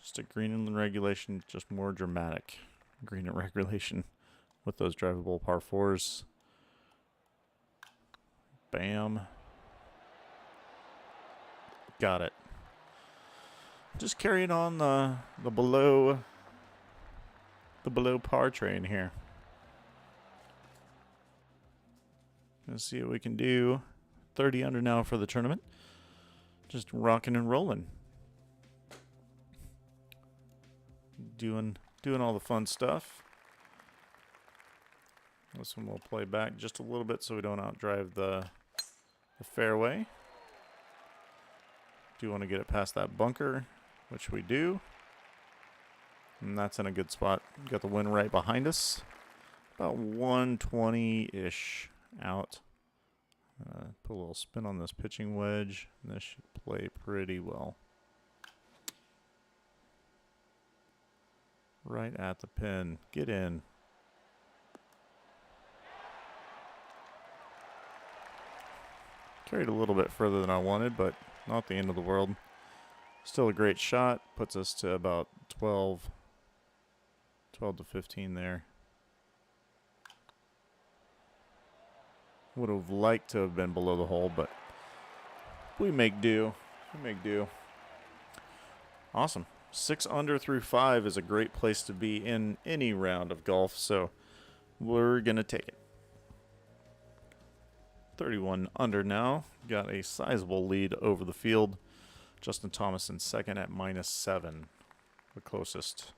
Just a green in regulation, just more dramatic. Green in regulation with those drivable par 4s. Bam. Got it. Just carrying on the below par train here. Let's see what we can do. 30 under now for the tournament. Just rocking and rolling. Doing all the fun stuff. This one will play back just a little bit so we don't outdrive the fairway. Do want to get it past that bunker, which we do. And that's in a good spot. Got the wind right behind us. About 120-ish out. Put a little spin on this pitching wedge. And this should play pretty well. Right at the pin. Get in. Carried a little bit further than I wanted, but not the end of the world. Still a great shot. Puts us to about 12 to 15 there. Would have liked to have been below the hole, but we make do. We make do. Awesome. 6 under through 5 is a great place to be in any round of golf, so we're going to take it. 31 under now. Got a sizable lead over the field. Justin Thomas in second at -7, the closest.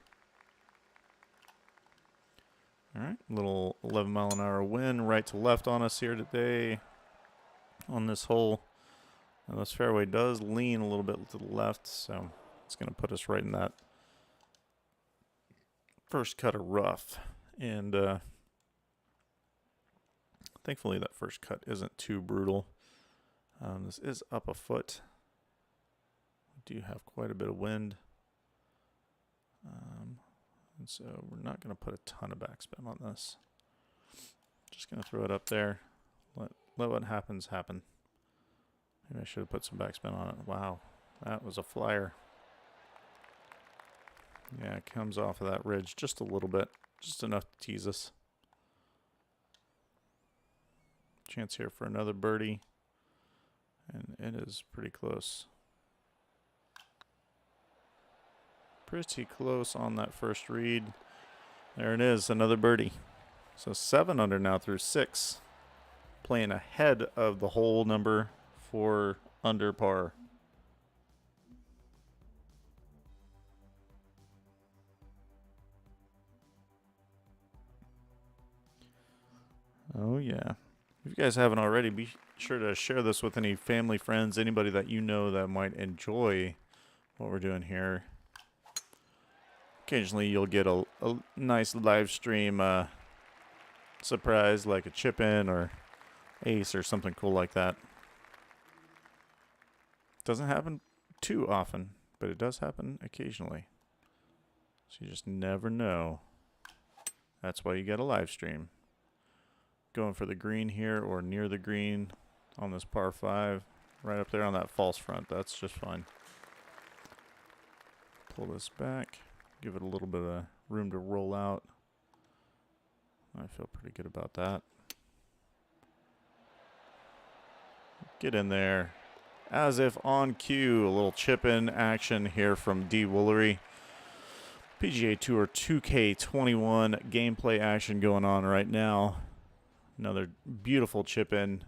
All right, little 11-mile-an-hour wind right to left on us here today on this hole. Now this fairway does lean a little bit to the left, so it's going to put us right in that first cut of rough. And thankfully that first cut isn't too brutal. This is up a foot. We do have quite a bit of wind. And so we're not going to put a ton of backspin on this. Just going to throw it up there. Let what happens happen. Maybe I should have put some backspin on it. Wow, that was a flyer. Yeah, it comes off of that ridge just a little bit. Just enough to tease us. Chance here for another birdie. And it is pretty close. Pretty close on that first read. There it is, another birdie. So 7 under now through 6. Playing ahead of the hole number 4 under par. Oh yeah. If you guys haven't already, be sure to share this with any family, friends, anybody that you know that might enjoy what we're doing here. Occasionally you'll get a nice live stream surprise like a chip in or ace or something cool like that. Doesn't happen too often, but it does happen occasionally. So you just never know. That's why you get a live stream. Going for the green here or near the green on this par 5. Right up there on that false front. That's just fine. Pull this back. Give it a little bit of room to roll out. I feel pretty good about that. Get in there. As if on cue, a little chip in action here from D. Woolery. PGA Tour 2K21 gameplay action going on right now. Another beautiful chip in.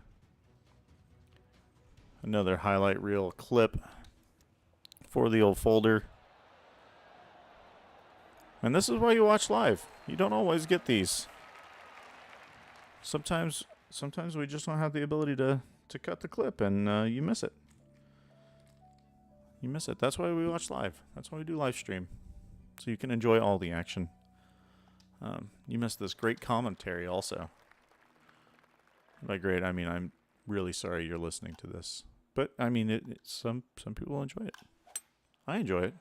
Another highlight reel clip for the old folder. And this is why you watch live. You don't always get these. Sometimes we just don't have the ability to cut the clip, and you miss it. You miss it. That's why we watch live. That's why we do live stream. So you can enjoy all the action. You missed this great commentary also. By great, I mean I'm really sorry you're listening to this. But, I mean, some people enjoy it. I enjoy it.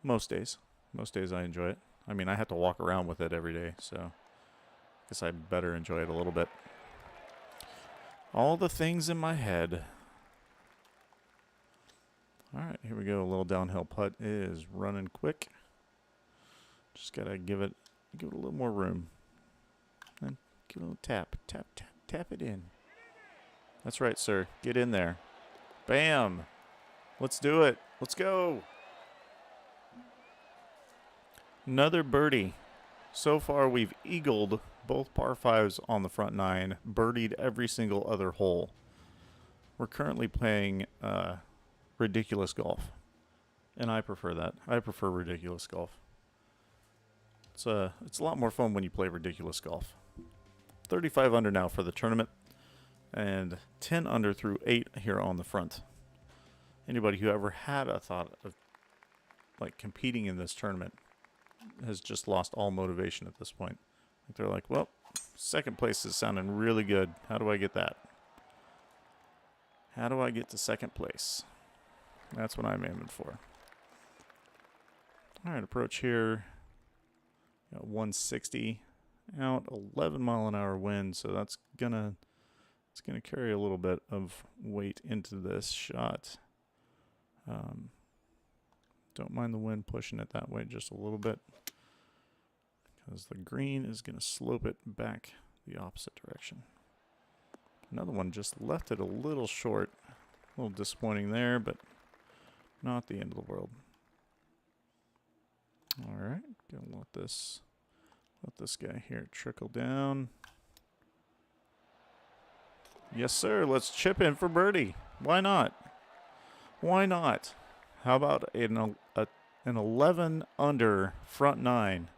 Most days. Most days I enjoy it. I mean, I have to walk around with it every day, so I guess I better enjoy it a little bit. All the things in my head. All right, here we go. A little downhill putt is running quick. Just got to give it a little more room. And give it a little tap it in. That's right, sir. Get in there. Bam. Let's do it. Let's go. Another birdie. So far, we've eagled both par 5s on the front 9, birdied every single other hole. We're currently playing ridiculous golf, and I prefer that. I prefer ridiculous golf. It's a lot more fun when you play ridiculous golf. 35 under now for the tournament, and 10 under through 8 here on the front. Anybody who ever had a thought of like competing in this tournament has just lost all motivation at this point. They're like, well, second place is sounding really good. How do I get that? How do I get to second place? That's what I'm aiming for. All right, approach here. Got 160 out, 11-mile-an-hour wind, so it's gonna carry a little bit of weight into this shot. Don't mind the wind pushing it that way just a little bit, because the green is going to slope it back the opposite direction. Another one just left it a little short. A little disappointing there, but not the end of the world. All right, gonna let this guy here trickle down. Yes, sir. Let's chip in for birdie. Why not? Why not? How about an 11 under front nine?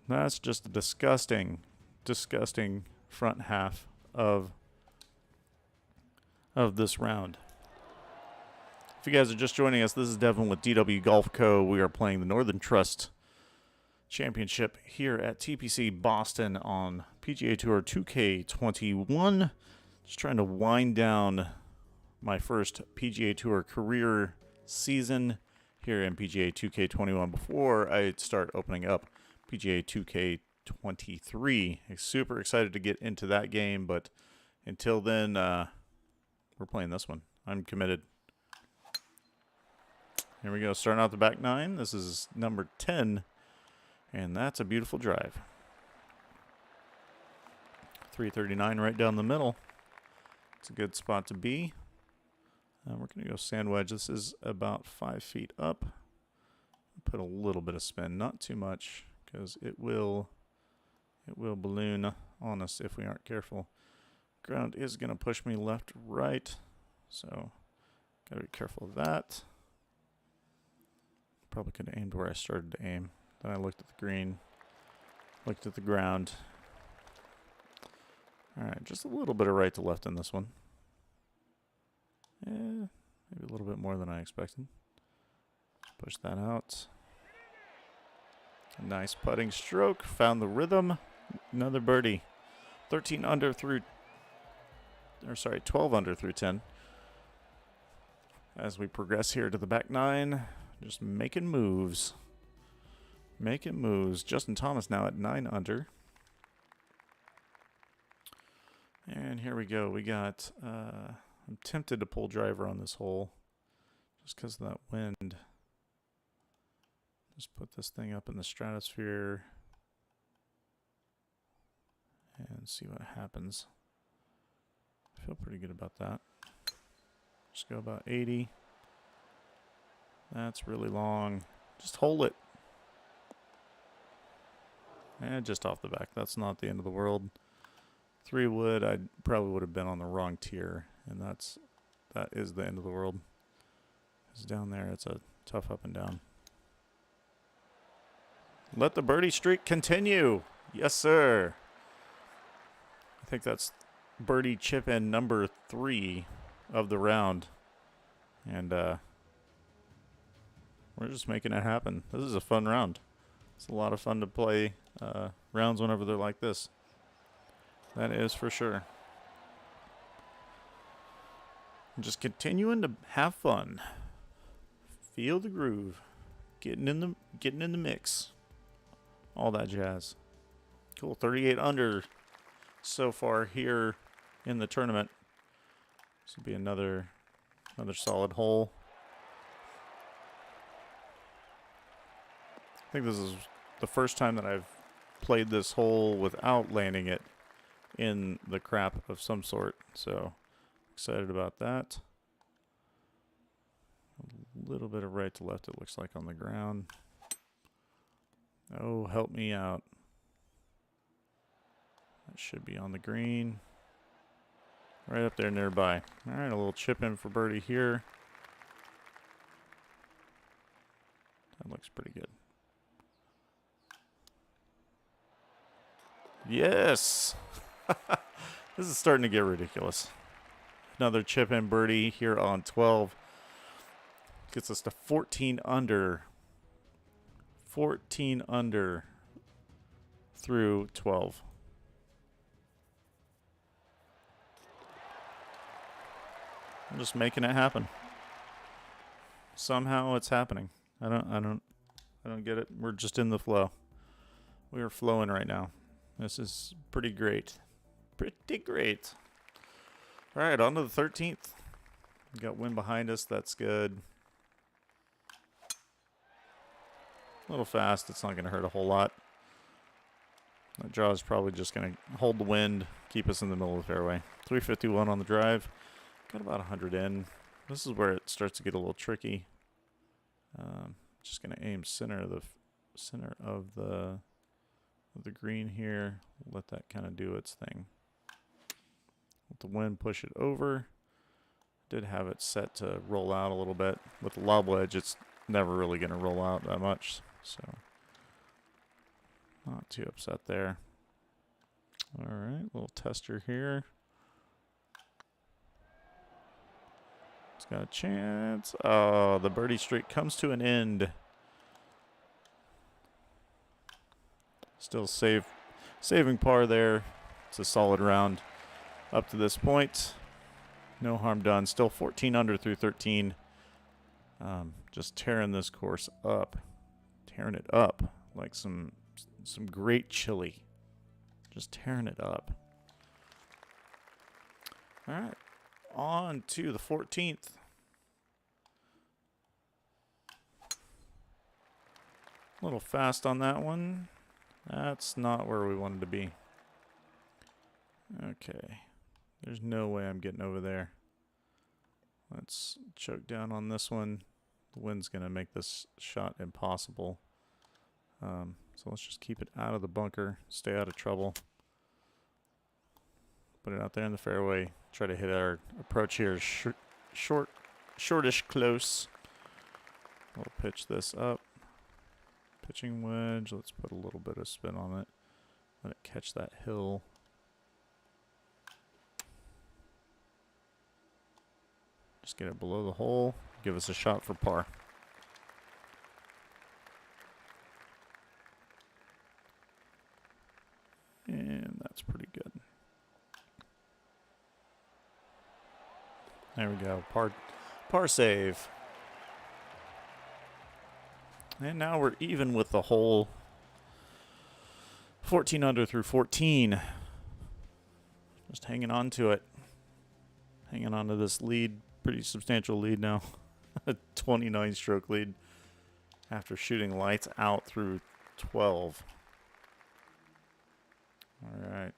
That's just a disgusting front half of this round. If you guys are just joining us, this is Devin with DW Golf Co. We are playing the Northern Trust Championship here at TPC Boston on PGA Tour 2K21. Just trying to wind down my first PGA Tour career season here in PGA 2K21 before I start opening up PGA 2K23. I'm super excited to get into that game, but until then, we're playing this one. I'm committed. Here we go, starting out the back nine. This is number 10, and that's a beautiful drive. 339 right down the middle. It's a good spot to be. We're going to go sand wedge. This is about 5 feet up. Put a little bit of spin, not too much, because it will balloon on us if we aren't careful. Ground is going to push me left, right, so got to be careful of that. Probably could have aimed where I started to aim. Then I looked at the green, looked at the ground. All right, just a little bit of right to left in this one. Yeah, maybe a little bit more than I expected. Push that out. Nice putting stroke. Found the rhythm. Another birdie. 12 under through 10. As we progress here to the back nine, just making moves. Making moves. Justin Thomas now at 9 under. And here we go. We got, I'm tempted to pull driver on this hole just because of that wind. Just put this thing up in the stratosphere and see what happens. I feel pretty good about that. Just go about 80. That's really long. Just hold it. And just off the back. That's not the end of the world. 3 wood, I probably would have been on the wrong tier, and that is the end of the world. Because down there, it's a tough up and down. Let the birdie streak continue. Yes, sir. I think that's birdie chip in number 3 of the round. And we're just making it happen. This is a fun round. It's a lot of fun to play rounds whenever they're like this. That is for sure. Just continuing to have fun. Feel the groove. Getting in the mix. All that jazz. Cool. 38 under so far here in the tournament. This will be another solid hole. I think this is the first time that I've played this hole without landing it in the crap of some sort. So excited about that. A little bit of right to left, it looks like, on the ground. Oh, help me out. That should be on the green. Right up there nearby. All right, a little chip in for birdie here. That looks pretty good. Yes! This is starting to get ridiculous. Another chip in birdie here on 12. Gets us to 14 under. 14 under through 12. I'm just making it happen. Somehow it's happening. I don't get it. We're just in the flow. We are flowing right now. This is pretty great. Pretty great. All right, on to the 13th. We got wind behind us. That's good. A little fast. It's not going to hurt a whole lot. That draw is probably just going to hold the wind, keep us in the middle of the fairway. 351 on the drive. Got about 100 in. This is where it starts to get a little tricky. Just going to aim center of the green here. Let that kind of do its thing. Let the wind push it over. Did have it set to roll out a little bit. With the lob wedge, it's never really going to roll out that much. So, not too upset there. All right, little tester here. It's got a chance. Oh, the birdie streak comes to an end. Still saving par there. It's a solid round up to this point. No harm done. Still 14 under through 13. Just tearing this course up. Tearing it up like some great chili. Just tearing it up. All right. On to the 14th. A little fast on that one. That's not where we wanted to be. Okay. There's no way I'm getting over there. Let's choke down on this one. The wind's going to make this shot impossible. So let's just keep it out of the bunker. Stay out of trouble. Put it out there in the fairway. Try to hit our approach here. Shortish close. We'll pitch this up. Pitching wedge. Let's put a little bit of spin on it. Let it catch that hill. Just get it below the hole. Give us a shot for par. And that's pretty good. There we go. Par save. And now we're even with the hole. 14 under through 14. Just hanging on to it. Hanging on to this lead. Pretty substantial lead now. A 29 stroke lead after shooting lights out through 12. All right.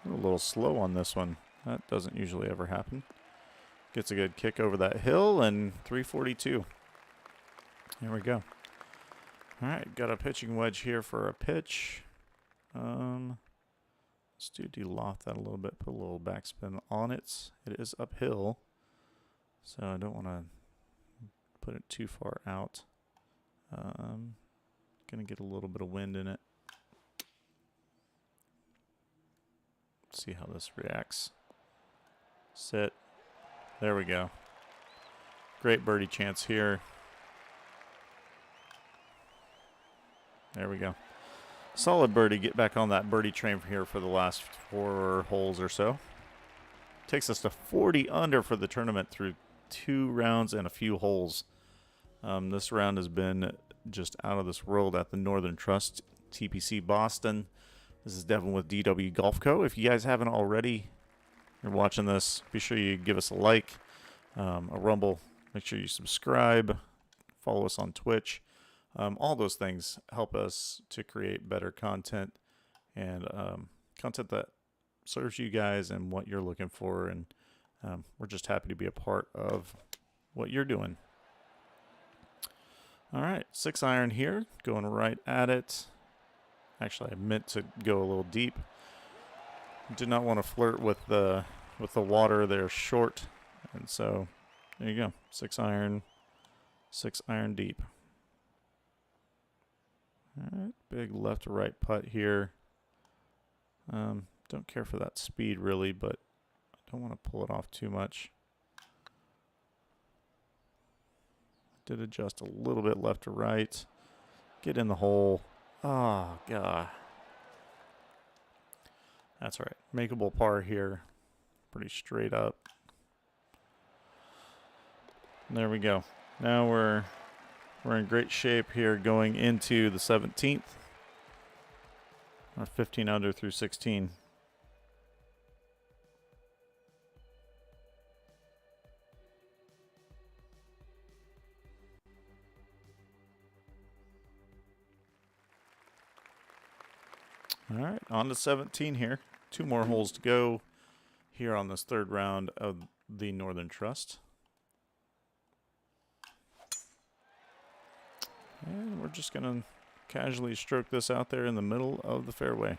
A little slow on this one. That doesn't usually ever happen. Gets a good kick over that hill and 342. Here we go. All right, got a pitching wedge here for a pitch. Let's de-loft that a little bit, put a little backspin on it. It is uphill, so I don't want to put it too far out. Gonna get a little bit of wind in it. See how this reacts. Sit. There we go. Great birdie chance here. There we go. Solid birdie. Get back on that birdie train here for the last 4 holes or so. Takes us to 40 under for the tournament through 2 rounds and a few holes. This round has been just out of this world at the Northern Trust TPC Boston. This is Devin with DW Golf Co. If you guys haven't already, you're watching this, be sure you give us a like, a rumble. Make sure you subscribe, follow us on Twitch. All those things help us to create better content and content that serves you guys and what you're looking for. And we're just happy to be a part of what you're doing. All right, 6 iron here, going right at it. Actually, I meant to go a little deep. Did not want to flirt with the water there short, and so there you go. 6 iron deep. All right, big left to right putt here. Don't care for that speed really, but I don't want to pull it off too much. did adjust a little bit left to right. Get in the hole. Oh, God. That's all right. Makeable par here. Pretty straight up. There we go. Now we're in great shape here going into the 17th. Or 15 under through 16. All right, on to 17 here. 2 more holes to go here on this 3rd round of the Northern Trust. And we're just going to casually stroke this out there in the middle of the fairway.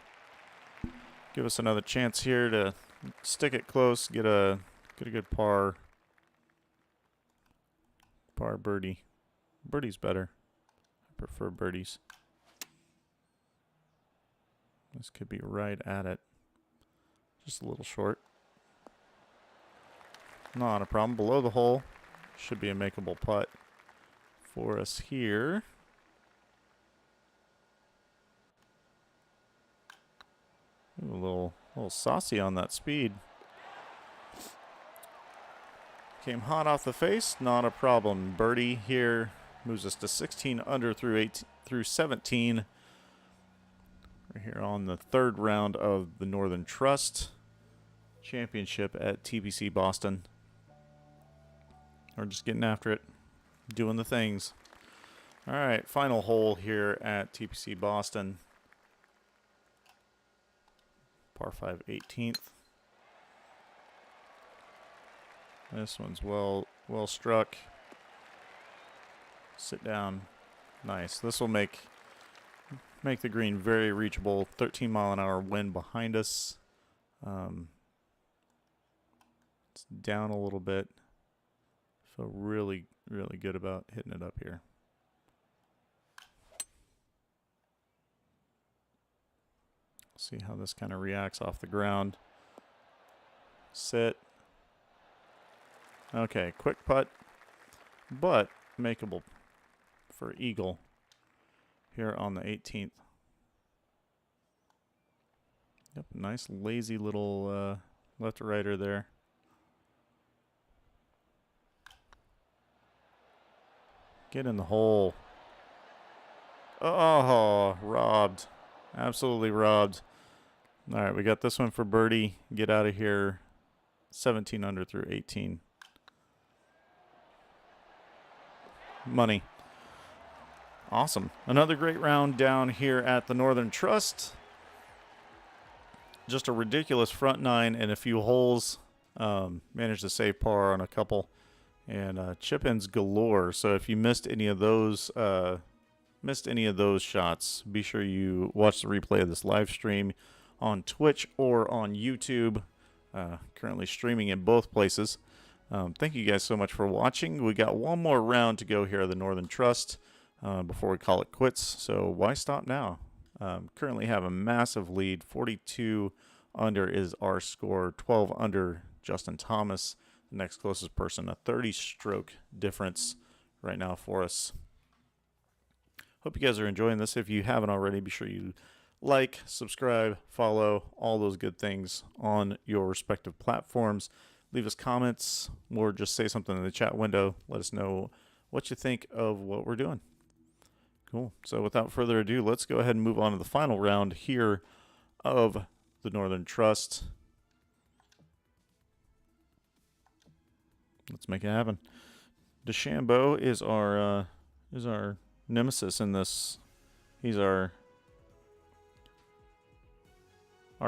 Give us another chance here to stick it close, get a good par birdie. Birdie's better. I prefer birdies. This could be right at it. Just a little short. Not a problem. Below the hole should be a makeable putt for us here. Ooh, a little saucy on that speed. Came hot off the face, not a problem. Birdie here moves us to 16 under through 17. We're here on the 3rd round of the Northern Trust Championship at TPC Boston. We're just getting after it, doing the things. All right, final hole here at TPC Boston. Par 5, 18th. This one's well struck. Sit down. Nice. This will make the green very reachable. 13-mile-an-hour wind behind us. It's down a little bit. Feel really, really good about hitting it up here. See how this kind of reacts off the ground. Sit. Okay, quick putt, but makeable for eagle here on the 18th. Yep, nice lazy little left to righter there. Get in the hole. Oh, robbed. Absolutely robbed. All right, we got this one for birdie. Get out of here. 17 under through 18. Money. Awesome. Another great round down here at the Northern Trust. Just a ridiculous front 9 and a few holes. Managed to save par on a couple. And chip-ins galore. So if you missed any of those shots, be sure you watch the replay of this live stream on Twitch or on YouTube. Currently streaming in both places. Thank you guys so much for watching. We got one more round to go here at the Northern Trust before we call it quits. So why stop now? Currently have a massive lead. 42 under is our score. 12 under Justin Thomas. The next closest person. A 30-stroke difference right now for us. Hope you guys are enjoying this. If you haven't already, be sure you like, subscribe, follow, all those good things on your respective platforms. Leave us comments or just say something in the chat window. Let us know what you think of what we're doing. Cool. So without further ado, let's go ahead and move on to the final round here of the Northern Trust. Let's make it happen. DeChambeau is our nemesis in this. He's our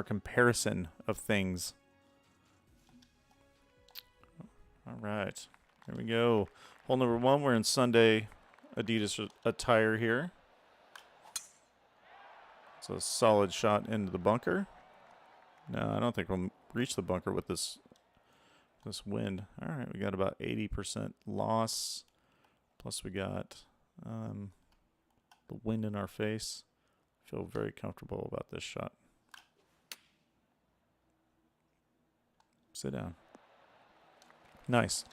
comparison of things. All right, here we go. Hole number 1. We're in Sunday Adidas attire here. It's a solid shot into the bunker. No, I don't think we'll reach the bunker with this wind. All right, we got about 80% loss. Plus we got the wind in our face. Feel very comfortable about this shot. Sit down. Nice.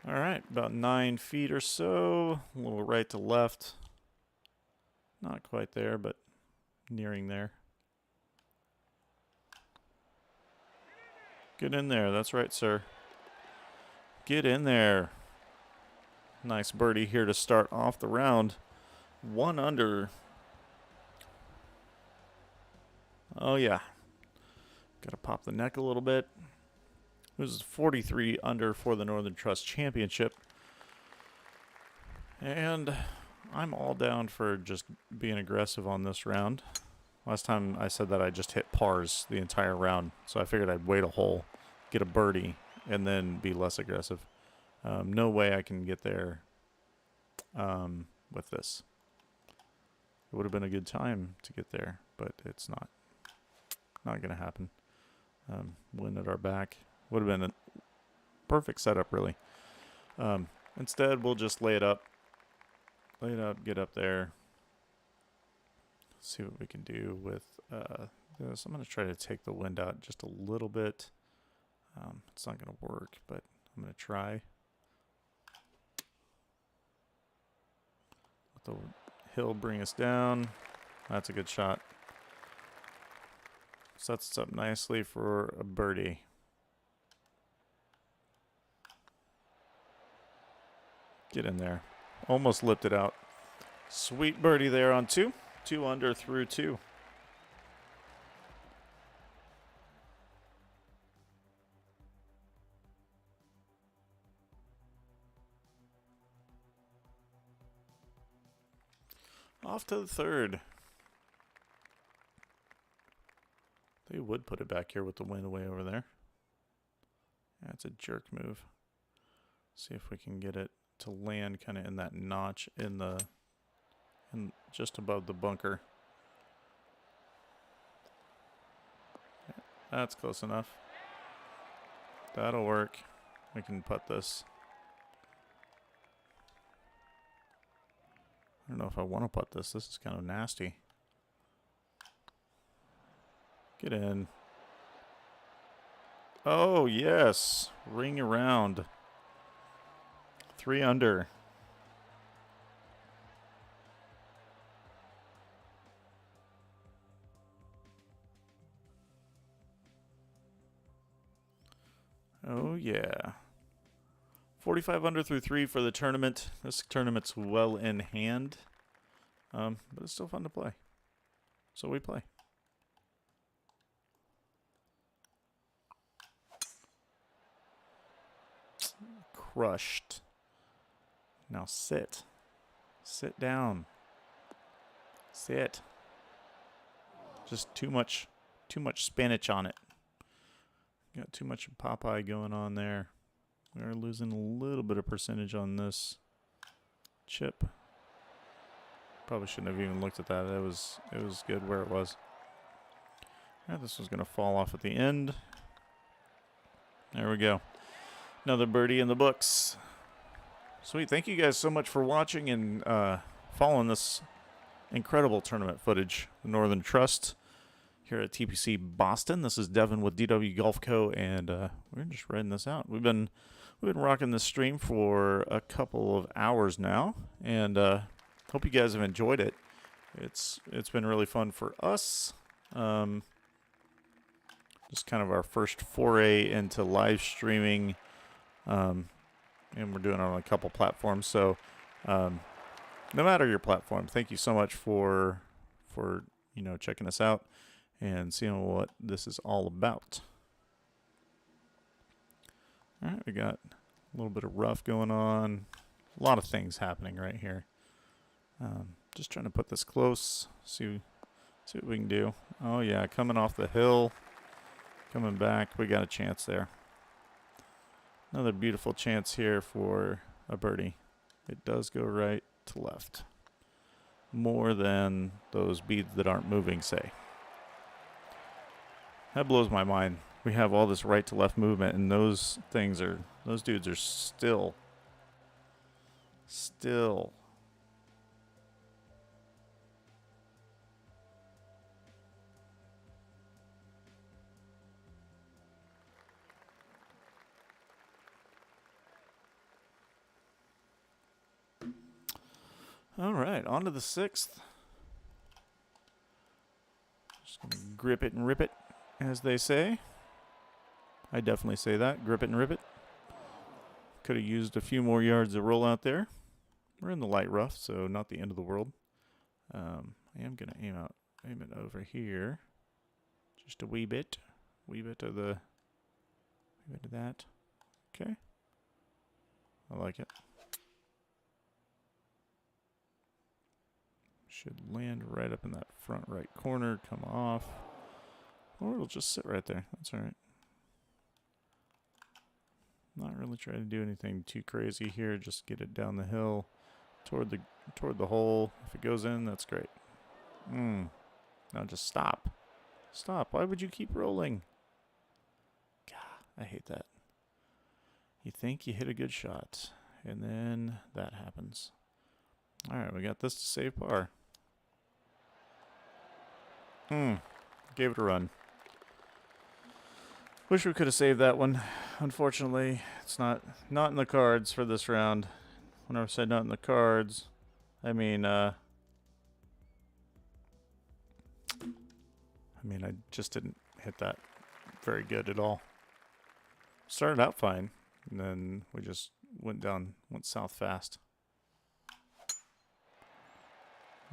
All right, about 9 feet or so. A little right to left. Not quite there, but nearing there. Get in there. That's right, sir. Get in there. Nice birdie here to start off the round. 1 under. Oh, yeah. Got to pop the neck a little bit. This is 43 under for the Northern Trust Championship. And I'm all down for just being aggressive on this round. Last time I said that I just hit pars the entire round, so I figured I'd wait a hole, get a birdie, and then be less aggressive. No way I can get there with this. It would have been a good time to get there, but it's not. Not going to happen. Wind at our back. Would have been a perfect setup, really. Instead, we'll just lay it up. Lay it up, get up there. See what we can do with this. I'm going to try to take the wind out just a little bit. It's not going to work, but I'm going to try. Let the hill bring us down. That's a good shot. Sets us up nicely for a birdie. Get in there. Almost lipped it out. Sweet birdie there on 2. 2 under through 2. Off to the third. They would put it back here with the wind way over there. That's a jerk move. See if we can get it to land kind of in that notch in just above the bunker. That's close enough. That'll work. We can putt this. I don't know if I want to putt this. This is kind of nasty. Get in. Oh, yes. Ring around. 3 under. Oh, yeah. 45 under through 3 for the tournament. This tournament's well in hand. But it's still fun to play. So we play. Crushed. Now sit. Sit down. Sit. Just too much spinach on it. Got too much Popeye going on there. We are losing a little bit of percentage on this chip. Probably shouldn't have even looked at that. It was good where it was. Yeah, this was going to fall off at the end. There we go. Another birdie in the books. Sweet. Thank you guys so much for watching and following this incredible tournament footage. The Northern Trust here at TPC Boston. This is Devin with DW Golf Co. And we're just riding this out. We've been rocking this stream for a couple of hours now, and hope you guys have enjoyed it. It's been really fun for us. Just kind of our first foray into live streaming. And we're doing it on a couple platforms. So no matter your platform, thank you so much for checking us out and seeing what this is all about. All right, we got a little bit of rough going on. A lot of things happening right here. Just trying to put this close, see what we can do. Oh yeah, coming off the hill, coming back, we got a chance there. Another beautiful chance here for a birdie. It does go right to left. More than those beads that aren't moving say. That blows my mind. We have all this right to left movement, and those dudes are still. All right, on to the 6th. Just gonna grip it and rip it, as they say. I definitely say that. Grip it and rip it. Could have used a few more yards of roll out there. We're in the light rough, so not the end of the world. I am gonna aim it over here, just a wee bit of that. Okay, I like it. Should land right up in that front right corner, come off, or it'll just sit right there. That's all right. Not really trying to do anything too crazy here. Just get it down the hill toward the hole. If it goes in, that's great. Now just stop. Stop. Why would you keep rolling? God, I hate that. You think you hit a good shot, and then that happens. All right, we got this to save par. Gave it a run. Wish we could have saved that one. Unfortunately, it's not in the cards for this round. Whenever I say not in the cards, I mean I just didn't hit that very good at all. Started out fine, and then we just went south fast.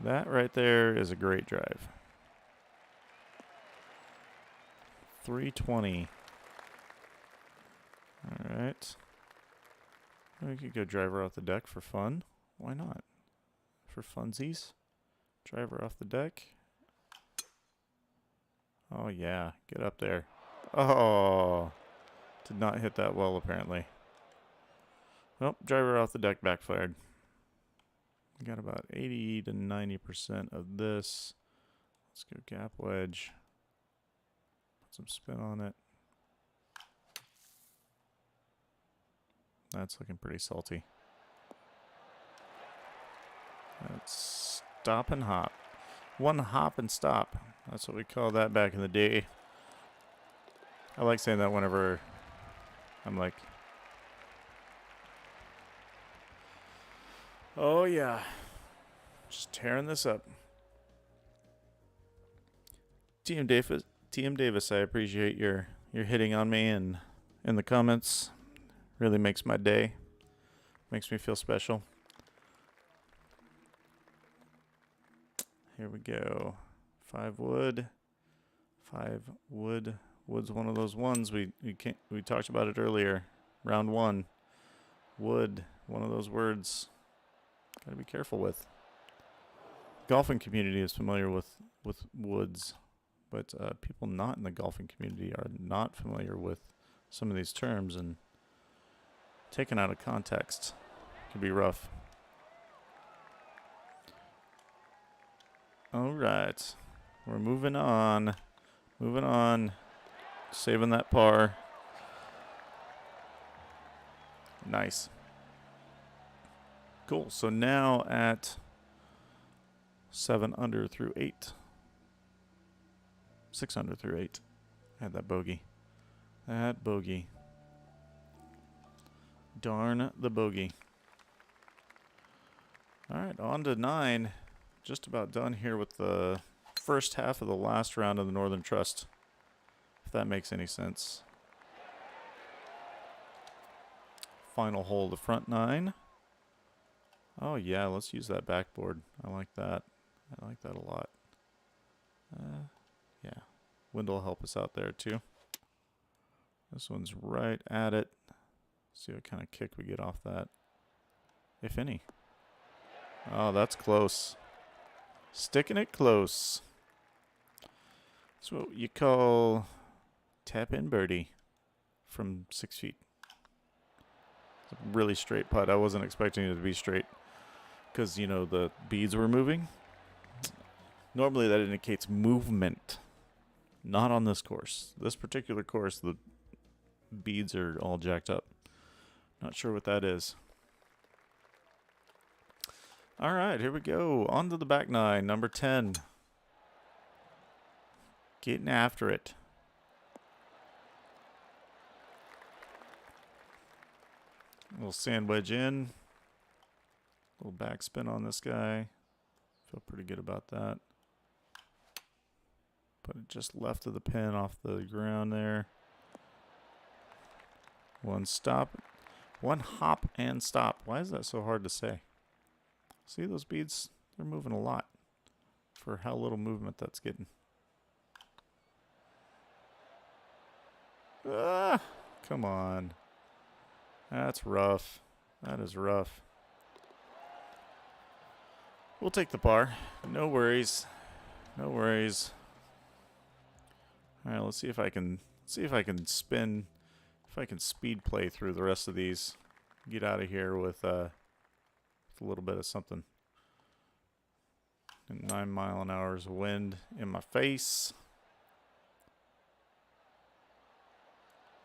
That right there is a great drive. 320. All right. We could go driver off the deck for fun. Why not? For funsies. Driver off the deck. Oh, yeah. Get up there. Oh. Did not hit that well, apparently. Well, driver off the deck backfired. We got about 80 to 90% of this. Let's go gap wedge. Put some spin on it. That's looking pretty salty. Let's stop and hop. One hop and stop. That's what we call that back in the day. I like saying that whenever I'm like, oh yeah, just tearing this up. TM Davis, I appreciate your hitting on me and in the comments. Really makes my day. Makes me feel special. Here we go. 5 wood. 5 wood. Wood's one of those ones we talked about it earlier. Round 1. Wood, one of those words. Gotta be careful with. Golfing community is familiar with woods, but people not in the golfing community are not familiar with some of these terms, and taken out of context can be rough. All right, we're moving on. Saving that par. Nice. Cool. So now at 7 under through 8. 6 under through 8. I had that bogey. Darn the bogey. All right, on to 9. Just about done here with the first half of the last round of the Northern Trust, if that makes any sense. Final hole, the front 9. Oh yeah, let's use that backboard. I like that. I like that a lot. Yeah, wind will help us out there too. This one's right at it. See what kind of kick we get off that, if any. Oh, that's close. Sticking it close. That's what you call tap in birdie from 6 feet. It's a really straight putt. I wasn't expecting it to be straight because, you know, the beads were moving. Normally that indicates movement. Not on this course. This particular course, the beads are all jacked up. Not sure what that is. All right, here we go. On to the back 9, number 10. Getting after it. Little sand wedge in. Little backspin on this guy. Feel pretty good about that. Put it just left of the pin off the ground there. One stop. One hop and stop. Why is that so hard to say? See those beads? They're moving a lot for how little movement that's getting. Ah, come on. That's rough. That is rough. We'll take the par. No worries. No worries. All right, let's see if I can spin, if I can speed play through the rest of these. Get out of here with a little bit of something. And 9 mile an hour of wind in my face.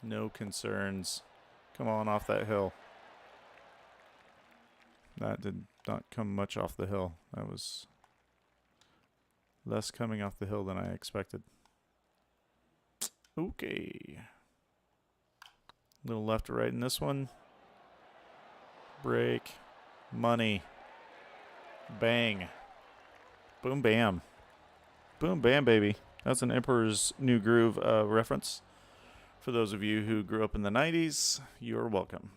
No concerns. Come on off that hill. That did not come much off the hill. That was less coming off the hill than I expected. Okay. Little left to right in this one. Break. Money. Bang. Boom, bam. Boom, bam, baby. That's an Emperor's New Groove reference. For those of you who grew up in the 90s, you're welcome.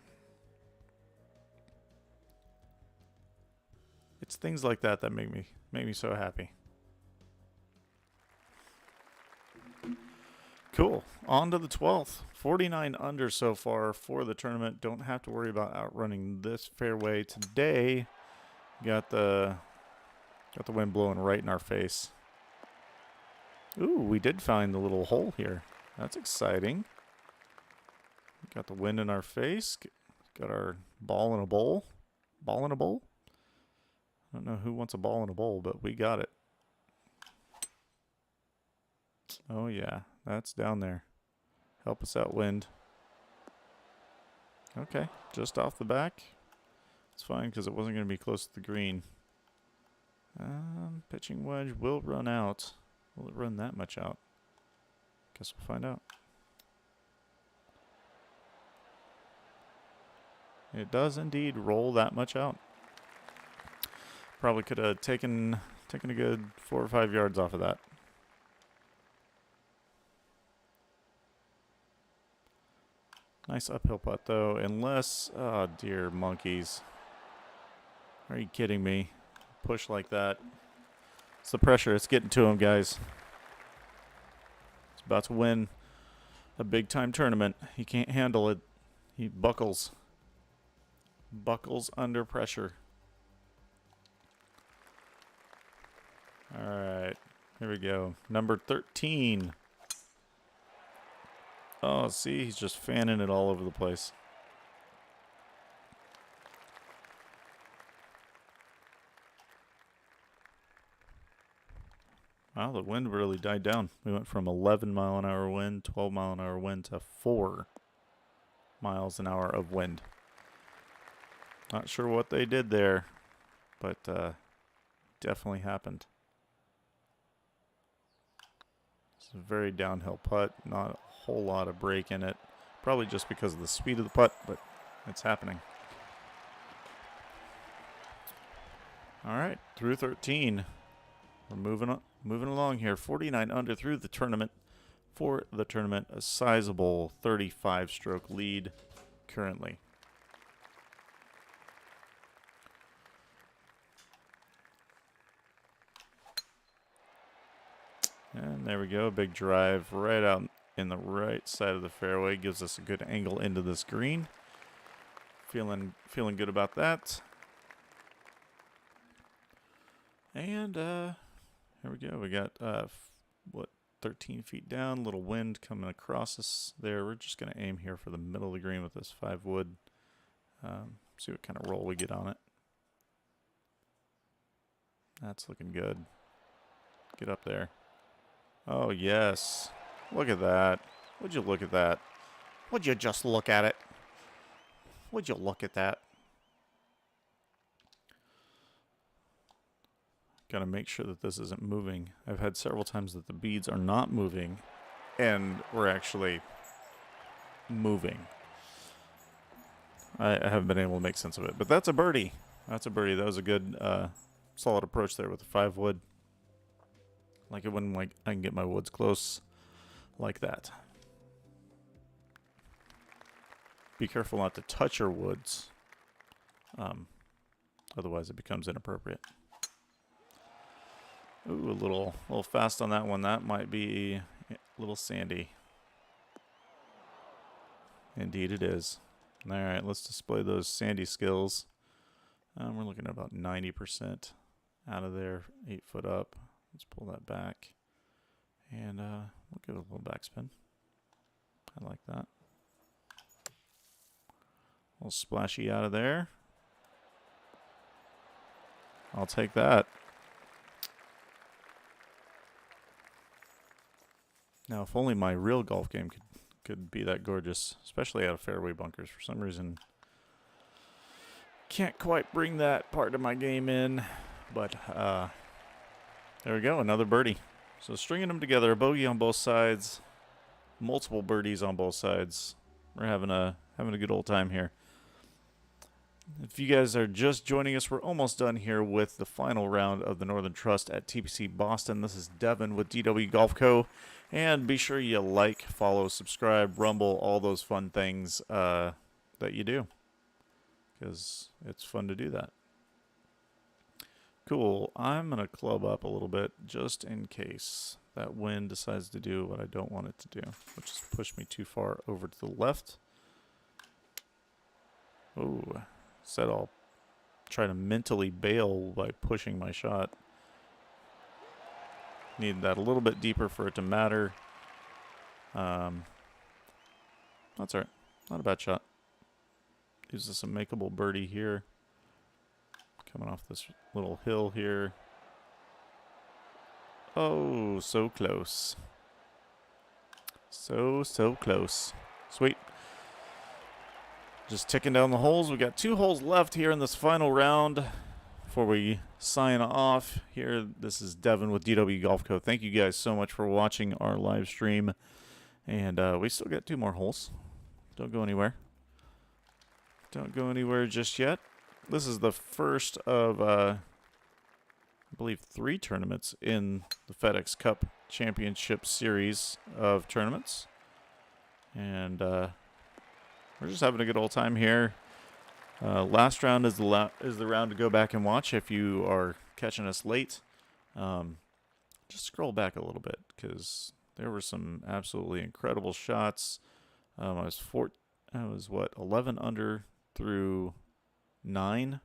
It's things like that that make me so happy. Cool. On to the 12th. 49 under so far for the tournament. Don't have to worry about outrunning this fairway today. Got the wind blowing right in our face. Ooh, we did find the little hole here. That's exciting. Got the wind in our face. Got our ball in a bowl. Ball in a bowl? I don't know who wants a ball in a bowl, but we got it. Oh yeah, that's down there. Help us out, wind. Okay, just off the back. It's fine because it wasn't going to be close to the green. Pitching wedge will run out. Will it run that much out? Guess we'll find out. It does indeed roll that much out. Probably could have taken a good 4 or 5 yards off of that. Nice uphill putt though, unless, oh dear monkeys. Are you kidding me? Push like that. It's the pressure. It's getting to him, guys. He's about to win a big time tournament. He can't handle it. He buckles. Buckles under pressure. All right. Here we go. Number 13. Oh, see, he's just fanning it all over the place. Wow, the wind really died down. We went from 11 mile an hour wind, 12 mile an hour wind to 4 miles an hour of wind. Not sure what they did there, but definitely happened. It's a very downhill putt, not a whole lot of break in it. Probably just because of the speed of the putt, but it's happening. All right, through 13. We're moving along here. 49 under through the tournament. For the tournament, a sizable 35-stroke lead currently. And there we go. Big drive right out in the right side of the fairway. Gives us a good angle into this green. Feeling good about that. And here we go. We got, 13 feet down. Little wind coming across us there. We're just going to aim here for the middle of the green with this 5 wood. See what kind of roll we get on it. That's looking good. Get up there. Oh, yes. Look at that. Would you look at that? Would you just look at it? Would you look at that? Got to make sure that this isn't moving. I've had several times that the beads are not moving, and we're actually moving. I haven't been able to make sense of it, but that's a birdie. That's a birdie. That was a good, solid approach there with the 5 wood. Like it when I can get my woods close like that. Be careful not to touch your woods. Otherwise it becomes inappropriate. Ooh, a little fast on that one. That might be a little sandy. Indeed it is. All right, let's display those sandy skills. We're looking at about 90% out of there, 8 foot up. Let's pull that back, and we'll give it a little backspin. I like that. A little splashy out of there. I'll take that. Now, if only my real golf game could be that gorgeous, especially out of fairway bunkers. For some reason, can't quite bring that part of my game in, but there we go, another birdie. So stringing them together, a bogey on both sides, multiple birdies on both sides. We're having a good old time here. If you guys are just joining us, we're almost done here with the final round of the Northern Trust at TPC Boston. This is Devin with DW Golf Co. And be sure you like, follow, subscribe, Rumble, all those fun things that you do, because it's fun to do that. Cool. I'm going to club up a little bit just in case that wind decides to do what I don't want it to do, which is push me too far over to the left. Oh, said I'll try to mentally bail by pushing my shot. Need that a little bit deeper for it to matter. That's all right. Not a bad shot. Use this a makeable birdie here. Coming off this little hill here. Oh, so close. So close. Sweet. Just ticking down the holes. We got 2 holes left here in this final round before we sign off here. This is Devin with DW Golf Co. Thank you guys so much for watching our live stream. And we still got 2 more holes. Don't go anywhere. Don't go anywhere just yet. This is the first of, I believe, 3 tournaments in the FedEx Cup Championship series of tournaments. And we're just having a good old time here. Last round is the round to go back and watch if you are catching us late. Just scroll back a little bit because there were some absolutely incredible shots. I was 11 under through 9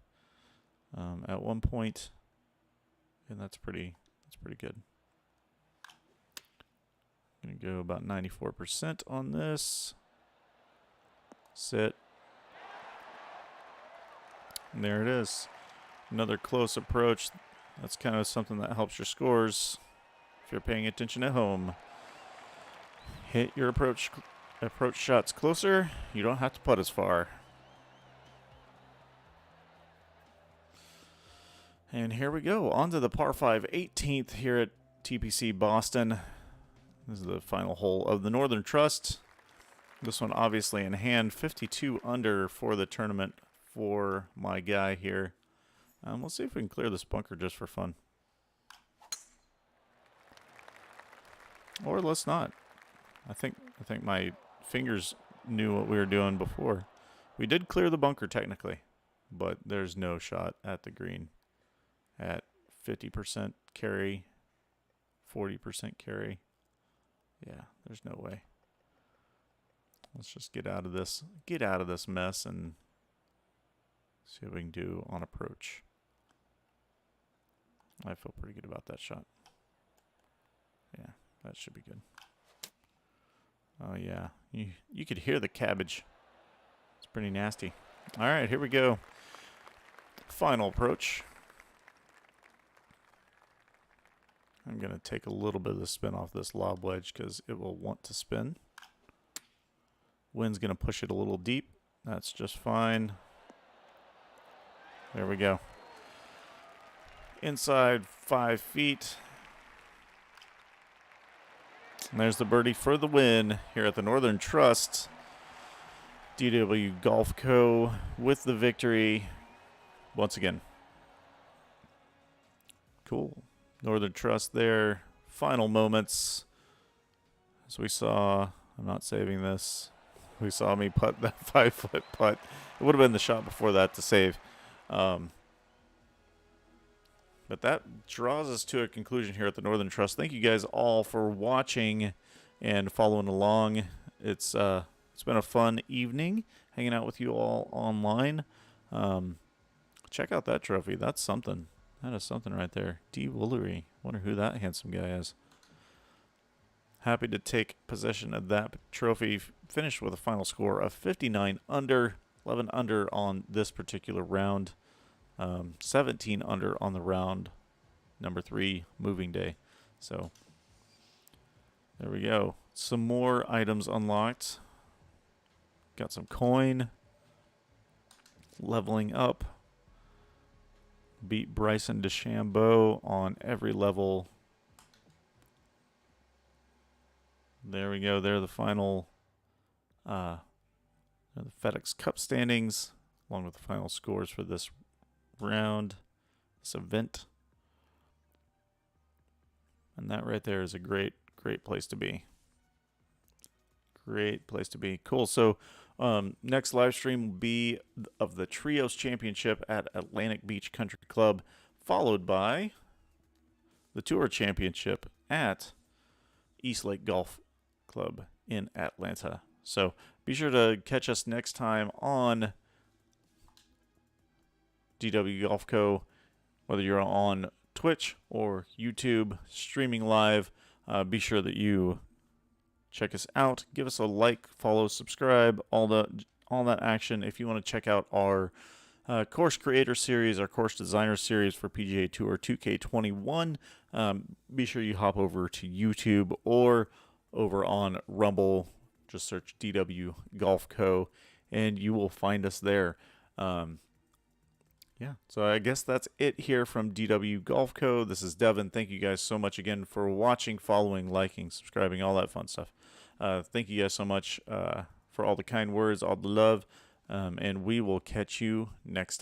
at one point, and that's pretty good. Gonna go about 94% on this. Sit. And there it is. Another close approach. That's kind of something that helps your scores if you're paying attention at home. Hit your approach shots closer. You don't have to putt as far. And here we go. On to the par 5 18th here at TPC Boston. This is the final hole of the Northern Trust. This one obviously in hand. 52 under for the tournament for my guy here. We'll see if we can clear this bunker just for fun. Or let's not. I think my fingers knew what we were doing before. We did clear the bunker technically, but there's no shot at the green at 50% carry, 40% carry. Yeah, there's no way. Let's just get out of this mess and see what we can do on approach. I feel pretty good about that shot. Yeah, that should be good. Oh yeah, you could hear the cabbage. It's pretty nasty. All right, here we go. Final approach. I'm going to take a little bit of the spin off this lob wedge because it will want to spin. Wind's going to push it a little deep. That's just fine. There we go. Inside 5 feet. And there's the birdie for the win here at the Northern Trust. DW Golf Co. with the victory. once again. Cool. Northern Trust there. Final moments. As we saw, I'm not saving this. We saw me putt that 5-foot putt. It would have been the shot before that to save. But that draws us to a conclusion here at the Northern Trust. Thank you guys all for watching and following along. It's been a fun evening hanging out with you all online. Check out that trophy. That's something. That is something right there. D. Woolery. Wonder who that handsome guy is. Happy to take possession of that trophy. Finished with a final score of 59 under, 11 under on this particular round, 17 under on the round number 3 moving day. So there we go. Some more items unlocked. Got some coin. Leveling up. Beat Bryson DeChambeau on every level. There we go. There are the final the FedEx Cup standings, along with the final scores for this round, this event. And that right there is a great place to be. Great place to be. Cool. So next live stream will be of the Trios Championship at Atlantic Beach Country Club, followed by the Tour Championship at East Lake Golf Club in Atlanta. So be sure to catch us next time on DW Golf Co. Whether you're on Twitch or YouTube streaming live, be sure that you check us out. Give us a like, follow, subscribe, all that action. If you want to check out our course creator series, our course designer series for PGA Tour 2K21, be sure you hop over to YouTube or over on Rumble. Just search DW Golf Co. and you will find us there. Yeah, so I guess that's it here from DW Golf Co. This is Devin. Thank you guys so much again for watching, following, liking, subscribing, all that fun stuff. Thank you guys so much for all the kind words, all the love, and we will catch you next time.